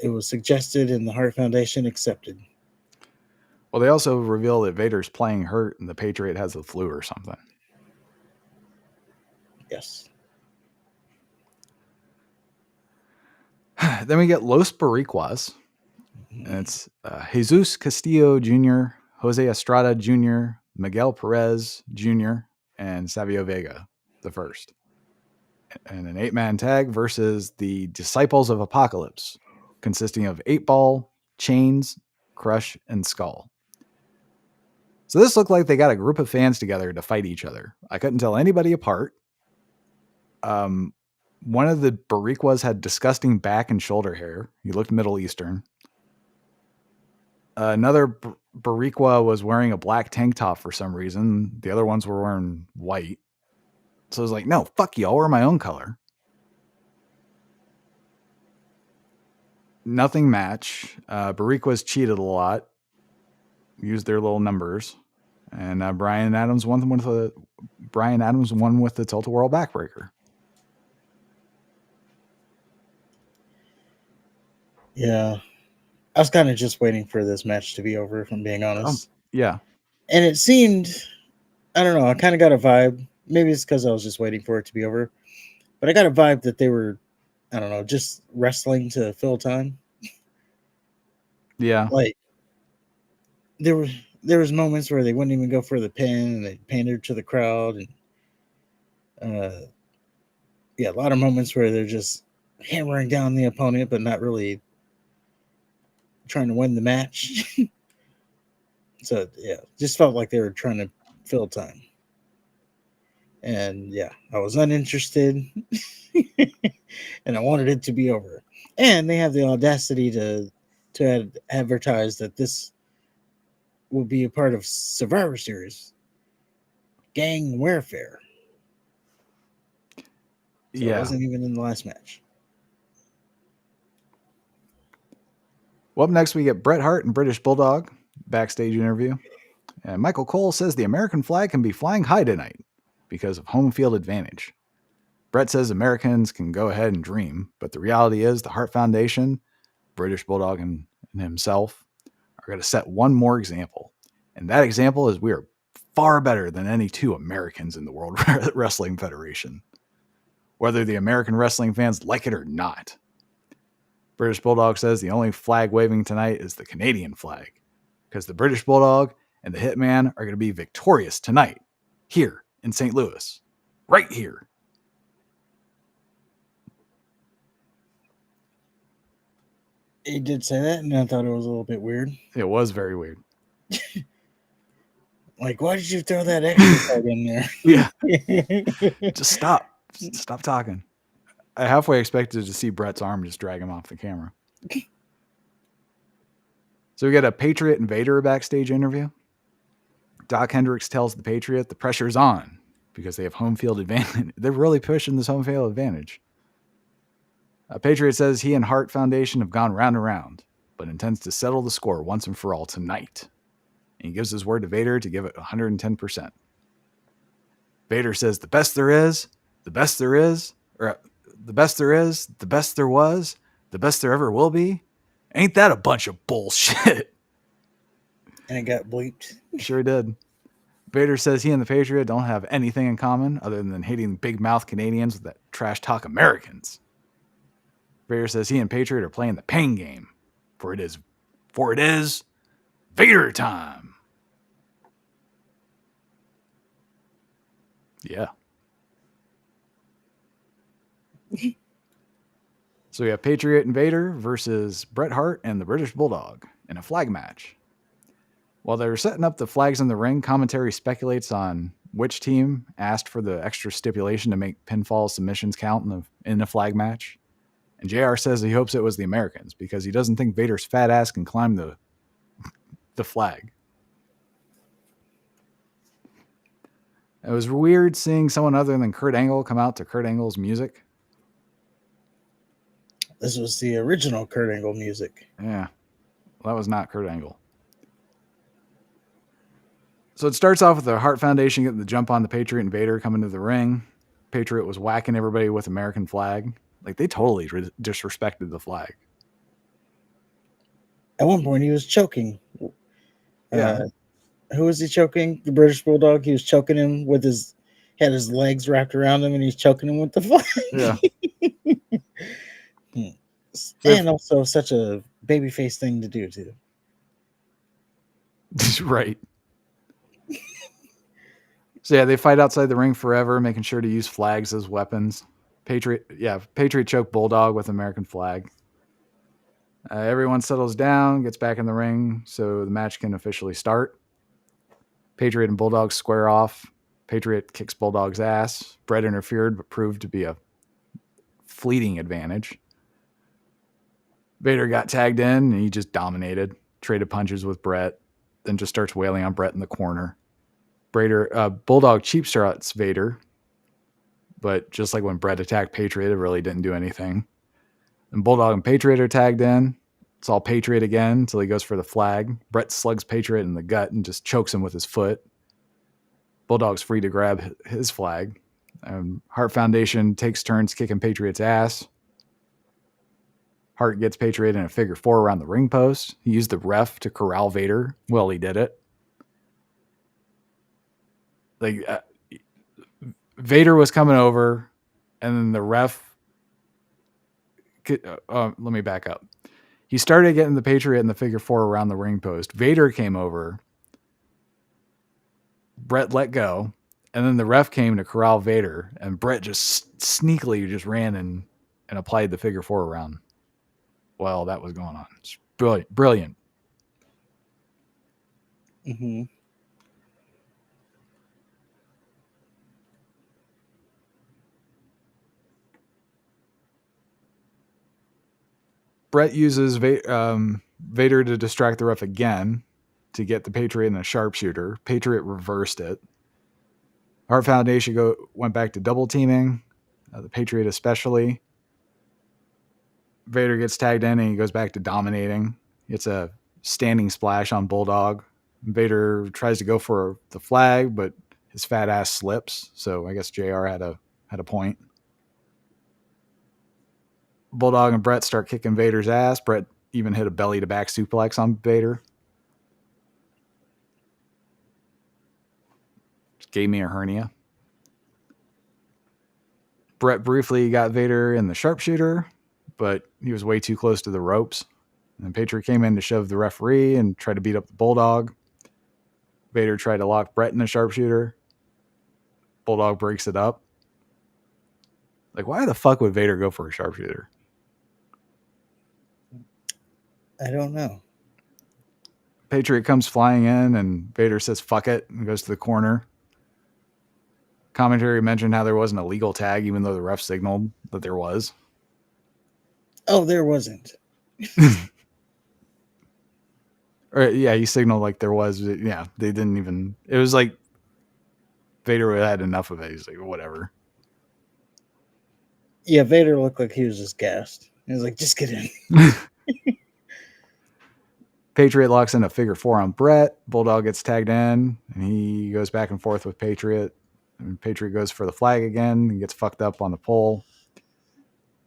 It was suggested and the Hart Foundation accepted. Well, they also reveal that Vader's playing hurt and the Patriot has the flu or something. Yes. Then we get Los Boricuas. And it's Jesus Castillo Jr., Jose Estrada Jr., Miguel Perez Jr., and Savio Vega the first. And an 8-man tag versus the Disciples of Apocalypse, consisting of 8-Ball, Chains, Crush, and Skull. So this looked like they got a group of fans together to fight each other. I couldn't tell anybody apart. One of the Boricuas had disgusting back and shoulder hair. He looked Middle Eastern. Another Boricua was wearing a black tank top for some reason. The other ones were wearing white. So I was like, no, fuck you. I'll wear my own color. Nothing match. Boricuas cheated a lot. Used their little numbers. And Brian Adams won with the Tilt-A-Whirl backbreaker. Yeah. I was kind of just waiting for this match to be over, if I'm being honest. Yeah. And it seemed, I don't know, I kind of got a vibe. Maybe it's because I was just waiting for it to be over. But I got a vibe that they were, I don't know, just wrestling to fill time. Yeah. Like, there was moments where they wouldn't even go for the pin and they pandered to the crowd. And a lot of moments where they're just hammering down the opponent, but not really trying to win the match. So just felt like they were trying to fill time. And I was uninterested. And I wanted it to be over. And they have the audacity to to advertise that this will be a part of Survivor Series gang warfare. So it wasn't even in the last match. Well, up next we get Bret Hart and British Bulldog backstage interview. And Michael Cole says the American flag can be flying high tonight because of home field advantage. Bret says Americans can go ahead and dream, but the reality is the Hart Foundation, British Bulldog, and himself are going to set one more example. And that example is we are far better than any two Americans in the World Wrestling Federation, whether the American wrestling fans like it or not. British Bulldog says the only flag waving tonight is the Canadian flag, because the British Bulldog and the Hitman are going to be victorious tonight, here in St. Louis, right here. He did say that, and I thought it was a little bit weird. It was very weird. Like, why did you throw that extra part in there? Yeah. Just stop. Stop talking. I halfway expected to see Bret's arm just drag him off the camera. So we get a Patriot and Vader backstage interview. Doc Hendricks tells the Patriot the pressure's on because they have home field advantage. They're really pushing this home field advantage. Patriot says he and Hart Foundation have gone round and round, but intends to settle the score once and for all tonight. And he gives his word to Vader to give it 110%. Vader says the best there is, the best there is, or the best there is, the best there was, the best there ever will be. Ain't that a bunch of bullshit? And it got bleeped. Sure did. Vader says he and the Patriot don't have anything in common other than hating big mouth Canadians that trash talk Americans. Vader says he and Patriot are playing the pain game, for it is Vader time. Yeah. So we have Patriot and Vader versus Bret Hart and the British Bulldog in a flag match. While they're setting up the flags in the ring, commentary speculates on which team asked for the extra stipulation to make pinfall submissions count in a flag match. And JR says he hopes it was the Americans because he doesn't think Vader's fat ass can climb the flag. It was weird seeing someone other than Kurt Angle come out to Kurt Angle's music. This was the original Kurt Angle music. Yeah. Well, that was not Kurt Angle. So it starts off with the Hart Foundation getting the jump on the Patriot and Vader coming to the ring. Patriot was whacking everybody with American flag. Like, they totally disrespected the flag. At one point, he was choking. Yeah. Who was he choking? The British Bulldog. He was choking him with had his legs wrapped around him, and he's choking him with the flag. Yeah. And also such a babyface thing to do, too. Right. So yeah, they fight outside the ring forever, making sure to use flags as weapons. Patriot choke Bulldog with American flag. Everyone settles down, gets back in the ring, so the match can officially start. Patriot and Bulldog square off. Patriot kicks Bulldog's ass. Bret interfered, but proved to be a fleeting advantage. Vader got tagged in, and he just dominated. Traded punches with Bret, then just starts wailing on Bret in the corner. Bulldog cheap shots Vader, but just like when Bret attacked Patriot, it really didn't do anything. And Bulldog and Patriot are tagged in. It's all Patriot again until he goes for the flag. Bret slugs Patriot in the gut and just chokes him with his foot. Bulldog's free to grab his flag. Hart Foundation takes turns kicking Patriot's ass. Hart gets Patriot in a figure four around the ring post. He used the ref to corral Vader. Well, he did it. Like, Vader was coming over, and then the ref. Let me back up. He started getting the Patriot in the figure four around the ring post. Vader came over. Bret let go, and then the ref came to corral Vader, and Bret just sneakily just ran and applied the figure four around while that was going on. It's brilliant. Mm-hmm. Bret uses Vader to distract the ref again to get the Patriot in a sharpshooter. Patriot reversed it. Hart Foundation went back to double teaming, the Patriot especially. Vader gets tagged in and he goes back to dominating. It's a standing splash on Bulldog. Vader tries to go for the flag, but his fat ass slips. So I guess JR had a point. Bulldog and Brett start kicking Vader's ass. Brett even hit a belly to back suplex on Vader. Just gave me a hernia. Brett briefly got Vader in the sharpshooter, but he was way too close to the ropes. And Patriot came in to shove the referee and try to beat up the Bulldog. Vader tried to lock Brett in the sharpshooter. Bulldog breaks it up. Like, why the fuck would Vader go for a sharpshooter? I don't know. Patriot comes flying in and Vader says, fuck it, and goes to the corner. Commentary mentioned how there wasn't a legal tag, even though the ref signaled that there was. Oh, there wasn't. Or, yeah, he signaled like there was. Yeah, they didn't even. It was like Vader had enough of it. He's like, whatever. Yeah, Vader looked like he was just gassed. He was like, just get in. Patriot locks in a figure four on Brett. Bulldog gets tagged in, and he goes back and forth with Patriot. And Patriot goes for the flag again and gets fucked up on the pole.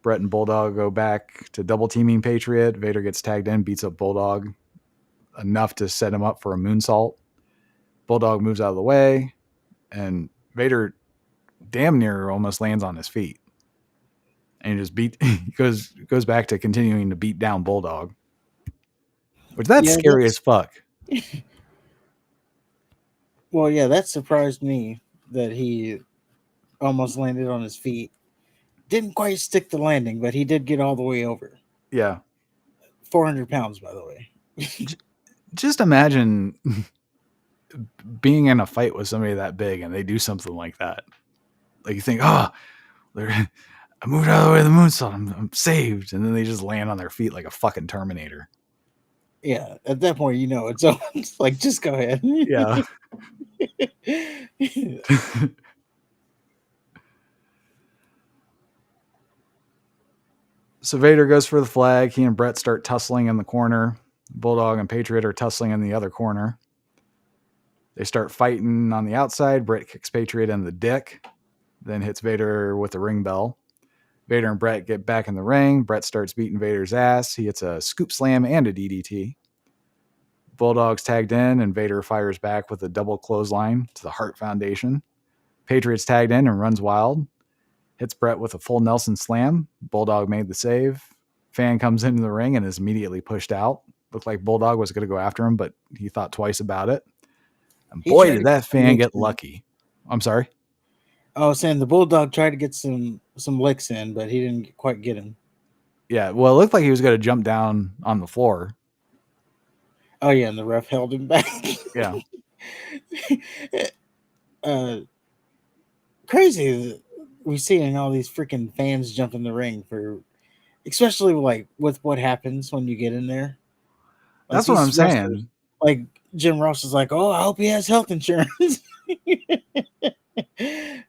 Brett and Bulldog go back to double teaming Patriot. Vader gets tagged in, beats up Bulldog enough to set him up for a moonsault. Bulldog moves out of the way, and Vader damn near almost lands on his feet. And he goes back to continuing to beat down Bulldog. Which that's scary as fuck. Well, yeah, that surprised me that he almost landed on his feet. Didn't quite stick the landing, but he did get all the way over. Yeah. 400 pounds, by the way. Just imagine being in a fight with somebody that big and they do something like that. Like you think, I moved out of the way of the moonsault. I'm saved. And then they just land on their feet like a fucking Terminator. Yeah, at that point, you know, it's like, just go ahead. Yeah. So Vader goes for the flag. He and Brett start tussling in the corner. Bulldog and Patriot are tussling in the other corner. They start fighting on the outside. Brett kicks Patriot in the dick, then hits Vader with the ring bell. Vader and Brett get back in the ring. Brett starts beating Vader's ass. He hits a scoop slam and a DDT. Bulldog's tagged in, and Vader fires back with a double clothesline to the Hart Foundation. Patriot's tagged in and runs wild. Hits Brett with a full Nelson slam. Bulldog made the save. Fan comes into the ring and is immediately pushed out. Looked like Bulldog was going to go after him, but he thought twice about it. And boy, did that fan get lucky. I'm sorry? I was saying the Bulldog tried to get some licks in, but he didn't quite get him. Yeah, well, it looked like he was going to jump down on the floor. Oh, yeah, and the ref held him back. Yeah. Crazy. We're seeing all these freaking fans jump in the ring for, especially like with what happens when you get in there. Like, that's what I'm saying. Like Jim Ross is like, oh, I hope he has health insurance.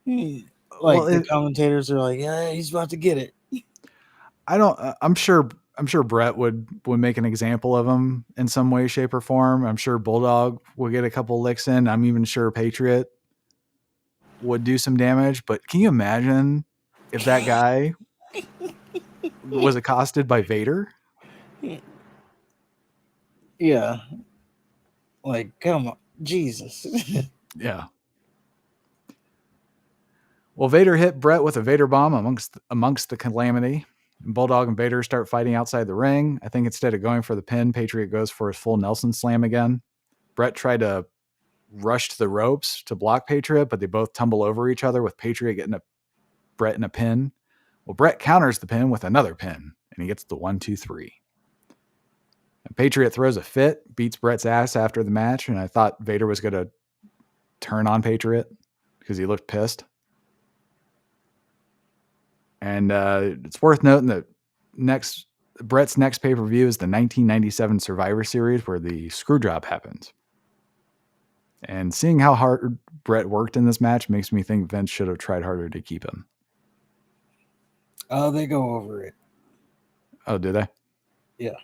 The commentators are like, yeah, he's about to get it. I'm sure Brett would make an example of him in some way, shape, or form. I'm sure Bulldog will get a couple licks in. I'm even sure Patriot would do some damage. But can you imagine if that guy was accosted by Vader? Yeah. Like, come on. Jesus. Yeah. Well, Vader hit Brett with a Vader bomb amongst the calamity. Bulldog and Vader start fighting outside the ring. I think instead of going for the pin, Patriot goes for his full Nelson slam again. Brett tried to rush to the ropes to block Patriot, but they both tumble over each other with Patriot getting Brett in a pin. Well, Brett counters the pin with another pin, and he gets the 1, 2, 3. And Patriot throws a fit, beats Brett's ass after the match, and I thought Vader was going to turn on Patriot because he looked pissed. And it's worth noting that next Brett's next pay-per-view is the 1997 Survivor Series where the screw job happened. And seeing how hard Brett worked in this match makes me think Vince should have tried harder to keep him. Oh, they go over it. Oh, did they? Yeah.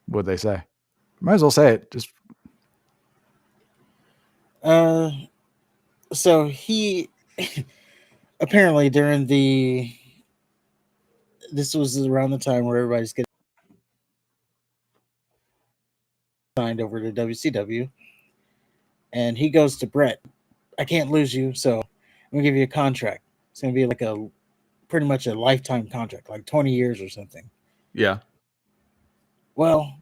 What'd they say? Might as well say it. Just so he apparently this was around the time where everybody's getting signed over to WCW, and he goes to Brett. I can't lose you, so I'm gonna give you a contract. It's gonna be like pretty much a lifetime contract, like 20 years or something. yeah. Well,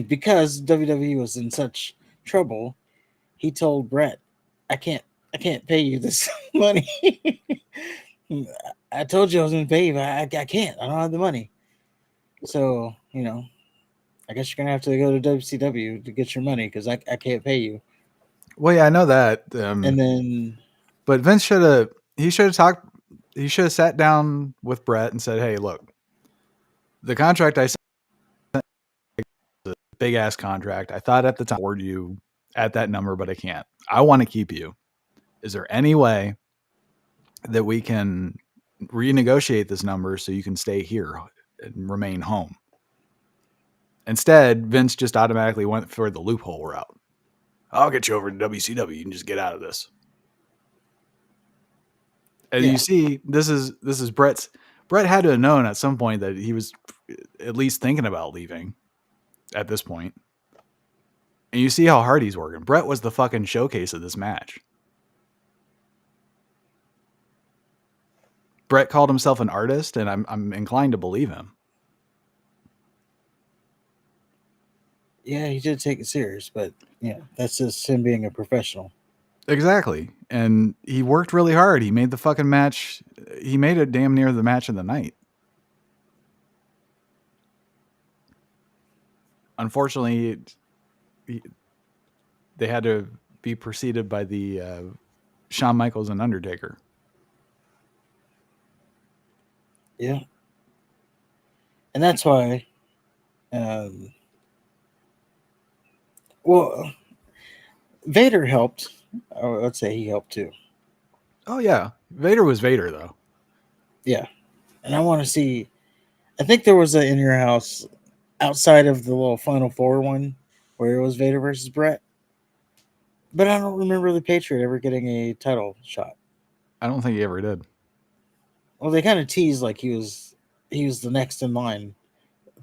because WWE was in such trouble, he told Brett, I can't pay you this money. I told you I was going to pay you, but I can't. I don't have the money. So, I guess you're going to have to go to WCW to get your money because I can't pay you. Well, yeah, I know that. And then, but Vince should have sat down with Brett and said, hey, look, the contract I signed is a big ass contract. I thought at the time I award you at that number, but I can't. I want to keep you. Is there any way that we can renegotiate this number so you can stay here and remain home? Instead, Vince just automatically went for the loophole route. I'll get you over to WCW. You can just get out of this. And you see, this is Brett had to have known at some point that he was at least thinking about leaving at this point. And you see how hard he's working. Brett was the fucking showcase of this match. Brett called himself an artist, and I'm inclined to believe him. Yeah, he did take it serious, but that's just him being a professional. Exactly. And he worked really hard. He made the fucking match. He made it damn near the match of the night. Unfortunately, they had to be preceded by the Shawn Michaels and Undertaker. Yeah. And that's why, Vader helped. Let's say he helped too. Oh, yeah. Vader was Vader, though. Yeah. And I want to see, I think there was a In Your House outside of the little Final Four one where it was Vader versus Brett. But I don't remember the Patriot ever getting a title shot. I don't think he ever did. Well, they kind of teased like he was the next in line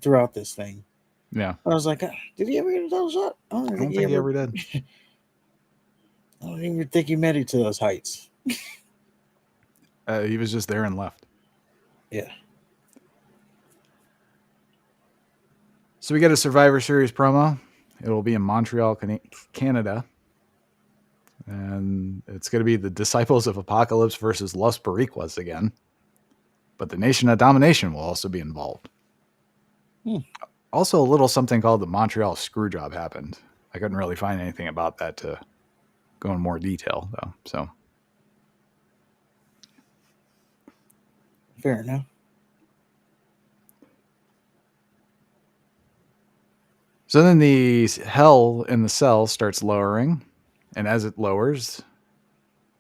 throughout this thing. Yeah. I was like, did he ever get a title shot? I don't think he ever did. I don't even think he made it to those heights. He was just there and left. Yeah. So we get a Survivor Series promo. It will be in Montreal, Canada. And it's going to be the Disciples of Apocalypse versus Los Boricuas again. But the Nation of Domination will also be involved. Also, a little something called the Montreal Screwjob happened. I couldn't really find anything about that to go in more detail, though. Fair enough. So then the hell in the cell starts lowering. And as it lowers,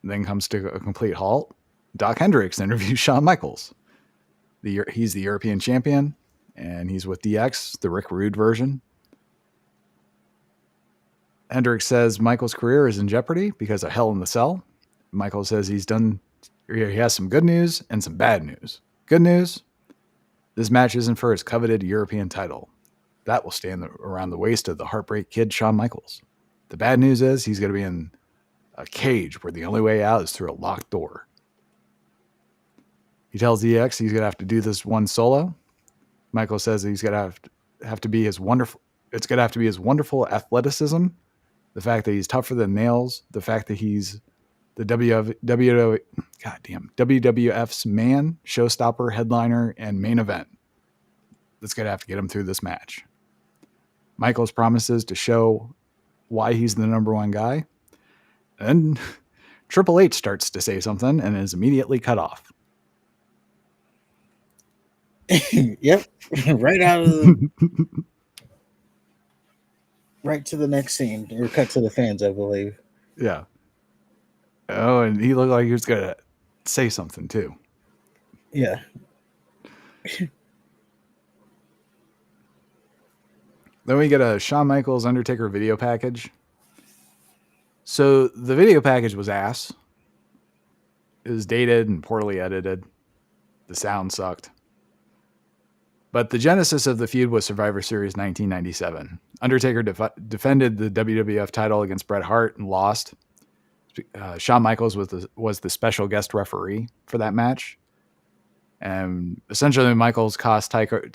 then comes to a complete halt. Doc Hendricks interviews Shawn Michaels. He's the European champion, and he's with DX, the Rick Rude version. Hendricks says Michaels' career is in jeopardy because of Hell in the Cell. Michael says he has some good news and some bad news. Good news, this match isn't for his coveted European title. That will stand around the waist of the Heartbreak Kid, Shawn Michaels. The bad news is he's going to be in a cage where the only way out is through a locked door. He tells DX he's going to have to do this one solo. Michael says he's going to have to be his wonderful. It's going to have to be his wonderful athleticism, the fact that he's tougher than nails, the fact that he's the WWF's man, showstopper, headliner, and main event. That's going to have to get him through this match. Michaels promises to show why he's the number one guy. And Triple H starts to say something and is immediately cut off. Yep. Right out of the right to the next scene, or cut to the fans, I believe. Yeah. Oh, and he looked like he was gonna say something too. Yeah. Then we get a Shawn Michaels Undertaker video package. So the video package was ass. It was dated and poorly edited. The sound sucked. But the genesis of the feud was Survivor Series 1997. Undertaker defended the WWF title against Bret Hart and lost. Shawn Michaels was the special guest referee for that match. And essentially, Michaels cost Taker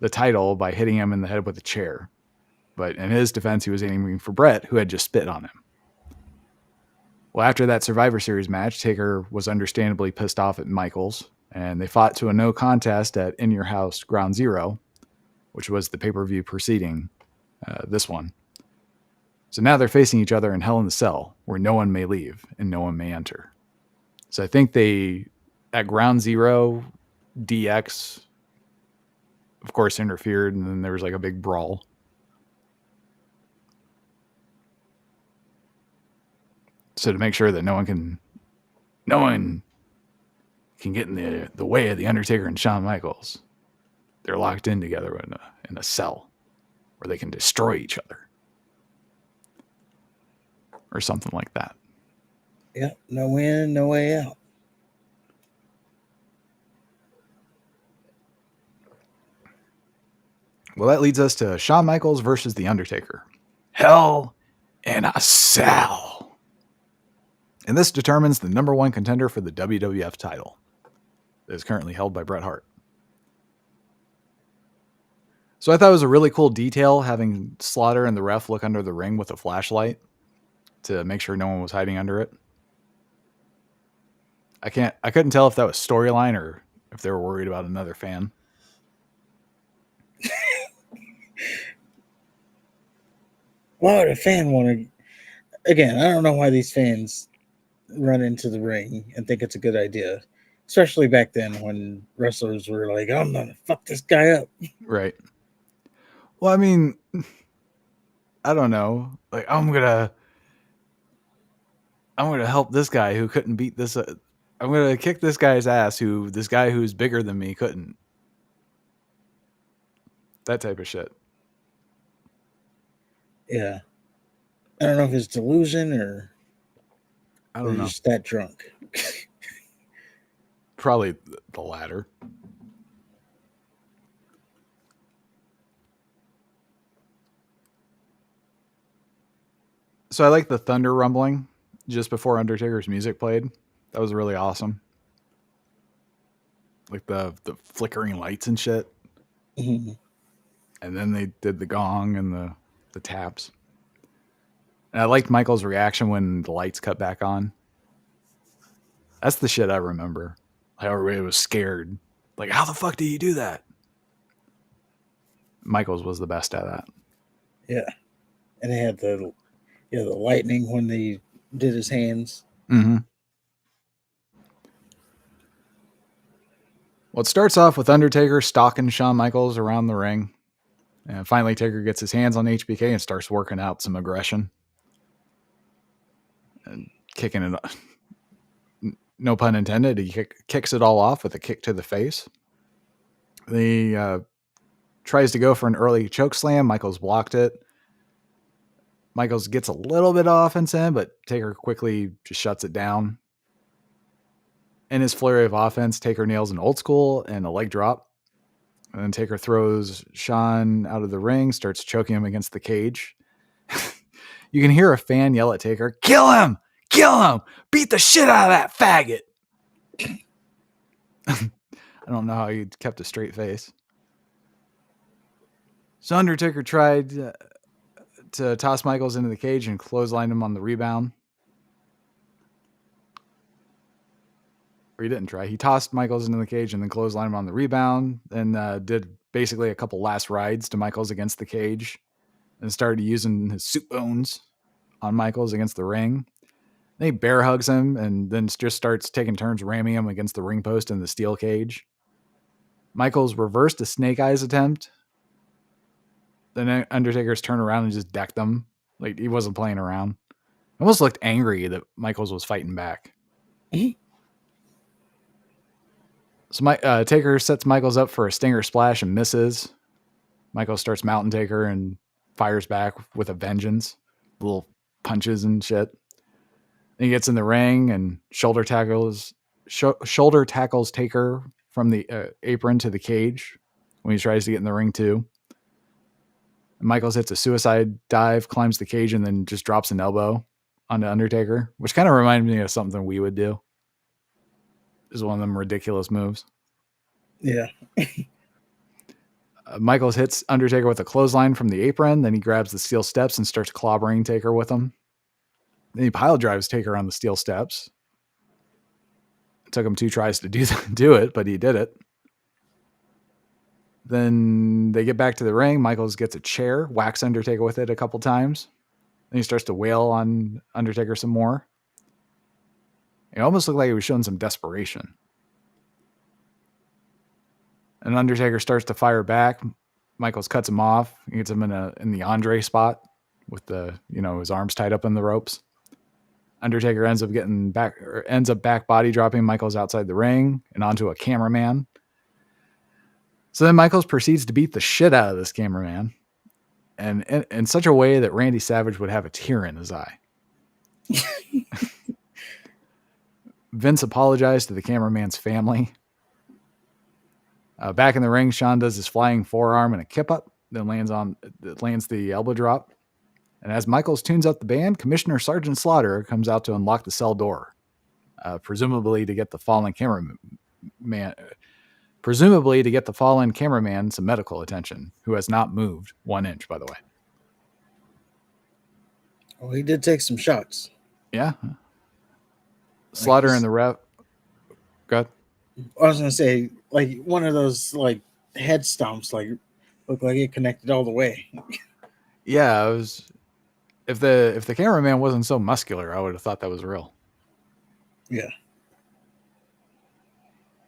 the title by hitting him in the head with a chair. But in his defense, he was aiming for Bret, who had just spit on him. Well, after that Survivor Series match, Taker was understandably pissed off at Michaels, and they fought to a no contest at In Your House Ground Zero, which was the pay-per-view preceding this one. So now they're facing each other in Hell in the Cell, where no one may leave and no one may enter. So I think at Ground Zero, DX, of course, interfered, and then there was like a big brawl. So to make sure that no one can get in the way of the Undertaker and Shawn Michaels, they're locked in together in a cell where they can destroy each other. Or something like that. Yep. No in, no way out. Well, that leads us to Shawn Michaels versus The Undertaker. Hell in a Cell. And this determines the number one contender for the WWF title that is currently held by Bret Hart. So I thought it was a really cool detail having Slaughter and the ref look under the ring with a flashlight to make sure no one was hiding under it. I couldn't tell if that was storyline or if they were worried about another fan. Why would a fan want to? Again, I don't know why these fans run into the ring and think it's a good idea, especially back then when wrestlers were like, "I'm gonna fuck this guy up." Right. Well, I mean, I don't know. Like, I'm gonna help this guy who couldn't beat this. I'm gonna kick this guy's ass. This guy who's bigger than me couldn't. That type of shit. Yeah. I don't know if it's delusion or I don't know. just that drunk. Probably the latter. So I like the thunder rumbling just before Undertaker's music played. That was really awesome. Like the flickering lights and shit. Mm-hmm. And then they did the gong and the taps. And I liked Michael's reaction when the lights cut back on. That's the shit I remember. Like everybody was scared. Like, how the fuck did you do that? Michaels was the best at that. Yeah. And they had the lightning when they did his hands. Mm-hmm. Well, it starts off with Undertaker stalking Shawn Michaels around the ring. And finally, Taker gets his hands on HBK and starts working out some aggression. And kicking it, no pun intended, he kicks it all off with a kick to the face. He tries to go for an early choke slam. Michaels blocked it. Michaels gets a little bit of offense in, but Taker quickly just shuts it down. In his flurry of offense, Taker nails an old school and a leg drop. And then Taker throws Shawn out of the ring, starts choking him against the cage. You can hear a fan yell at Taker, "Kill him! Kill him! Beat the shit out of that faggot!" I don't know how he kept a straight face. So Undertaker tried to toss Michaels into the cage and clothesline him on the rebound. Or he didn't try. He tossed Michaels into the cage and then clotheslined him on the rebound, and did basically a couple last rides to Michaels against the cage, and started using his soup bones on Michaels against the ring. Then he bear hugs him and then just starts taking turns ramming him against the ring post in the steel cage. Michaels reversed a snake eyes attempt. Then Undertaker's turned around and just decked him. Like he wasn't playing around. It almost looked angry that Michaels was fighting back. So Taker sets Michaels up for a stinger splash and misses. Michaels starts mounting Taker and fires back with a vengeance. Little punches and shit. Then he gets in the ring and shoulder tackles Taker from the apron to the cage when he tries to get in the ring too. Michaels hits a suicide dive, climbs the cage, and then just drops an elbow onto Undertaker, which kind of reminded me of something we would do. Is one of them ridiculous moves. Yeah. Michaels hits Undertaker with a clothesline from the apron. Then he grabs the steel steps and starts clobbering Taker with them. Then he pile drives Taker on the steel steps. It took him 2 tries to do it, but he did it. Then they get back to the ring. Michaels gets a chair, whacks Undertaker with it a couple times. Then he starts to wail on Undertaker some more. It almost looked like he was showing some desperation. And Undertaker starts to fire back. Michaels cuts him off. He gets him in the Andre spot with his arms tied up in the ropes. Undertaker ends up back body dropping Michaels outside the ring and onto a cameraman. So then Michaels proceeds to beat the shit out of this cameraman, and in such a way that Randy Savage would have a tear in his eye. Vince apologized to the cameraman's family. Back in the ring, Shawn does his flying forearm and a kip up, then lands the elbow drop. And as Michaels tunes up the band, Commissioner Sergeant Slaughter comes out to unlock the cell door, presumably to get the fallen cameraman some medical attention, who has not moved 1 inch, by the way. Well, he did take some shots. Yeah. Slaughter and the ref. Go ahead. I was gonna say, like one of those like head stomps, like looked like it connected all the way. Yeah, it was. If the cameraman wasn't so muscular, I would have thought that was real. Yeah.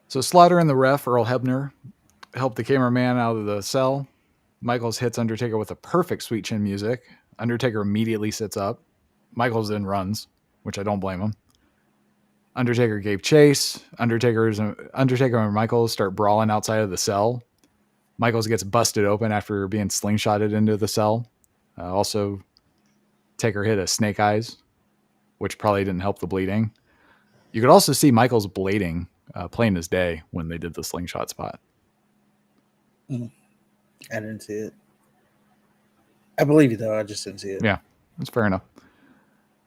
So Slaughter and the ref, Earl Hebner, help the cameraman out of the cell. Michaels hits Undertaker with a perfect sweet chin music. Undertaker immediately sits up. Michaels then runs, which I don't blame him. Undertaker gave chase. Undertaker and Michaels start brawling outside of the cell. Michaels gets busted open after being slingshotted into the cell. Also, Taker hit a snake eyes, which probably didn't help the bleeding. You could also see Michaels blading, plain as day, when they did the slingshot spot. I didn't see it. I believe you, though. I just didn't see it. Yeah, that's fair enough.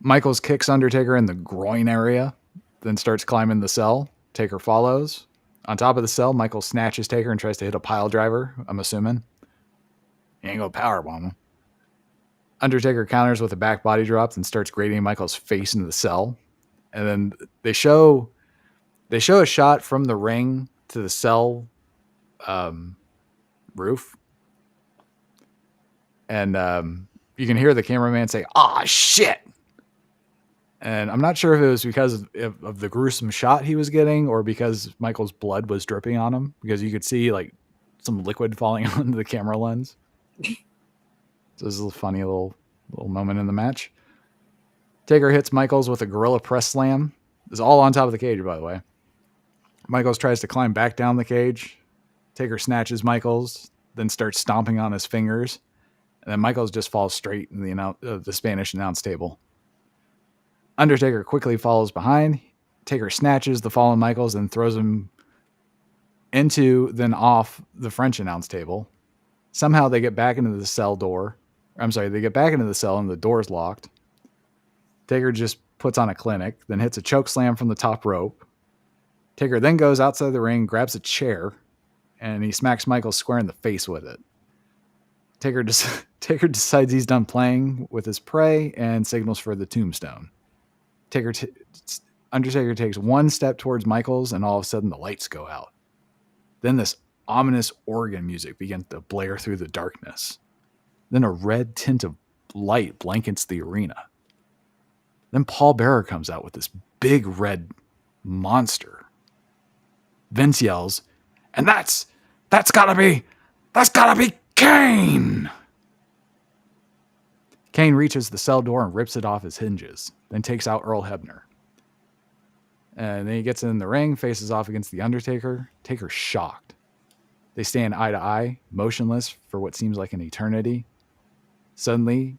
Michaels kicks Undertaker in the groin area, then starts climbing the cell. Taker follows. On top of the cell, Michaels snatches Taker and tries to hit a pile driver, I'm assuming. He ain't gonna powerbomb him. Undertaker counters with a back body drop and starts grating Michaels' face into the cell. And then they show a shot from the ring to the cell roof. And you can hear the cameraman say, "Ah, shit." And I'm not sure if it was because of the gruesome shot he was getting or because Michael's blood was dripping on him, because you could see like some liquid falling onto the camera lens. So this is a funny little moment in the match. Taker hits Michaels with a gorilla press slam. This is all on top of the cage, by the way. Michaels tries to climb back down the cage. Taker snatches Michaels, then starts stomping on his fingers. And then Michaels just falls straight in the Spanish announce table. Undertaker quickly follows behind. Taker snatches the fallen Michaels and throws him then off the French announce table. Somehow they get back into the cell door. They get back into the cell and the door's locked. Taker just puts on a clinic, then hits a choke slam from the top rope. Taker then goes outside the ring, grabs a chair, and he smacks Michaels square in the face with it. Taker decides he's done playing with his prey and signals for the tombstone. Undertaker takes one step towards Michaels, and all of a sudden the lights go out. Then this ominous organ music begins to blare through the darkness. Then a red tint of light blankets the arena. Then Paul Bearer comes out with this big red monster. Vince yells, and that's gotta be Kane! Kane reaches the cell door and rips it off its hinges, then takes out Earl Hebner. And then he gets in the ring, faces off against The Undertaker. Taker's shocked. They stand eye to eye, motionless for what seems like an eternity. Suddenly,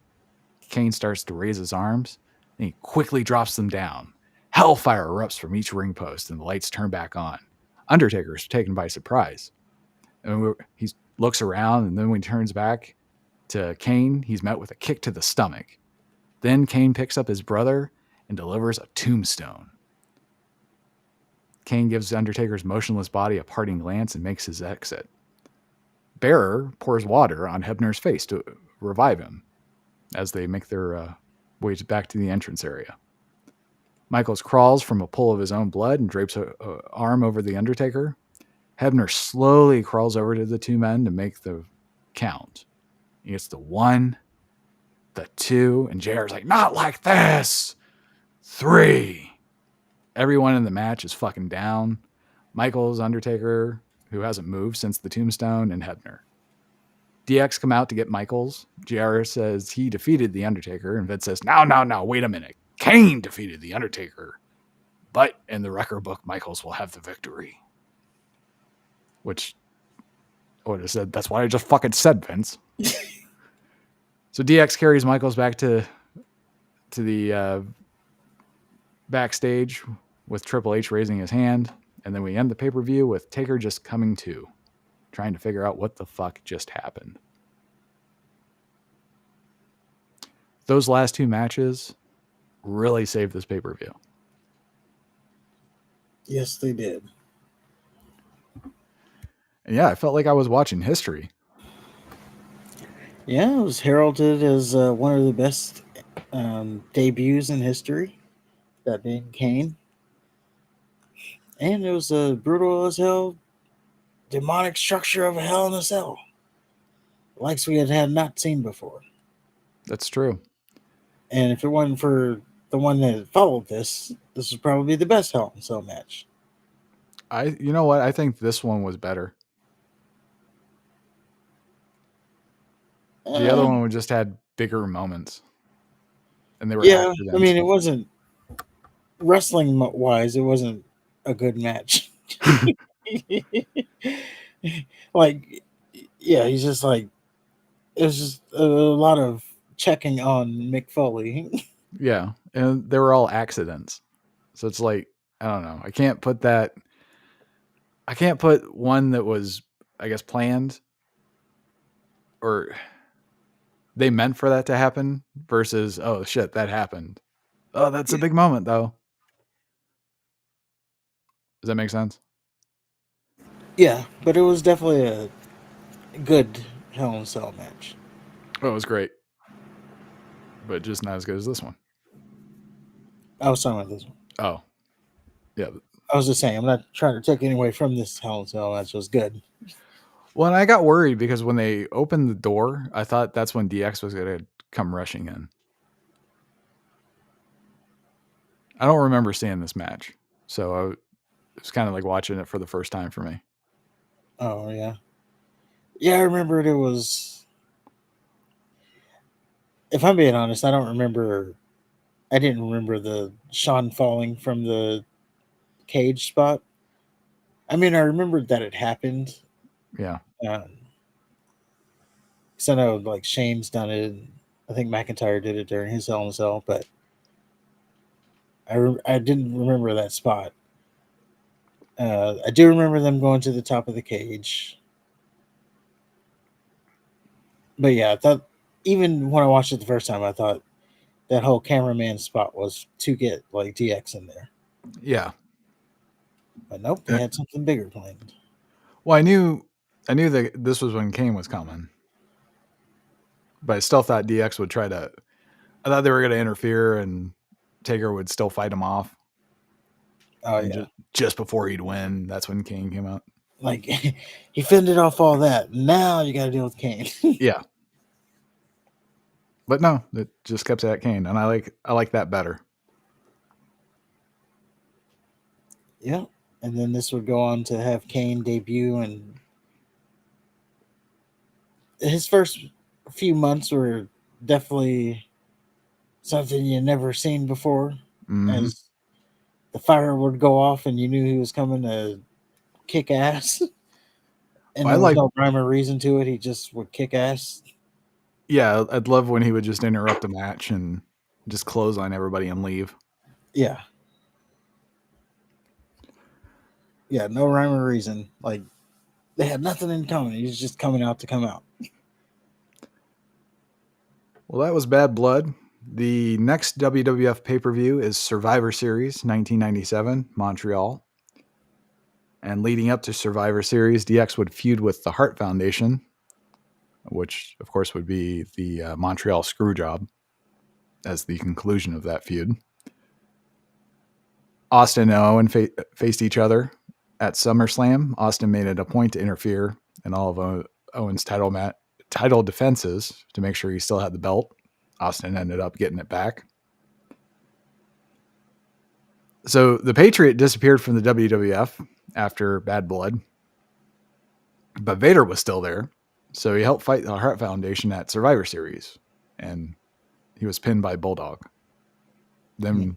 Kane starts to raise his arms, and he quickly drops them down. Hellfire erupts from each ring post, and the lights turn back on. Undertaker is taken by surprise. And he looks around, and then when he turns back to Kane, he's met with a kick to the stomach. Then Kane picks up his brother and delivers a tombstone. Kane gives Undertaker's motionless body a parting glance and makes his exit. Bearer pours water on Hebner's face to revive him as they make their way back to the entrance area. Michaels crawls from a pool of his own blood and drapes an arm over the Undertaker. Hebner slowly crawls over to the two men to make the count. He gets the 1, the 2, and JR's like, not like this. 3. Everyone in the match is fucking down. Michaels, Undertaker, who hasn't moved since the tombstone, and Hebner. DX come out to get Michaels. JR says he defeated the Undertaker, and Vince says, no, wait a minute. Kane defeated the Undertaker. But in the record book, Michaels will have the victory. Which I would have said, that's what I just fucking said, Vince. So DX carries Michaels back to the backstage with Triple H raising his hand. And then we end the pay-per-view with Taker just coming to, trying to figure out what the fuck just happened. Those last 2 matches really saved this pay-per-view. Yes, they did. And yeah, I felt like I was watching history. Yeah, it was heralded as one of the best debuts in history, that being Kane. And it was a brutal as hell, demonic structure of a Hell in a Cell, likes we had not seen before. That's true. And if it wasn't for the one that followed this would probably be the best Hell in a Cell match. You know what? I think this one was better. The other one just had bigger moments. And they were accidents. I mean, it wasn't wrestling wise, it wasn't a good match. Like, yeah, he's just like, it was just a lot of checking on Mick Foley. Yeah, and they were all accidents. So it's like, I don't know. I can't put one that was, I guess, planned or they meant for that to happen versus, oh shit, that happened. Oh, that's a big moment though. Does that make sense? Yeah, but it was definitely a good Hell in a Cell match. Oh, it was great. But just not as good as this one. I was talking about this one. Oh. Yeah. I was just saying, I'm not trying to take anything away from this Hell in a Cell match. It was good. Well, and I got worried because when they opened the door, I thought that's when DX was going to come rushing in. I don't remember seeing this match. So it was kind of like watching it for the first time for me. Oh, yeah. Yeah, I remember it was... If I'm being honest, I didn't remember the Shawn falling from the cage spot. I mean, I remembered that it happened. Yeah. Because I know, like, Shane's done it. I think McIntyre did it during his Hell in a Cell, but I didn't remember that spot. I do remember them going to the top of the cage. But yeah, I thought, even when I watched it the first time, I thought that whole cameraman spot was to get like DX in there. Yeah. But nope, they had something bigger planned. Well, I knew that this was when Kane was coming. But I still thought DX would I thought they were going to interfere and Taker would still fight him off. Oh, yeah. Just before he'd win, that's when Kane came out. Like, he fended off all that. Now you got to deal with Kane. Yeah. But no, it just kept at Kane. And I like that better. Yeah. And then this would go on to have Kane debut, and his first few months were definitely something you never seen before. Mm-hmm. As the fire would go off, and you knew he was coming to kick ass, and I there was like, no rhyme or reason to it. He just would kick ass. yeah, I'd love when he would just interrupt a match and just clothesline everybody and leave. Yeah, yeah, no rhyme or reason. Like they had nothing in common. He was just coming out to come out. Well, that was Bad Blood. The next WWF pay-per-view is Survivor Series 1997, Montreal. And leading up to Survivor Series, DX would feud with the Hart Foundation, which, of course, would be the Montreal Screwjob as the conclusion of that feud. Austin and Owen faced each other at SummerSlam. Austin made it a point to interfere in all of Owen's title defenses to make sure he still had the belt. Austin ended up getting it back. So the Patriot disappeared from the WWF after Bad Blood, but Vader was still there. So he helped fight the Hart Foundation at Survivor Series, and he was pinned by Bulldog. Then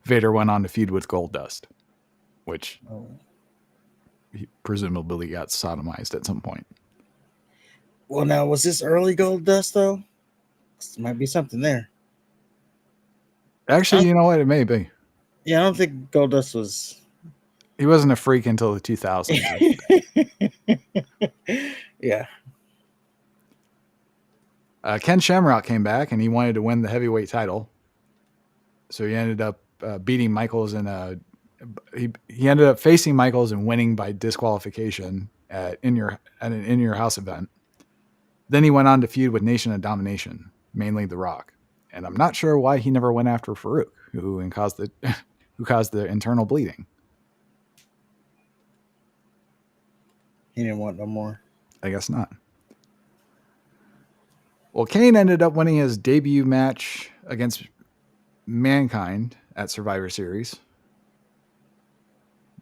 Vader went on to feud with Goldust, which he presumably got sodomized at some point. Well, now was this early Gold Dust though? There might be something there. Actually, you know what? It may be. Yeah, I don't think Gold Dust was. He wasn't a freak until the 2000s. Yeah. Ken Shamrock came back and he wanted to win the heavyweight title. So he ended up beating Michaels in a. He ended up facing Michaels and winning by disqualification at an In Your House event. Then he went on to feud with Nation of Domination, mainly The Rock. And I'm not sure why he never went after Farouk, who caused the internal bleeding. He didn't want no more. I guess not. Well, Kane ended up winning his debut match against Mankind at Survivor Series.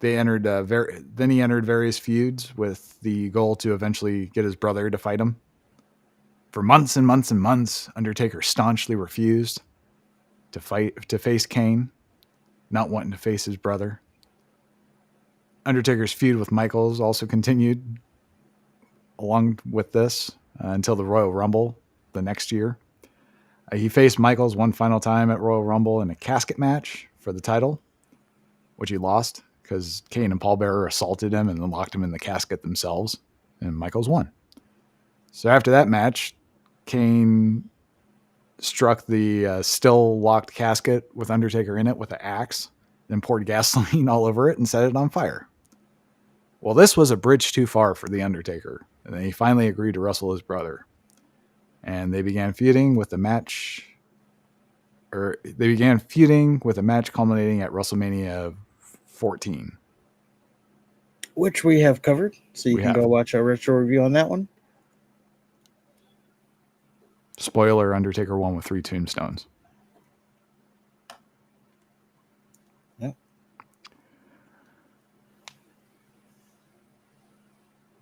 They entered then he entered various feuds with the goal to eventually get his brother to fight him. For months and months and months, Undertaker staunchly refused to face Kane, not wanting to face his brother. Undertaker's feud with Michaels also continued along with this until the Royal Rumble the next year. He faced Michaels one final time at Royal Rumble in a casket match for the title, which he lost because Kane and Paul Bearer assaulted him and then locked him in the casket themselves, and Michaels won. So after that match, Kane struck the still locked casket with Undertaker in it with an axe, then poured gasoline all over it and set it on fire. Well, this was a bridge too far for The Undertaker, and then he finally agreed to wrestle his brother. And they began feuding with a match culminating at WrestleMania 14. Which we have covered, so you can go watch our retro review on that one. Spoiler, Undertaker won with 3 tombstones. Yep.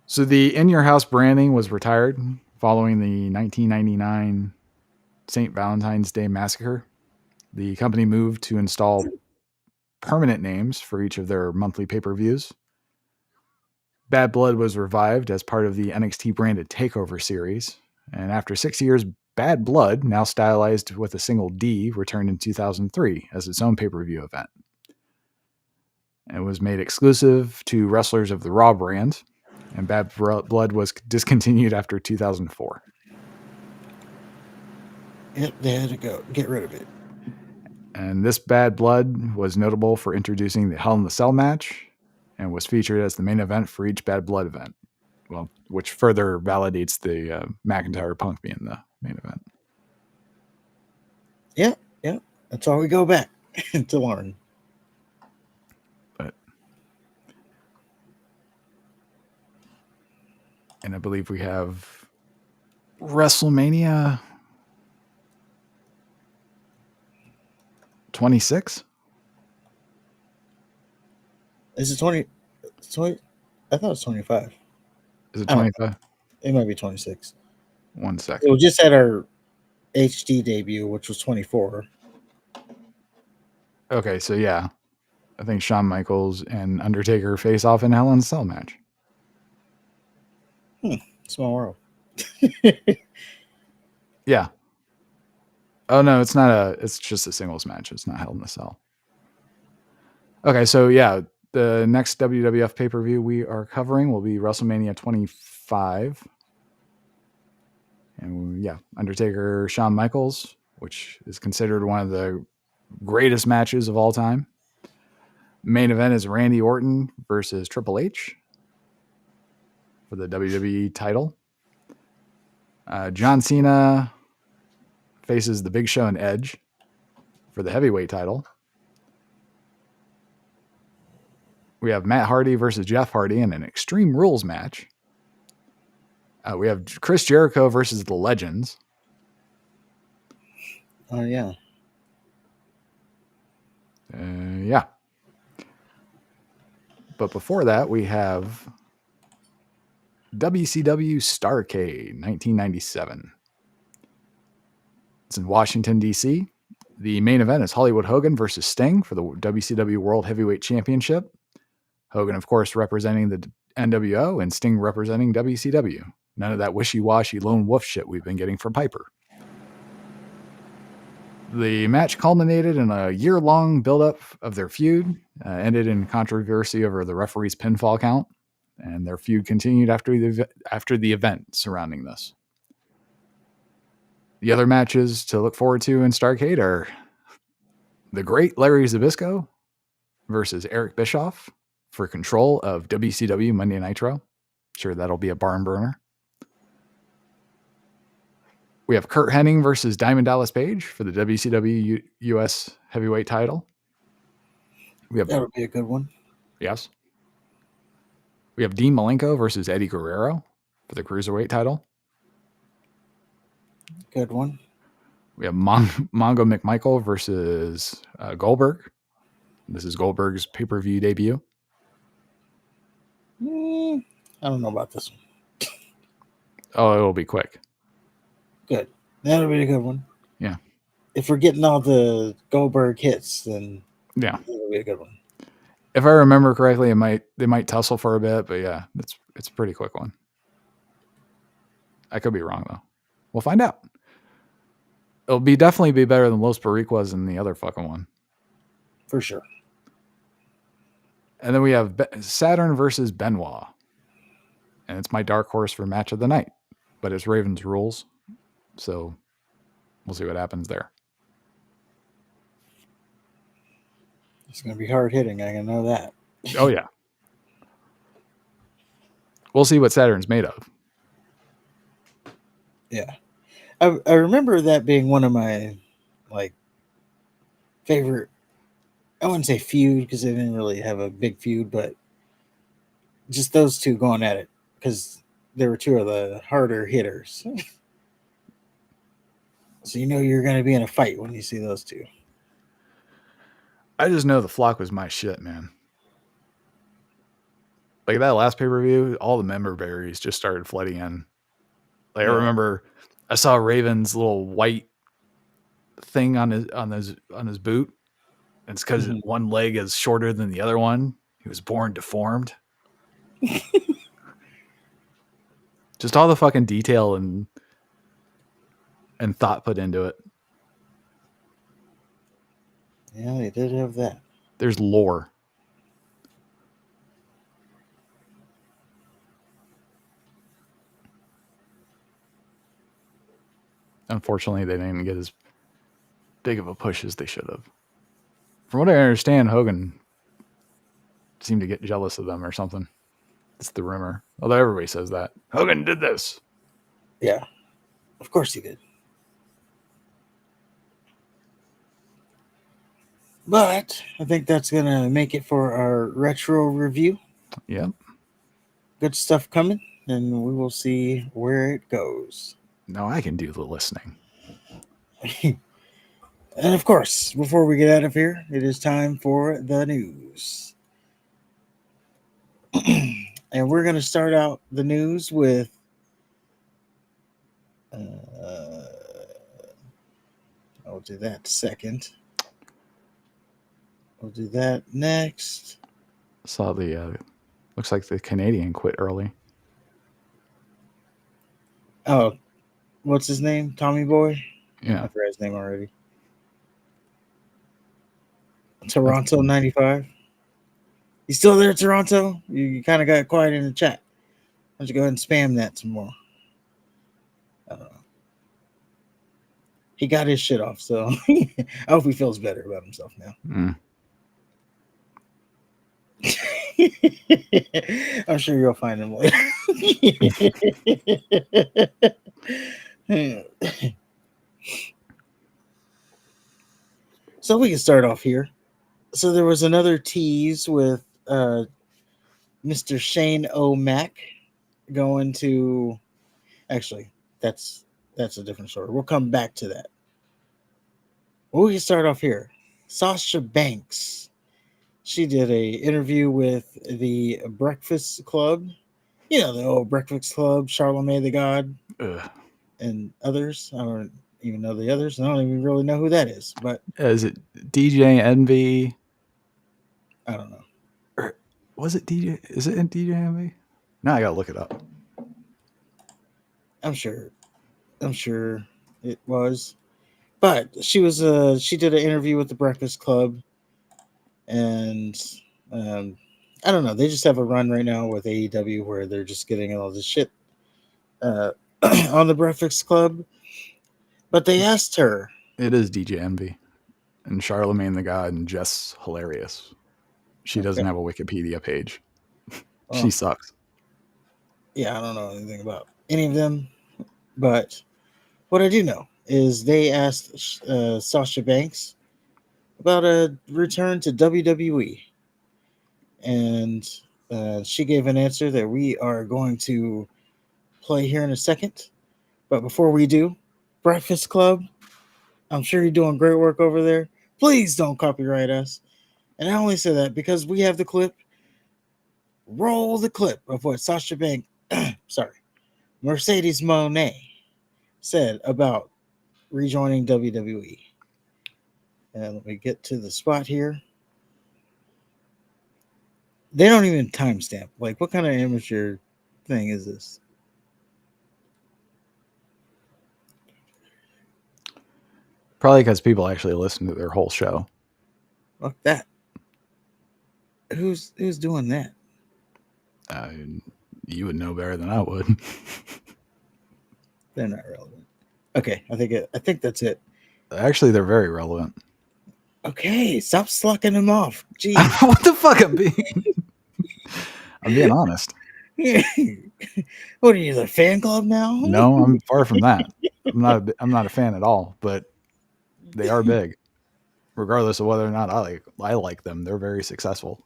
So the In Your House branding was retired following the 1999 St. Valentine's Day Massacre. The company moved to install permanent names for each of their monthly pay-per-views. Bad Blood was revived as part of the NXT branded TakeOver series. And after 6 years, Bad Blood, now stylized with a single D, returned in 2003 as its own pay-per-view event. It was made exclusive to wrestlers of the Raw brand, and Bad Blood was discontinued after 2004. Yep, they had to go get rid of it. And this Bad Blood was notable for introducing the Hell in the Cell match and was featured as the main event for each Bad Blood event. Well, which further validates the McIntyre Punk being the main event. Yeah. That's all we go back to learn. And I believe we have WrestleMania 26. Is it 20? 20? I thought it was 25. Is it I don't know. 25? It might be 26. 1 It second. was just at our HD debut, which was 24. Okay, so yeah. I think Shawn Michaels and Undertaker face off in a Hell in a Cell match. Small world. Yeah. Oh no, it's not it's just a singles match. It's not Hell in a Cell. Okay, so yeah, the next WWF pay-per-view we are covering will be WrestleMania 25. And yeah, Undertaker, Shawn Michaels, which is considered one of the greatest matches of all time. Main event is Randy Orton versus Triple H for the WWE title. John Cena faces the Big Show and Edge for the heavyweight title. We have Matt Hardy versus Jeff Hardy in an Extreme Rules match. We have Chris Jericho versus the Legends. Oh, yeah. Yeah. But before that, we have WCW Starrcade 1997. It's in Washington, D.C. The main event is Hollywood Hogan versus Sting for the WCW World Heavyweight Championship. Hogan, of course, representing the NWO and Sting representing WCW. None of that wishy-washy lone wolf shit we've been getting from Piper. The match culminated in a year-long buildup of their feud, ended in controversy over the referee's pinfall count, and their feud continued after the event surrounding this. The other matches to look forward to in Starrcade are the great Larry Zbyszko versus Eric Bischoff for control of WCW Monday Nitro. Sure, that'll be a barn burner. We have Kurt Hennig versus Diamond Dallas Page for the WCW US Heavyweight title. That would be a good one. Yes. We have Dean Malenko versus Eddie Guerrero for the Cruiserweight title. Good one. We have Mongo McMichael versus Goldberg. This is Goldberg's pay-per-view debut. I don't know about this one. Oh, it'll be quick. Good. That'll be a good one. Yeah. If we're getting all the Goldberg hits, then yeah, it'll be a good one. If I remember correctly, they might tussle for a bit, but yeah, it's a pretty quick one. I could be wrong though. We'll find out. It'll definitely be better than Los Boricuas and the other fucking one. For sure. And then we have Saturn versus Benoit. And it's my dark horse for match of the night. But it's Ravens rules. So we'll see what happens there. It's going to be hard hitting. I can know that. Oh, yeah. We'll see what Saturn's made of. Yeah. I remember that being one of my favorite, I wouldn't say feud because they didn't really have a big feud, but just those two going at it because they were two of the harder hitters. So you know you're going to be in a fight when you see those two. I just know the Flock was my shit, man. Like that last pay-per-view, all the member berries just started flooding in. Like I remember I saw Raven's little white thing on his boot. And it's because one leg is shorter than the other one. He was born deformed. Just all the fucking detail and thought put into it. Yeah, they did have that. There's lore. Unfortunately, they didn't get as big of a push as they should have. From what I understand, Hogan seemed to get jealous of them or something. It's the rumor. Although everybody says that. Hogan did this. Yeah. Of course he did. But I think that's going to make it for our retro review. Yep. Good stuff coming, and we will see where it goes. No, I can do the listening. And of course, before we get out of here, it is time for the news. And we're going to start out the news with I'll do that second. We'll do that next. Saw the looks like the Canadian quit early. Oh, what's his name? Tommy Boy? Yeah. I forgot his name already. Toronto 95. You still there, Toronto? You kind of got quiet in the chat. Why don't you go ahead and spam that some more? I don't know. He got his shit off, so I hope he feels better about himself now. I'm sure you'll find him later. So we can start off here. So there was another tease with Mr. Shane O'Mac going to. Actually, that's a different story. We'll come back to that. Well, we can start off here. Sasha Banks. She did a interview with the Breakfast Club. You know, the old Breakfast Club, Charlemagne the God, and others. I don't even know the others. I don't even really know who that is. But is it DJ Envy? I don't know. Or was it DJ? Is it in DJ Envy? Now I gotta look it up. I'm sure it was. But she was she did an interview with the Breakfast Club, and I don't know. They just have a run right now with AEW where they're just getting all this shit on the Breakfast Club. But they asked her. It is DJ Envy, and Charlemagne the God, and Jess Hilarious. She doesn't have a Wikipedia page. She sucks. Yeah, I don't know anything about any of them, but what I do know is they asked Sasha Banks about a return to WWE, and she gave an answer that we are going to play here in a second. But before we do, Breakfast Club, I'm sure you're doing great work over there. Please don't copyright us. And I only say that because we have the clip. Roll the clip of what Sasha Banks, Mercedes Moné said about rejoining WWE. And let me get to the spot here. They don't even timestamp. Like, what kind of amateur thing is this? Probably because people actually listen to their whole show. Fuck that. Who's doing that? You would know better than I would. They're not relevant. Okay, I think that's it. Actually, they're very relevant. Okay, stop slucking them off. Jeez. What the fuck? I'm being honest. What are you, the fan club now? No, I'm far from that. I'm not a fan at all, but they are big. Regardless of whether or not I like them, they're very successful.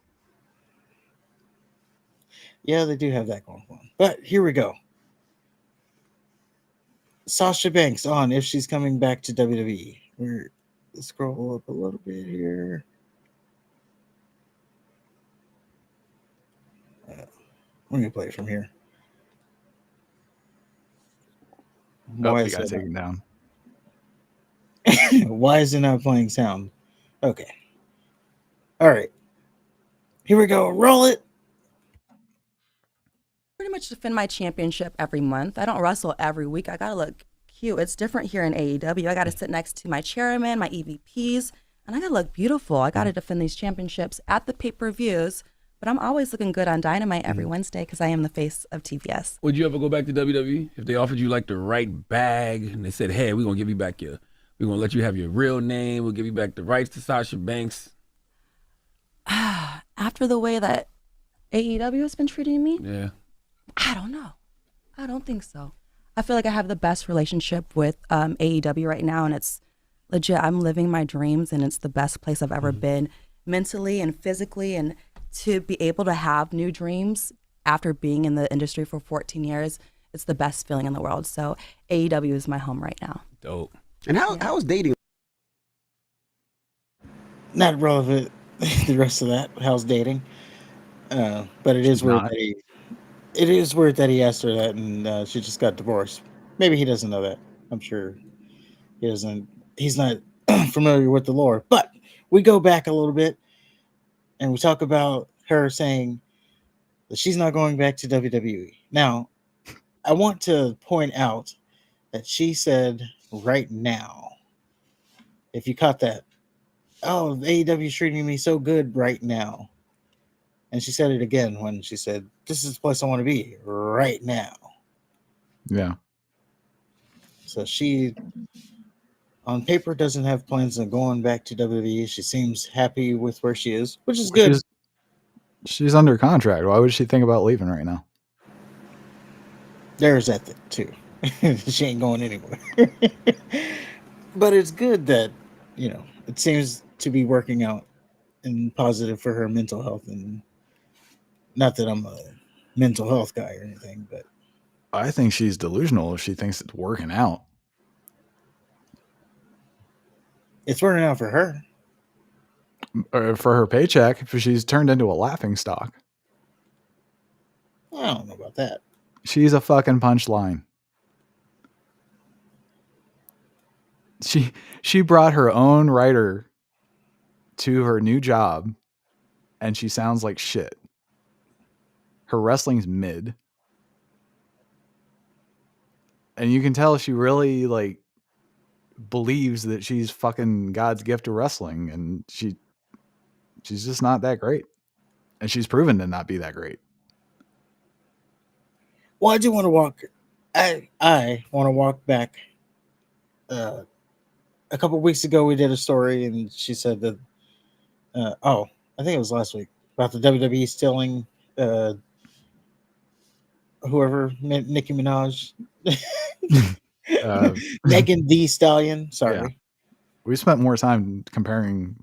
Yeah, they do have that going on. But here we go. Sasha Banks on if she's coming back to WWE. Let's scroll up a little bit here. We're gonna play it from here. Why you gotta take it down. Why is it not playing sound? Okay. All right. Here we go. Roll it. Pretty much defend my championship every month. I don't wrestle every week. I gotta look cute. It's different here in AEW. I gotta sit next to my chairman, my EVPs, and I gotta look beautiful. I gotta defend these championships at the pay-per-views, but I'm always looking good on Dynamite every Wednesday because I am the face of TBS. Would you ever go back to WWE if they offered you like the right bag and they said, "Hey, we're gonna give you back we're gonna let you have your real name. We'll give you back the rights to Sasha Banks." After the way that AEW has been treating me, Yeah. I don't know. I don't think so. I feel like I have the best relationship with AEW right now, and it's legit. I'm living my dreams, and it's the best place I've ever been mentally and physically. And to be able to have new dreams after being in the industry for 14 years, it's the best feeling in the world. So AEW is my home right now. Dope. And how's dating? Not relevant. The rest of that. How's dating? But it She's is weird not. that he asked her that, and she just got divorced. Maybe he doesn't know that. I'm sure he doesn't. He's not familiar with the lore. But we go back a little bit, and we talk about her saying that she's not going back to WWE. Now, I want to point out that she said right now, if you caught that, oh, AEW is treating me so good right now. And she said it again when she said, this is the place I want to be right now. Yeah. So she, on paper, doesn't have plans on going back to WWE. She seems happy with where she is, which is good. She's under contract. Why would she think about leaving right now? There's that too. She ain't going anywhere. But it's good that, it seems to be working out and positive for her mental health. And not that I'm a mental health guy or anything, but I think she's delusional if she thinks it's working out. it's working out for her. Or for her paycheck, if she's turned into a laughing stock. I don't know about that. She's a fucking punchline. She brought her own writer to her new job, and she sounds like shit. Her wrestling's mid. And you can tell she really like believes that she's fucking God's gift to wrestling, and she's just not that great. And she's proven to not be that great. Well, I do want to walk. I want to walk back. A couple weeks ago, we did a story, and she said that. I think it was last week about the WWE stealing whoever Nicki Minaj, Megan Thee Stallion. Sorry, Yeah. We spent more time comparing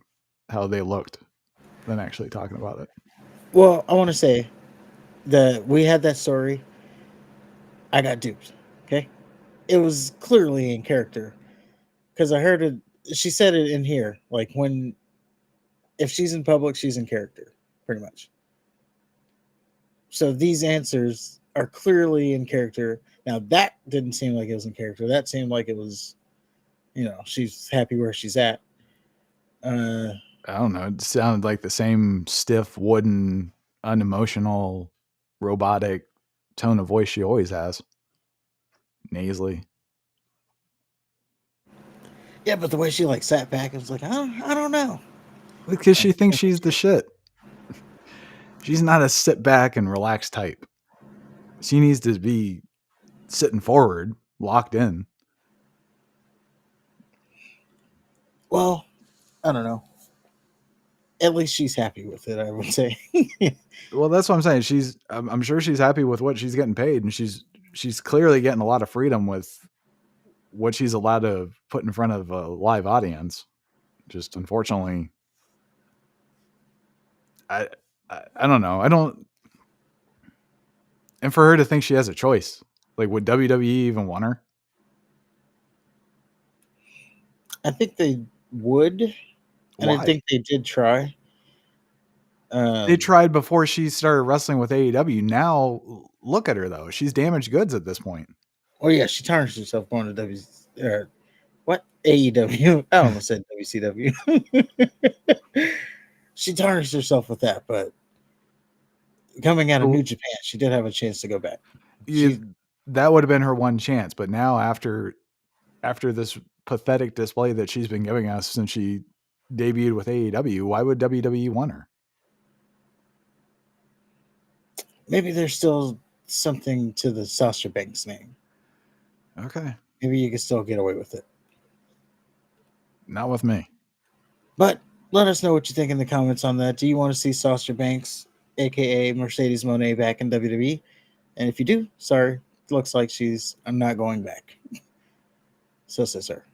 how they looked than actually talking about it. Well, I want to say that we had that story. I got duped. Okay, it was clearly in character because I heard it. She said it in here, like if she's in public, she's in character, pretty much. So these answers are clearly in character. Now that didn't seem like it was in character. That seemed like it was, she's happy where she's at. I don't know. It sounded like the same stiff, wooden, unemotional, robotic tone of voice she always has. Nasally. Yeah, but the way she like sat back and was like, I don't know. Because she thinks she's the shit. She's not a sit back and relax type. She needs to be sitting forward, locked in. Well, I don't know. At least she's happy with it, I would say. Well, that's what I'm saying. I'm sure she's happy with what she's getting paid, and she's clearly getting a lot of freedom with what she's allowed to put in front of a live audience. Just unfortunately, I don't know. I don't. And for her to think she has a choice, like, would WWE even want her? I think they would, and Why? I think they did try. They tried before she started wrestling with AEW. Now look at her though; she's damaged goods at this point. Oh yeah, she tarnished herself going to what AEW? I almost said WCW. She tarnished herself with that, but coming out of New Japan, she did have a chance to go back. That would have been her one chance, but now after this pathetic display that she's been giving us since she debuted with AEW, why would WWE want her? Maybe there's still something to the Sasha Banks name. Okay. Maybe you can still get away with it. Not with me. But let us know what you think in the comments on that. Do you want to see Sasha Banks, aka Mercedes Moné, back in WWE? And if you do, sorry, looks like I'm not going back. So says her.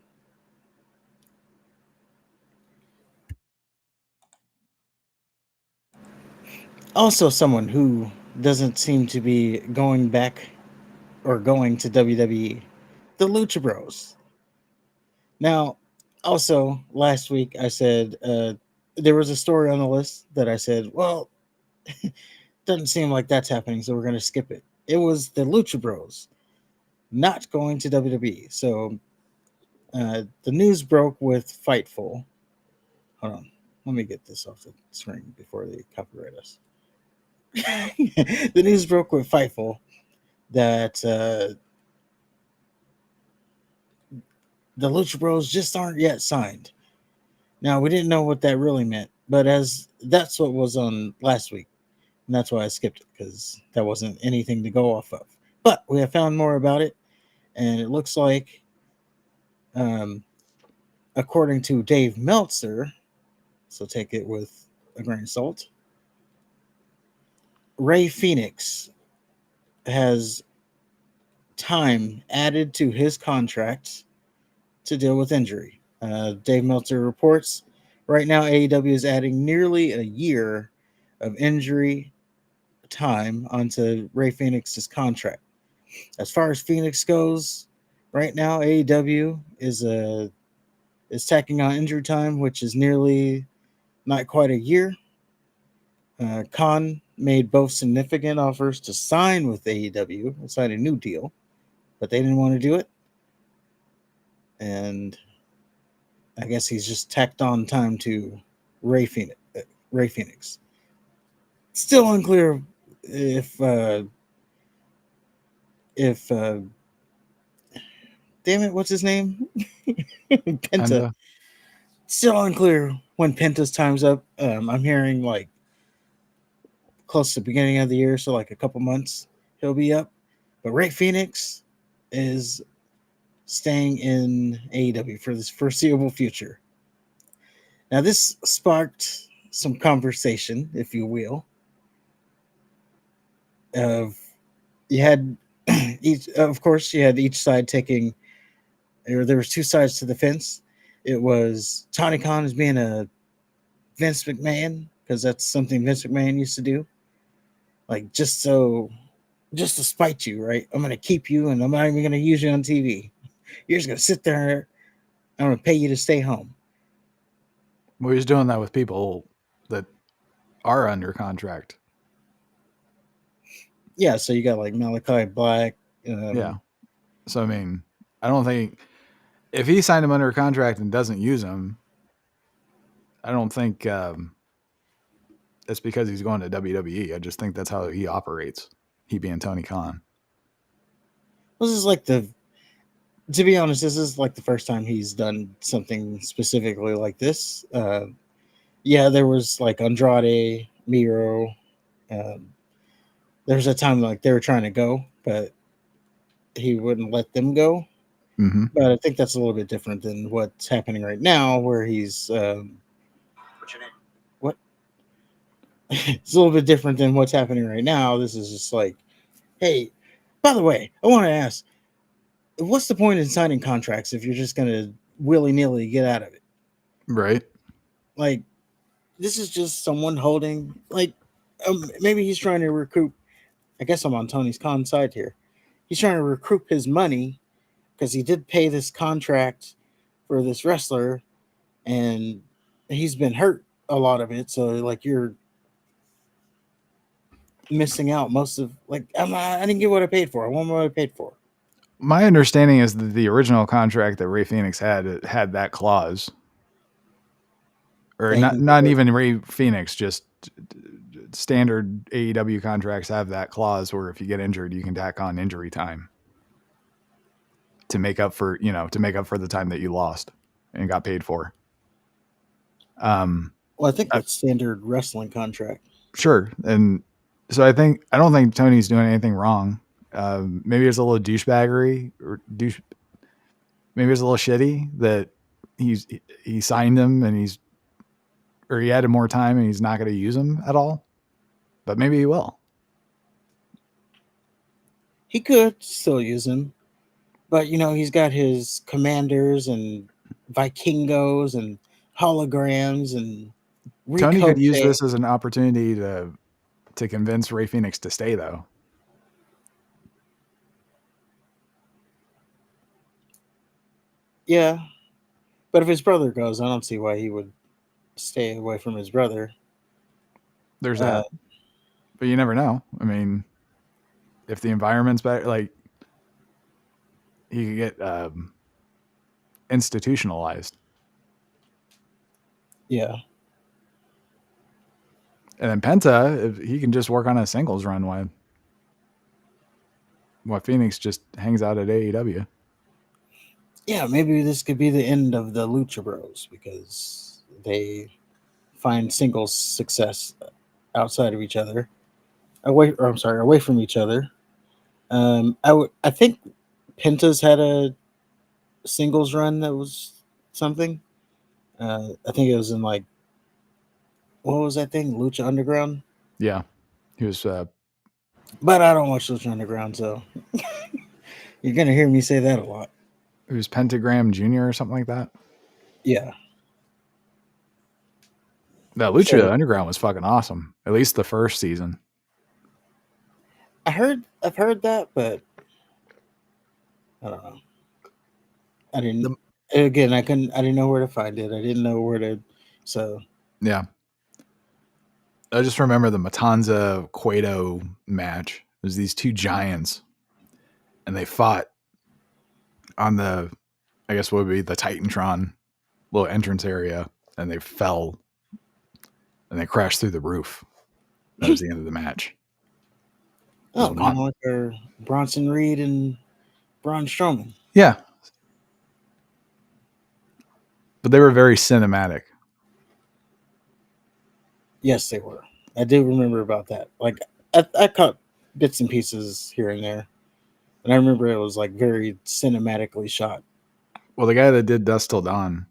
Also, someone who doesn't seem to be going back or going to WWE, the Lucha Bros. Now, also, last week I said there was a story on the list that I said, well, doesn't seem like that's happening, so we're going to skip it. It was the Lucha Bros not going to WWE. So the news broke with Fightful. Hold on. Let me get this off the screen before they copyright us. The news broke with Fightful that the Lucha Bros just aren't yet signed. Now, we didn't know what that really meant, but as that's what was on last week. And that's why I skipped it, because that wasn't anything to go off of. But we have found more about it, and it looks like, according to Dave Meltzer, so take it with a grain of salt, Ray Fenix has time added to his contract to deal with injury. Dave Meltzer reports right now AEW is adding nearly a year of injury time onto Ray Fenix's contract. As far as Phoenix goes, right now AEW is tacking on injury time, which is nearly not quite a year. Khan made both significant offers to sign with AEW and sign a new deal, but they didn't want to do it. And I guess he's just tacked on time to Ray Fenix. Still unclear if damn it, what's his name? Penta. Still unclear when Penta's time's up. I'm hearing like close to the beginning of the year, so like a couple months he'll be up. But Ray Fenix is staying in AEW for this foreseeable future. Now, this sparked some conversation, if you will. Of you had of course, you had each side taking, or there was two sides to the fence. It was Tony Khan as being a Vince McMahon, because that's something Vince McMahon used to do. Like, just to spite you, right? I'm going to keep you, and I'm not even going to use you on TV. You're just going to sit there. I'm going to pay you to stay home. Well, he's doing that with people that are under contract. Yeah, so you got like Malachi Black. Yeah. So, I mean, I don't think if he signed him under contract and doesn't use him, I don't think it's because he's going to WWE. I just think that's how he operates. He being Tony Khan. This is like to be honest, this is like the first time he's done something specifically like this. Yeah, there was like Andrade, Miro. There was a time like they were trying to go, but he wouldn't let them go. Mm-hmm. But I think that's a little bit different than what's happening right now, where he's what's your name? What? It's a little bit different than what's happening right now. This is just like, hey, by the way, I want to ask, what's the point in signing contracts if you're just going to willy-nilly get out of it? Right. Like, this is just someone holding, like, maybe he's trying to recoup. I guess I'm on Tony's Khan side here. He's trying to recoup his money because he did pay this contract for this wrestler, and he's been hurt a lot of it. So, like, you're missing out most of, like, I didn't get what I paid for. I want what I paid for. My understanding is that the original contract that Ray Fenix had, it had that clause. Or not even Ray Fenix, just standard AEW contracts have that clause where if you get injured, you can tack on injury time to make up for the time that you lost and got paid for. Well, I think that's standard wrestling contract. Sure. And so I don't think Tony's doing anything wrong. Maybe there's a little douchebaggery maybe it's a little shitty that he signed him and he added more time and he's not going to use him at all, but maybe he will. He could still use him, but he's got his commanders and Vikingos and holograms and Tony could use this as an opportunity to convince Ray Fenix to stay, though. Yeah, but if his brother goes, I don't see why he would stay away from his brother. There's that. But you never know. I mean, if the environment's better, like he could get institutionalized. Yeah. And then Penta, if he can just work on a singles run while Phoenix just hangs out at AEW. Yeah, maybe this could be the end of the Lucha Bros because they find singles success outside of each other, away from each other. I think Penta's had a singles run that was something. I think it was in like, what was that thing? Lucha Underground. Yeah, he was. But I don't watch Lucha Underground, so you're gonna hear me say that a lot. It was Pentagram Junior or something like that. Yeah. That Lucha Underground was fucking awesome. At least the first season. I've heard that, but I don't know. I didn't. Again, I didn't know where to find it. I didn't know where to. So yeah. I just remember the Matanza Cueto match. It was these two giants, and they fought on the, I guess what would be the Titantron little entrance area, and they fell, and they crashed through the roof. That was the end of the match. kind of like our Bronson Reed and Braun Strowman. Yeah. But they were very cinematic. Yes, they were. I do remember about that. Like I caught bits and pieces here and there, and I remember it was like very cinematically shot. Well, the guy that did Dust Till Dawn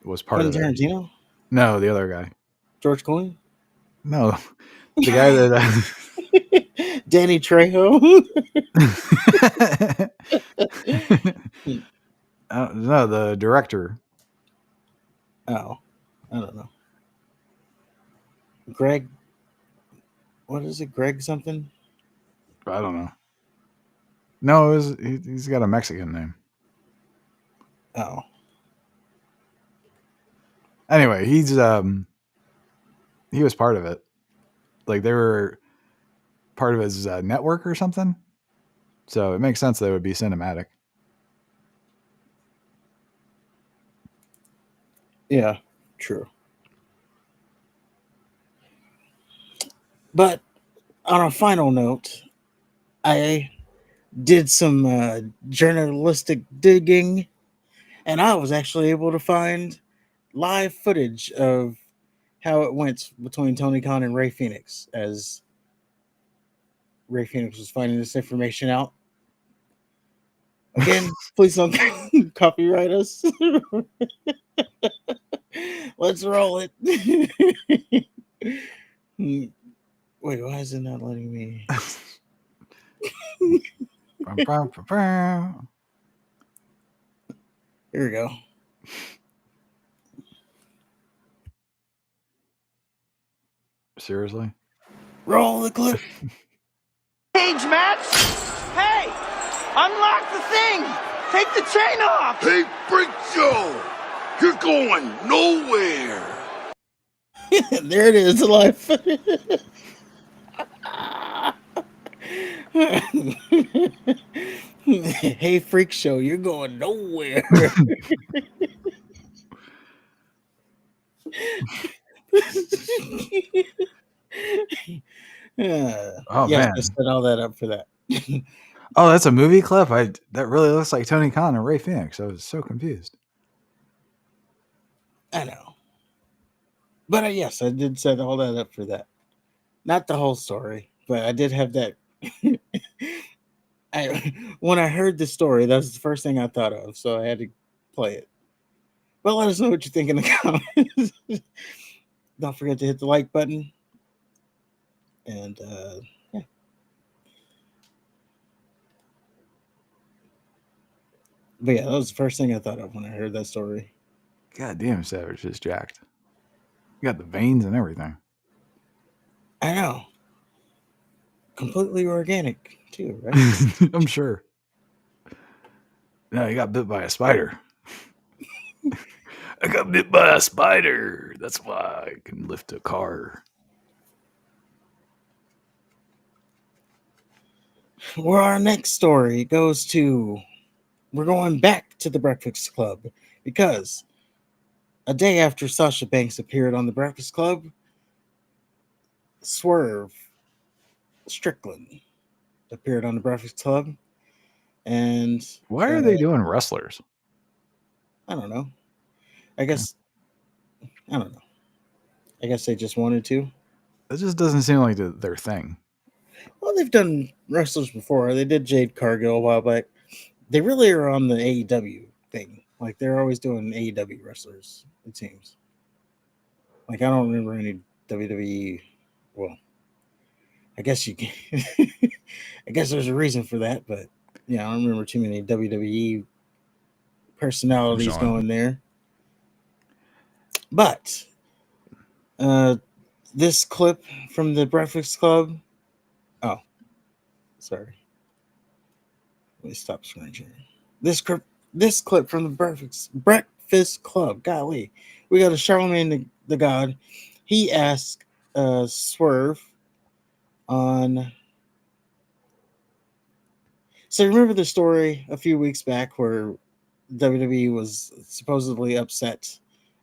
was part of it. Tarantino? No, the other guy. George Clooney? No, the guy that Danny Trejo? no, the director. Oh, I don't know. Greg, what is it? Greg something? I don't know. No, he's got a Mexican name. Oh. Anyway, he was part of it. Like they were part of his network or something. So it makes sense that it would be cinematic. Yeah, true. But on a final note, I did some journalistic digging, and I was actually able to find live footage of how it went between Tony Khan and Ray Fenix as Ray Fenix was finding this information out. Again, please don't copyright us. Let's roll it. Wait, why is it not letting me? Here we go. Seriously? Roll the clip. Cage match? Hey! Unlock the thing! Take the chain off! Hey, Freak Show! You're going nowhere! There it is, live. Hey, Freak Show, you're going nowhere. Oh, yeah, man. I set all that up for that. Oh, that's a movie clip? That really looks like Tony Khan and Ray Fenix. I was so confused. I know. But yes, I did set all that up for that. Not the whole story, but I did have that. When I heard the story, that was the first thing I thought of, so I had to play it. But let us know what you think in the comments. Don't forget to hit the like button. And yeah. But yeah, that was the first thing I thought of when I heard that story. God damn, Savage is jacked. You got the veins and everything. I know. Completely organic, too, right? I'm sure. No, you got bit by a spider. I got bit by a spider. That's why I can lift a car. Where our next story goes to, we're going back to the Breakfast Club because a day after Sasha Banks appeared on the Breakfast Club, Swerve Strickland appeared on the Breakfast Club, and Why are they doing wrestlers? I don't know. I guess I don't know. I guess they just wanted to. It just doesn't seem like their thing. Well, they've done wrestlers before. They did Jade Cargill a while back. They really are on the AEW thing. Like they're always doing AEW wrestlers, it seems. Like I don't remember any WWE. Well, I guess you can. I guess there's a reason for that, but yeah, I don't remember too many WWE personalities going there. But this clip from the Breakfast Club. Oh, sorry. Let me stop screen sharing. This clip from the Breakfast Club. Golly, we got a Charlemagne the God. He asked Swerve on. So remember the story a few weeks back where WWE was supposedly upset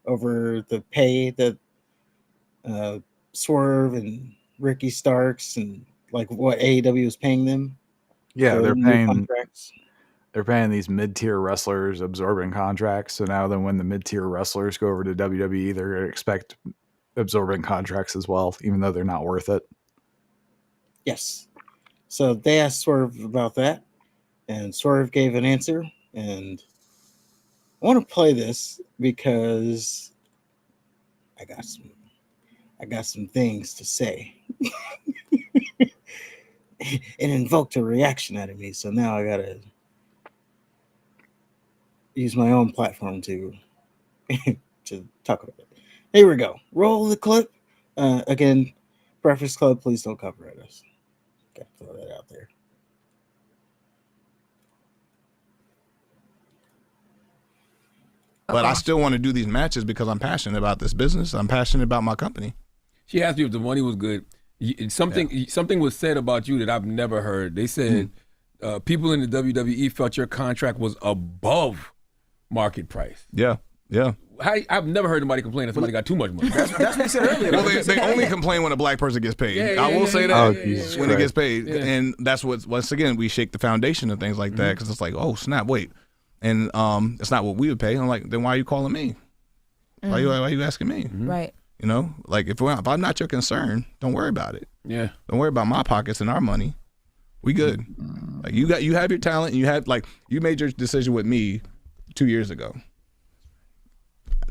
over the pay that Swerve and Ricky Starks and like what AEW was paying them. Yeah, for they're new paying contracts. they're paying these mid-tier wrestlers absorbing contracts. So now then when the mid-tier wrestlers go over to WWE, they're going to expect absorbing contracts as well, even though they're not worth it. Yes. So they asked Swerve about that, and Swerve gave an answer. And I want to play this because I got some things to say. It invoked a reaction out of me, so now I gotta use my own platform to talk about it. Here we go. Roll the clip. Again, Breakfast Club, please don't copyright us. Gotta throw that out there. But I still want to do these matches because I'm passionate about this business. I'm passionate about my company. She asked you if the money was good. Something was said about you that I've never heard. They said people in the WWE felt your contract was above market price. Yeah. I've never heard anybody complain that somebody got too much money. That's what they said earlier. Well, they only complain when a black person gets paid. Yeah, I will say that Yeah. when it gets paid. Yeah. And that's what, once again, we shake the foundation of things like that because it's like, oh, snap, wait. And it's not what we would pay. I'm like, then why are you calling me? Why are you asking me? Right. You know, like if I'm not your concern, don't worry about it. Yeah. Don't worry about my pockets and our money. We good. Like you have your talent. And you made your decision with me 2 years ago.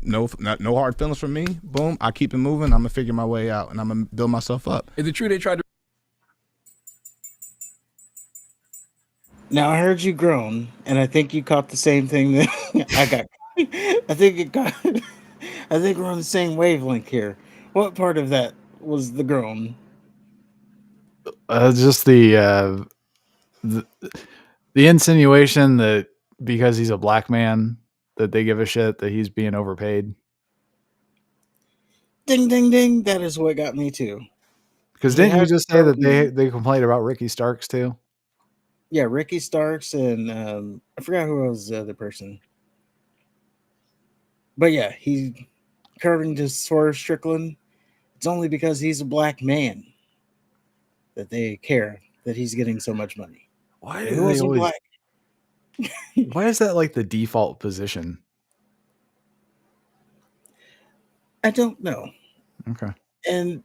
No hard feelings from me. Boom. I keep it moving. I'm gonna figure my way out, and I'm gonna build myself up. Is it true they tried to? Now I heard you groan, and I think you caught the same thing that I got. I think we're on the same wavelength here. What part of that was the groan? Just the insinuation that because he's a black man that they give a shit that he's being overpaid. Ding, ding, ding. That is what got me too. Because didn't you just say that they complained about Ricky Starks too? Yeah, Ricky Starks and I forgot who was the other person. But yeah, according to Swerve Strickland, it's only because he's a black man that they care that he's getting so much money. Why Who wasn't black? Why is that like the default position? I don't know. Okay. And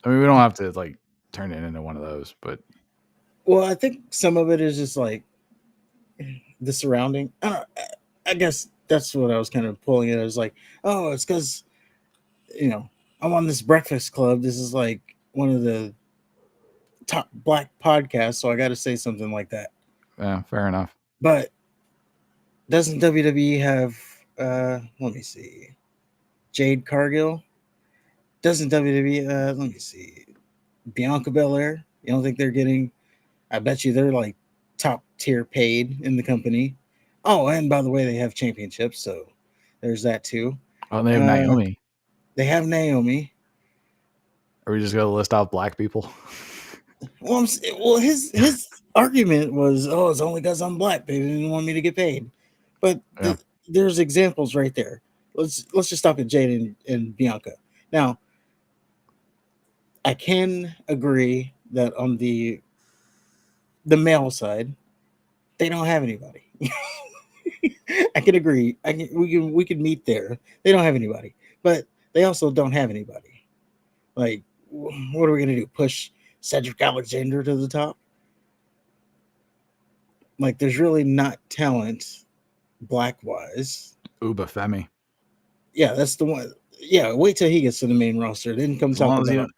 I mean, we don't have to like turn it into one of those, but well, I think some of it is just like the surrounding. I guess that's what I was kind of pulling it. I was like, oh, it's because I'm on this Breakfast Club. This is like one of the top black podcasts, so I got to say something like that. yeah, fair enough. But doesn't WWE have? Let me see. Jade Cargill. Doesn't WWE? Let me see. Bianca Belair. You don't think they're getting? I bet you they're like top tier paid in the company. Oh, and by the way, they have championships, so there's that too. Oh, and they have Naomi. They have Naomi. Are we just going to list off black people? Well, his argument was, oh, it's only because I'm black. They didn't want me to get paid. But there's examples right there. Let's just stop at Jade and Bianca. Now, I can agree that on the male side, they don't have anybody. I can agree. We can meet there. They don't have anybody, but they also don't have anybody. Like, what are we gonna do? Push Cedric Alexander to the top? Like, there's really not talent black wise. Uba Femi. Yeah, that's the one. Yeah, wait till he gets to the main roster. Then come talk about.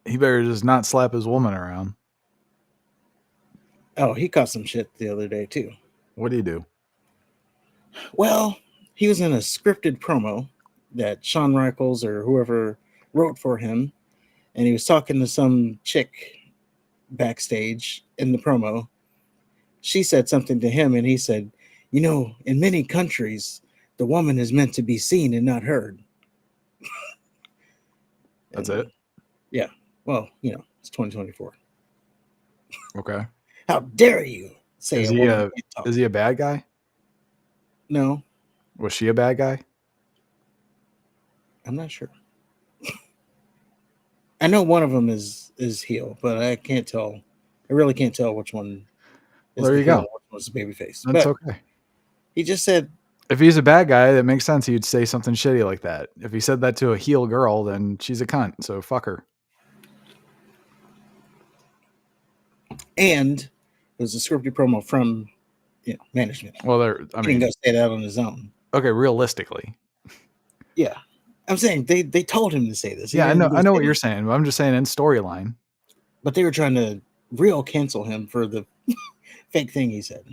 He better just not slap his woman around. Oh, he caught some shit the other day too. What did he do? Well, he was in a scripted promo that Shawn Michaels or whoever wrote for him, and he was talking to some chick backstage in the promo. She said something to him, and he said, "You know, in many countries, the woman is meant to be seen and not heard." That's it? Yeah. Well, you know, it's 2024. Okay. How dare you say is he a bad guy? No. Was she a bad guy? I'm not sure. I know one of them is heel, but I can't tell. I really can't tell which one is there the you heel go. and which one's the babyface. That's but okay. He just said, if he's a bad guy, that makes sense. He'd say something shitty like that. If he said that to a heel girl, then she's a cunt. So fuck her. And it was a scripted promo from management. Well, he didn't go say that on his own. Okay, realistically. Yeah. I'm saying they told him to say this. Yeah, I know what you're saying, but I'm just saying in storyline. But they were trying to real cancel him for the fake thing he said.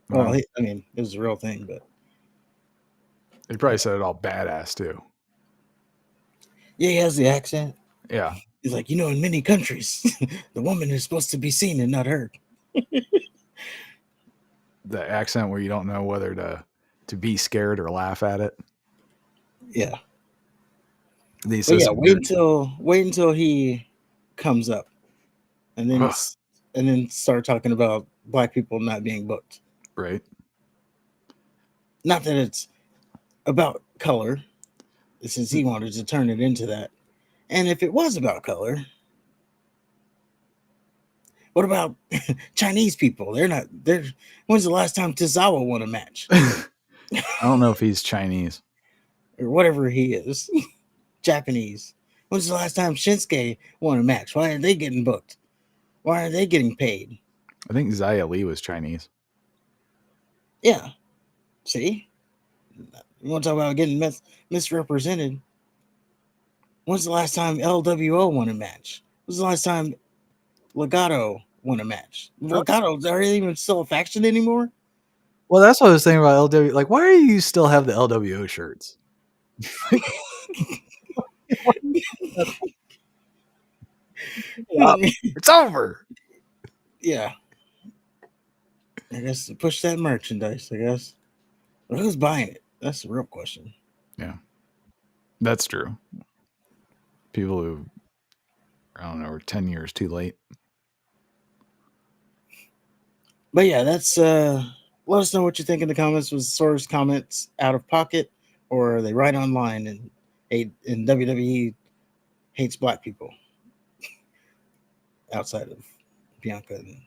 Well, it was a real thing, but he probably said it all badass too. Yeah, he has the accent. Yeah. He's like, in many countries, the woman is supposed to be seen and not heard. The accent where you don't know whether to be scared or laugh at it. Yeah. Wait until he comes up, and then start talking about black people not being booked. Right. Not that it's about color, since he wanted to turn it into that. And if it was about color, what about Chinese people? When's the last time Tozawa won a match? I don't know if he's Chinese. Or whatever he is. Japanese. When's the last time Shinsuke won a match? Why are they getting booked? Why are they getting paid? I think Xia Li was Chinese. Yeah. See? You want to talk about getting misrepresented? When's the last time LWO won a match? When's the last time Legato won a match? Legato, are they even still a faction anymore? Well, that's what I was thinking about LW. Like, why do you still have the LWO shirts? It's over. Yeah. I guess push that merchandise, I guess. But who's buying it? That's the real question. Yeah. That's true. People who, I don't know, are 10 years too late. But yeah, that's let us know what you think in the comments. Was Sora's comments out of pocket, or are they right on line and WWE hates black people outside of Bianca and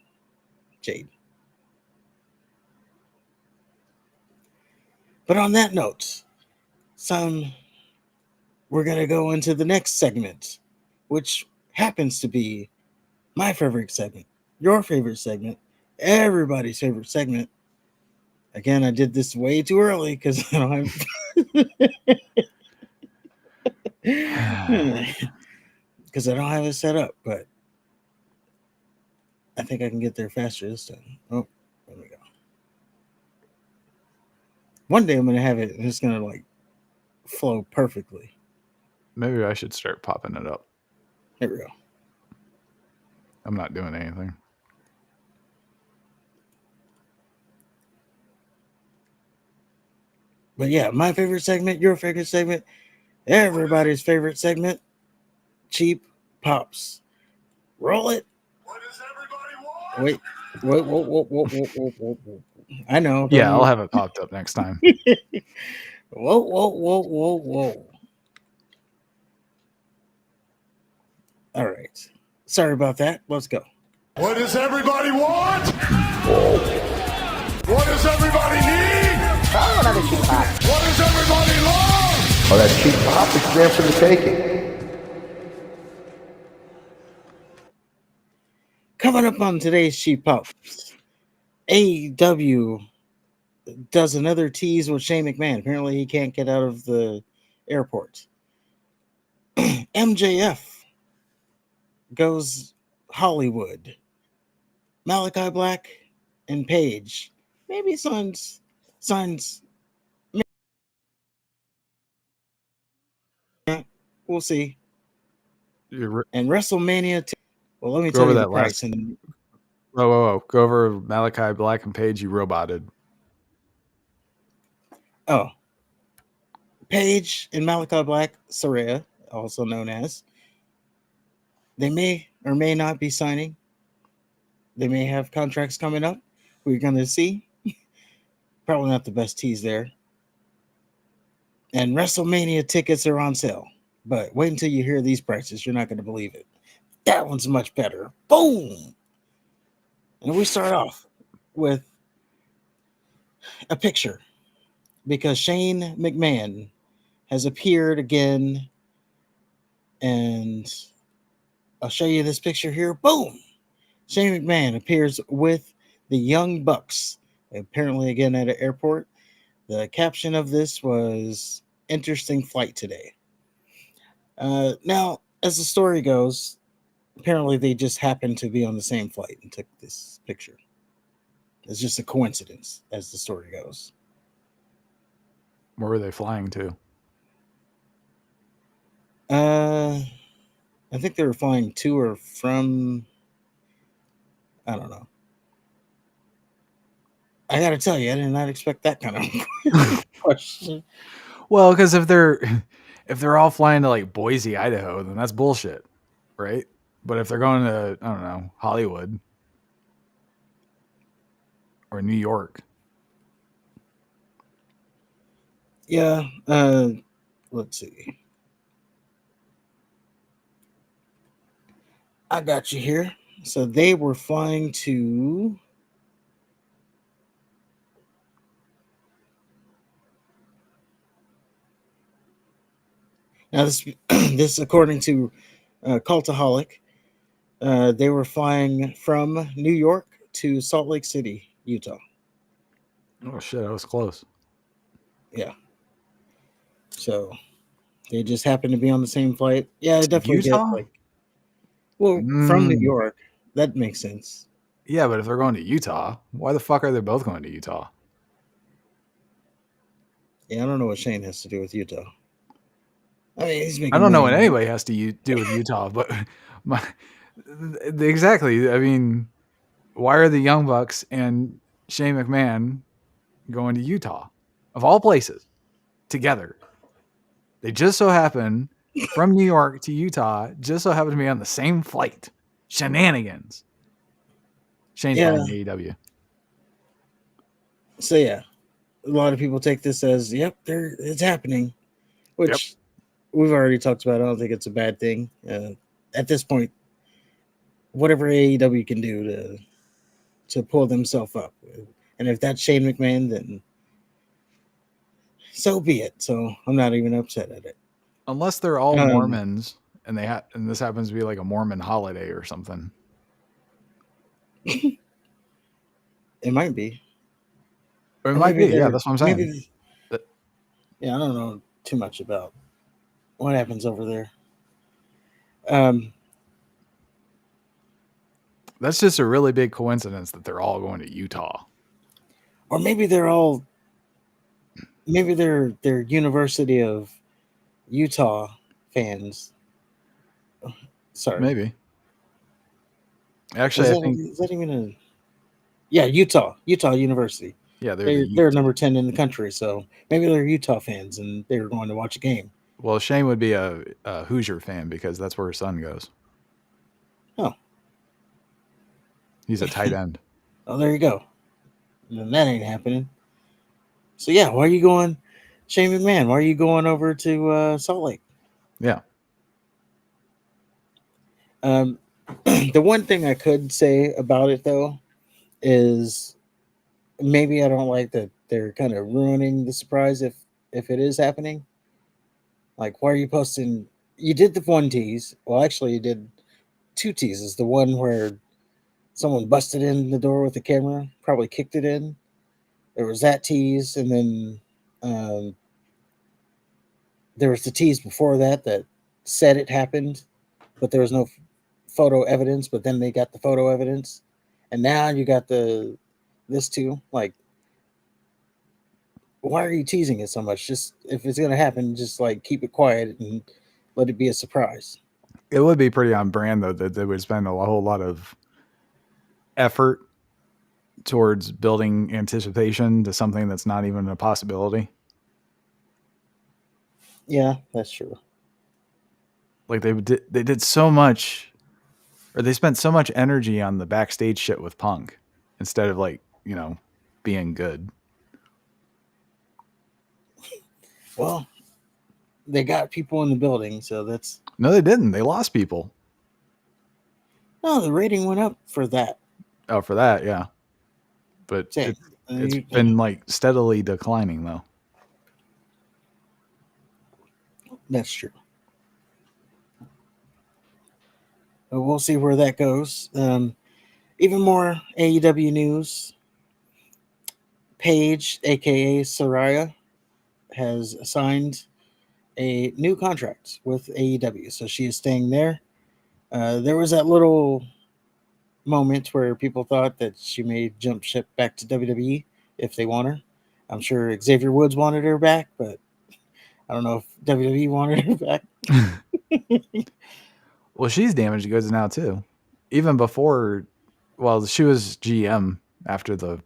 Jade? But on that note, we're going to go into the next segment, which happens to be my favorite segment, your favorite segment, everybody's favorite segment. Again, I did this way too early because I don't have it set up, but I think I can get there faster this time. Oh, there we go. One day I'm going to have it and it's going to flow perfectly. Maybe I should start popping it up. There we go. I'm not doing anything. But yeah, my favorite segment, your favorite segment, everybody's favorite segment, Cheap Pops. Roll it. What does everybody want? Wait. Whoa. I know. Don't Yeah, I'll even- have it popped up next time. Whoa. All right. Sorry about that. Let's go. What does everybody want? What does everybody need? Oh, another cheap pop. What does everybody love? Oh, that cheap pop is there for the taking. Coming up on today's Cheap Pops, AEW does another tease with Shane McMahon. Apparently, he can't get out of the airport. MJF goes Hollywood. Malachi Black and Paige maybe signs. We'll see. And WrestleMania. Well, let me Go tell over you the that price. last. Whoa. Go over Malachi Black and Paige, you roboted. Oh, Paige and Malachi Black, Saraya, also known as, they may or may not be signing. They may have contracts coming up. We're going to see. Probably not the best tease there. And WrestleMania tickets are on sale. But wait until you hear these prices. You're not going to believe it. That one's much better. Boom! And we start off with a picture because Shane McMahon has appeared again. And I'll show you this picture here. Boom! Shane McMahon appears with the Young Bucks, apparently again at an airport. The caption of this was "Interesting flight today." Now, as the story goes, apparently they just happened to be on the same flight and took this picture. It's just a coincidence, as the story goes. Where were they flying to? I think they were flying to or from. I don't know. I got to tell you, I did not expect that kind of question. Well, because if they're all flying to like Boise, Idaho, then that's bullshit, right? But if they're going to, I don't know, Hollywood or New York, Yeah. Let's see. I got you here. So they were flying to. Now this according to Cultaholic, they were flying from New York to Salt Lake City, Utah. oh shit, I was close. Yeah. So they just happened to be on the same flight. Yeah, I definitely Utah? get from New York. That makes sense. Yeah, but if they're going to Utah, why the fuck are they both going to Utah? Yeah, I don't know what Shane has to do with Utah. I mean, he's making I don't know what money. anybody has to do with Utah, but exactly. I mean, why are the Young Bucks and Shane McMahon going to Utah, of all places, together? They just so happen from New York to Utah, just so happen to be on the same flight. Shenanigans. Shane's buying AEW. So yeah, a lot of people take this as, yep, it's happening, which we've already talked about. I don't think it's a bad thing. At this point, whatever AEW can do to pull themselves up, and if that's Shane McMahon, then so be it. So I'm not even upset at it. Unless they're all Mormons and and this happens to be like a Mormon holiday or something. It might be. Or it might be. Yeah, that's what I'm saying. Maybe, yeah, I don't know too much about what happens over there. That's just a really big coincidence that they're all going to Utah. Or maybe they're University of Utah fans. Sorry. Maybe. Actually, is that even a... Yeah, Utah University. Yeah, they're number 10 in the country, so maybe they're Utah fans and they were going to watch a game. Well, Shane would be a Hoosier fan because that's where his son goes. Oh. He's a tight end. Oh, there you go. And then that ain't happening. So yeah, why are you going, Shane McMahon? Why are you going over to Salt Lake? Yeah. The one thing I could say about it though is maybe I don't like that they're kind of ruining the surprise if it is happening. Like, why are you posting? You did the one tease. Well, actually, you did two teases. The one where someone busted in the door with the camera, probably kicked it in. There was that tease, and then there was the tease before that that said it happened, but there was no photo evidence. But then they got the photo evidence, and now you got this too. Like, why are you teasing it so much? Just if it's gonna happen, just like keep it quiet and let it be a surprise. It would be pretty on brand though that they would spend a whole lot of effort towards building anticipation to something that's not even a possibility. Yeah, that's true. Like they did so much, or they spent so much energy on the backstage shit with Punk instead of like, you know, being good. Well, they got people in the building, so that's No, they didn't. They lost people. no. The rating went up for that. Oh, for that, yeah. But Same. it's been like steadily declining though. That's true. But we'll see where that goes. Even more AEW news. Paige, aka Saraya, has signed a new contract with AEW, so she is staying there. There was that little moment where people thought that she may jump ship back to WWE if they want her. I'm sure Xavier Woods wanted her back, but I don't know if WWE wanted her back. Well, she's damaged goods now too. Even before, well, she was GM after the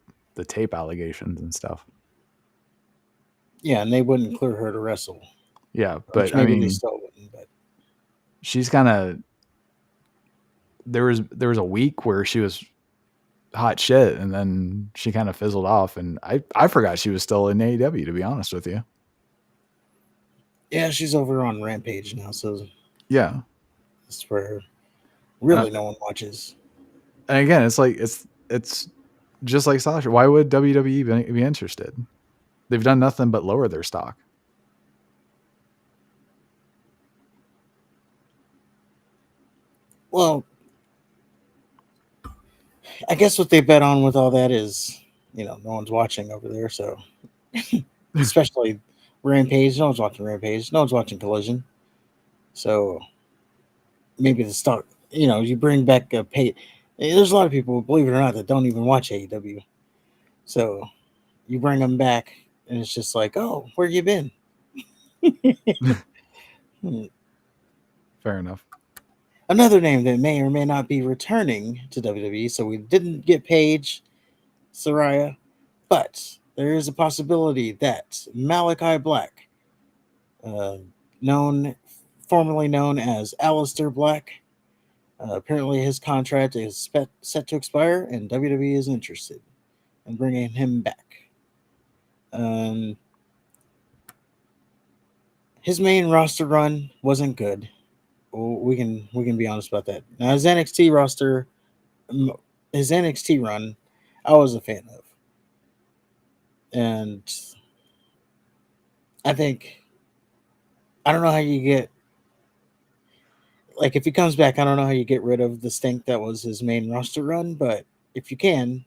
tape allegations and stuff. Yeah, and they wouldn't clear her to wrestle. Yeah, but maybe I mean, they still wouldn't. But she's kind of there was a week where she was hot shit, and then she kind of fizzled off, and I forgot she was still in AEW, to be honest with you. yeah, she's over on Rampage now, so Yeah, that's where really no one watches. and again, it's like it's just like Sasha. Why would WWE be interested? They've done nothing but lower their stock. Well, I guess what they bet on with all that is, no one's watching over there, so especially Rampage, no one's watching Rampage, no one's watching Collision, so maybe the stock, you bring back a pay. There's a lot of people, believe it or not, that don't even watch AEW, so you bring them back, and it's just like, oh, where you been? Fair enough. Another name that may or may not be returning to WWE. So we didn't get Paige, Saraya, but there is a possibility that Malachi Black, formerly known as Aleister Black, apparently his contract is set to expire, and WWE is interested in bringing him back. His main roster run wasn't good. We can be honest about that. Now his NXT run, I was a fan of, and I don't know how you get, like, if he comes back, I don't know how you get rid of the stink that was his main roster run, but if you can,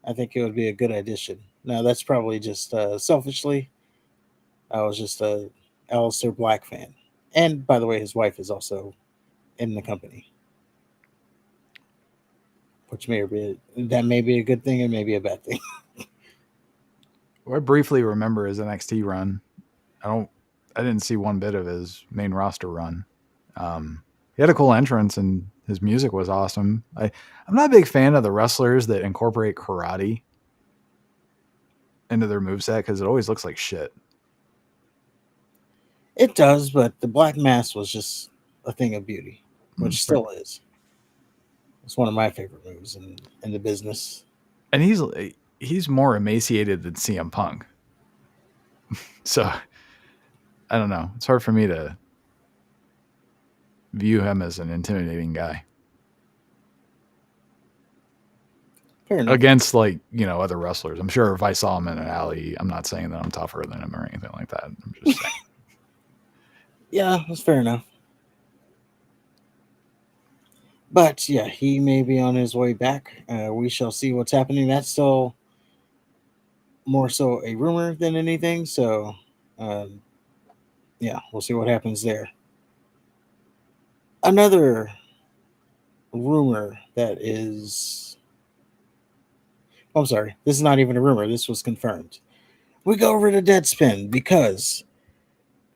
I think it would be a good addition. Now that's probably just selfishly. I was just a Aleister Black fan, and by the way, his wife is also in the company. Which may be a good thing and maybe a bad thing. Well, I briefly remember his NXT run. I didn't see one bit of his main roster run. He had a cool entrance and his music was awesome. I'm not a big fan of the wrestlers that incorporate karate into their moveset because it always looks like shit. It does, but the Black Mass was just a thing of beauty, which still is. It's one of my favorite moves in the business. And he's more emaciated than CM Punk. So I don't know. It's hard for me to view him as an intimidating guy Fair enough. against, like, other wrestlers. I'm sure if I saw him in an alley, I'm not saying that I'm tougher than him or anything like that. I'm just saying. Yeah, that's fair enough. But yeah, he may be on his way back. We shall see what's happening. That's still more so a rumor than anything. So, yeah, we'll see what happens there. Another rumor that is. I'm sorry, this is not even a rumor. This was confirmed. We go over to Deadspin because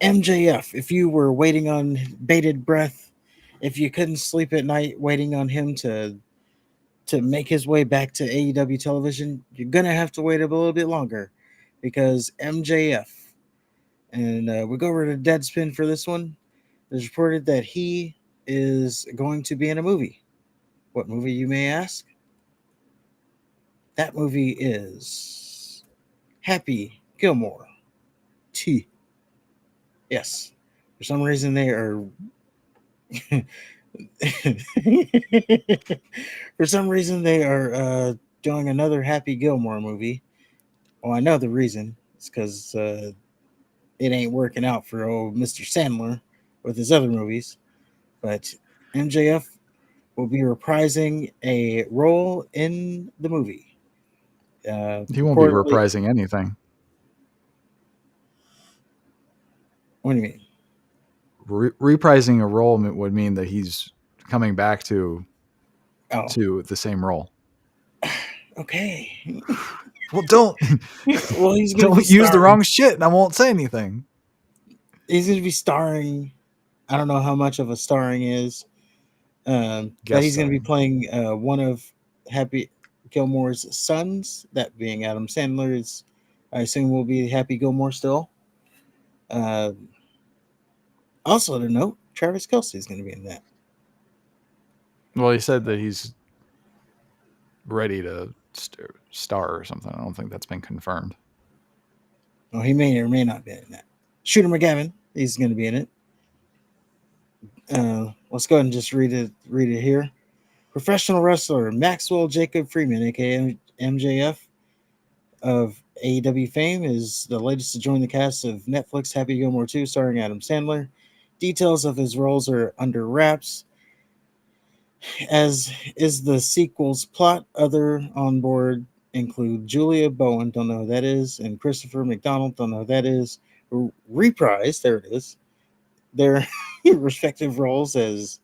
MJF, if you were waiting on bated breath, if you couldn't sleep at night waiting on him to make his way back to AEW television, you're gonna have to wait a little bit longer because MJF, and we go over to Deadspin for this one. It's reported that he is going to be in a movie. What movie, you may ask? That movie is Happy Gilmore 2. Yes. For some reason they are for some reason they are doing another Happy Gilmore movie. Well, I know the reason. It's because it ain't working out for old Mr. Sandler with his other movies. But MJF will be reprising a role in the movie. He won't be reprising anything. What do you mean? Reprising a role would mean that he's coming back to the same role. Okay. Well, don't he's gonna don't use the wrong shit, and I won't say anything. He's going to be starring. I don't know how much of a starring is, but he's going to be playing one of Happy Gilmore's sons. That being Adam Sandler is, I assume, will be Happy Gilmore still. Also to note, Travis Kelce is going to be in that. Well, he said that he's ready to star or something. I don't think that's been confirmed. Well, he may or may not be in that. Shooter McGavin, he's going to be in it. Let's go ahead and just read it here. Professional wrestler Maxwell Jacob Freeman, aka MJF of AEW fame, is the latest to join the cast of Netflix Happy Gilmore 2 starring Adam Sandler. Details of his roles are under wraps, as is the sequel's plot. Other on board include Julia Bowen, don't know who that is, and Christopher McDonald, don't know who that is. Reprise, there it is, their respective roles as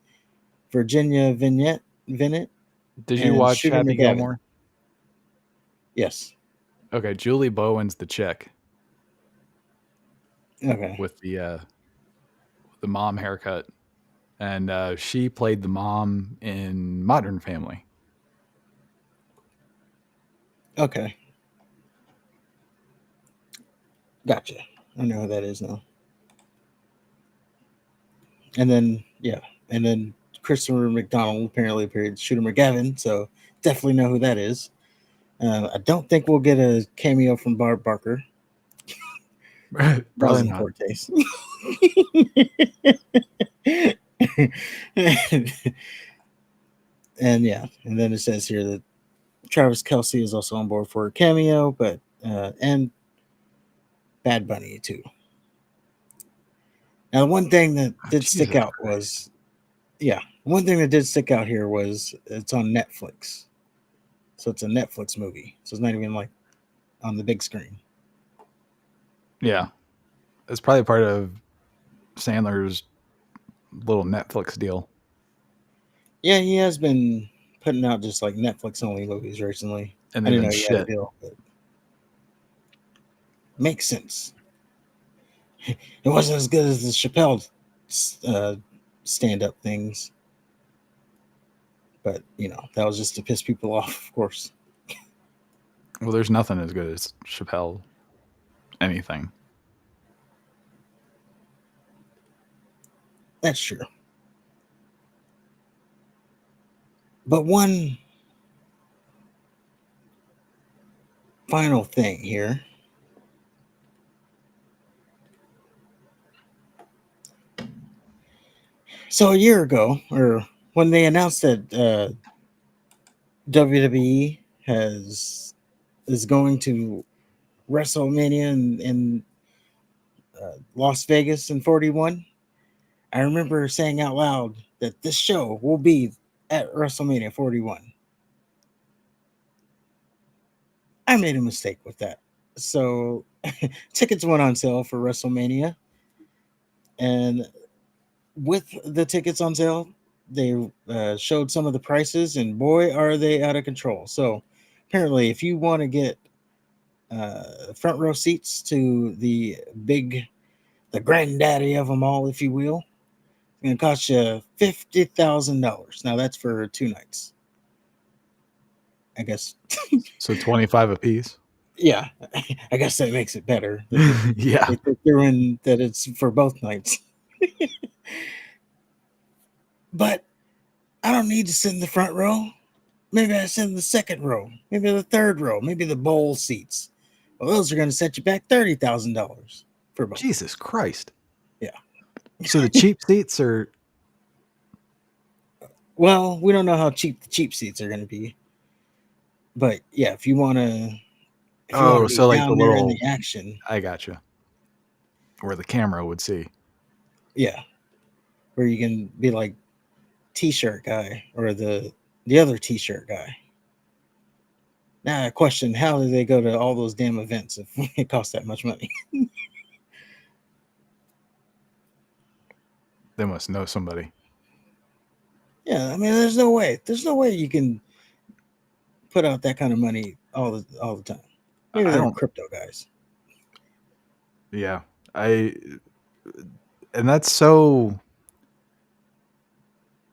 Virginia Vignette. Did you watch Shooter Happy McGavin. Gilmore? Yes. Okay, Julie Bowen's the chick. Okay. With the mom haircut, and she played the mom in Modern Family. Okay. Gotcha. I know who that is now. And then Christopher McDonald apparently appeared Shooter McGavin, so definitely know who that is. I don't think we'll get a cameo from Barb Barker. Probably not. Taste. and then it says here that Travis Kelce is also on board for a cameo, but and Bad Bunny too. Now, one thing that did stick out was, one thing that did stick out here was it's on Netflix. So it's a Netflix movie. So it's not even like on the big screen. Yeah. It's probably part of Sandler's little Netflix deal. Yeah, he has been putting out just like Netflix only movies recently. And I didn't know been he had a deal, but makes sense. It wasn't as good as the Chappelle stand-up things. But, that was just to piss people off, of course. Well, there's nothing as good as Chappelle anything. That's true. But one final thing here. So a year ago, or when they announced that WWE is going to WrestleMania in Las Vegas in 41, I remember saying out loud that this show will be at WrestleMania 41. I made a mistake with that. So tickets went on sale for WrestleMania, and with the tickets on sale, they showed some of the prices, and boy, are they out of control. So apparently, if you want to get front row seats to the granddaddy of them all, if you will, it's going to cost you $50,000. Now that's for 2 nights, I guess. So 25 a piece. Yeah, I guess that makes it better. Yeah. They threw in that it's for both nights. But I don't need to sit in the front row. Maybe I sit in the second row, maybe the third row, maybe the bowl seats. Well, those are going to set you back $30,000 for both. Jesus Christ. Yeah. So the cheap seats are. Well, we don't know how cheap the cheap seats are going to be. But yeah, if you want to. Oh, so like the little. in the action. I gotcha. Where the camera would see. Yeah. Where you can be like T-shirt guy or the other T-shirt guy. Now I question, how do they go to all those damn events if it costs that much money? They must know somebody. Yeah, I mean, there's no way you can put out that kind of money all the time. Maybe they're crypto guys. Yeah, and that's so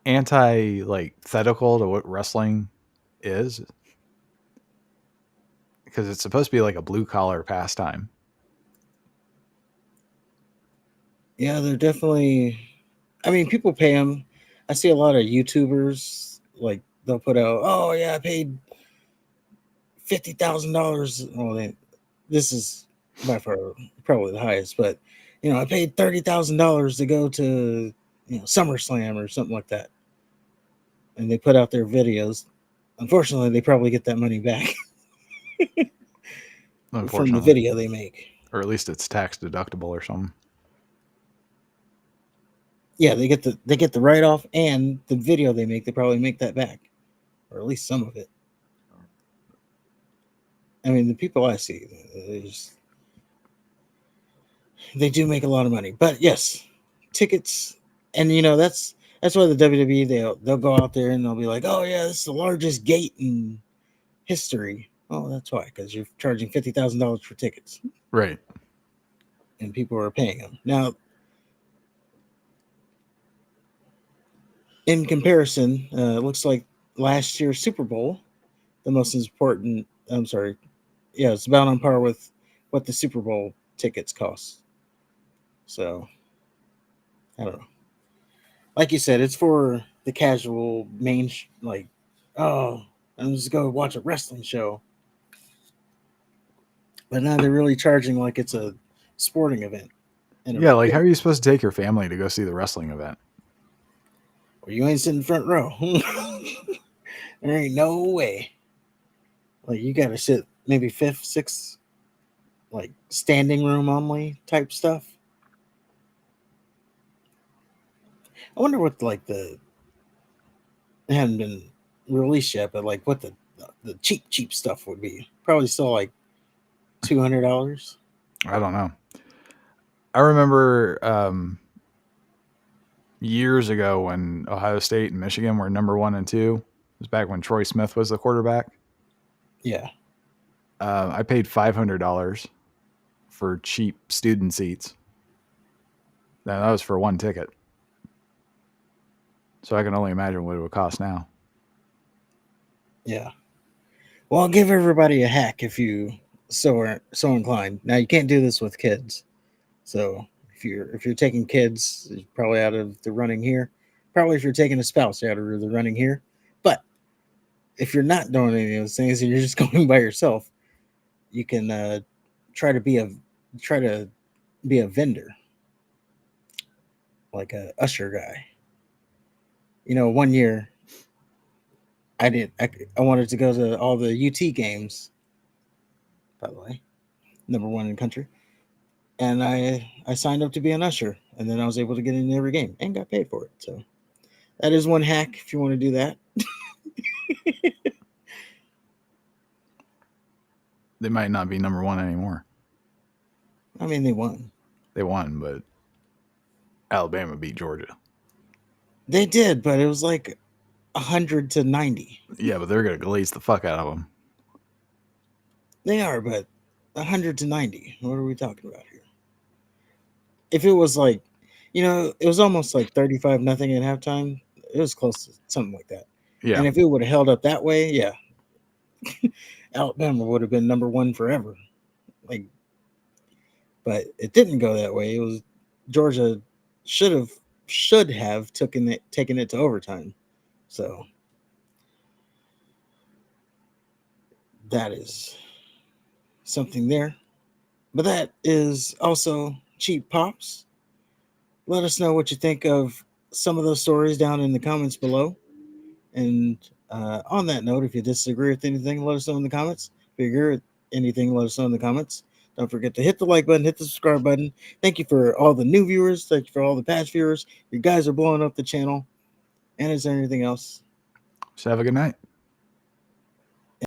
antithetical to what wrestling is, because it's supposed to be like a blue collar pastime. Yeah, they're definitely. I mean, people pay them. I see a lot of YouTubers, like, they'll put out, oh yeah, I paid $50,000. Well, this is by far probably the highest, but I paid $30,000 to go to SummerSlam or something like that, and they put out their videos. Unfortunately, they probably get that money back from the video they make, or at least it's tax deductible or something. Yeah, they get the write off, and the video they make, they probably make that back, or at least some of it. I mean, the people I see, they do make a lot of money. But yes, tickets, and that's why the WWE they'll go out there and they'll be like, oh yeah, this is the largest gate in history. Oh, that's why, because you're charging $50,000 for tickets, right? And people are paying them now. In comparison, it looks like last year's Super Bowl, the most important. I'm sorry, yeah, it's about on par with what the Super Bowl tickets cost. So, I don't know. Like you said, it's for the casual I'm just going to watch a wrestling show. But now they're really charging like it's a sporting event. Yeah, like how are you supposed to take your family to go see the wrestling event? Well, you ain't sitting front row. There ain't no way. Like, you got to sit maybe fifth, sixth, like standing room only type stuff. I wonder what it hadn't been released yet, but like what the cheap stuff would be. Probably still like $200. I don't know. I remember years ago when Ohio State and Michigan were number 1 and 2. It was back when Troy Smith was the quarterback. Yeah. I paid $500 for cheap student seats. Now, that was for one ticket. So I can only imagine what it would cost now. Yeah. Well, I'll give everybody a hack if you so inclined. Now, you can't do this with kids. So if you're taking kids, you're probably out of the running here. Probably if you're taking a spouse, you're out of the running here. But if you're not doing any of those things and you're just going by yourself, you can try to be a vendor, like a usher guy. You know, one year I wanted to go to all the UT games, by the way, #1 in the country. And I signed up to be an usher, and then I was able to get in every game and got paid for it. So that is one hack if you want to do that. They might not be #1 anymore. I mean, they won. They won, but Alabama beat Georgia. They did, but it was like 100-90. Yeah, but they're gonna glaze the fuck out of them. They are, but 100-90. What are we talking about here? If it was like, it was almost like 35-0 at halftime. It was close to something like that. Yeah. And if it would have held up that way, yeah, Alabama would have been #1 forever. But it didn't go that way. It was Georgia should have taken it to overtime. So that is something there. But that is also Cheap Pops. Let us know what you think of some of those stories down in the comments below. And on that note, if you disagree with anything, let us know in the comments. If you agree with anything, let us know in the comments. Don't forget to hit the like button, hit the subscribe button. Thank you for all the new viewers. Thank you for all the past viewers. You guys are blowing up the channel. And is there anything else? Just have a good night.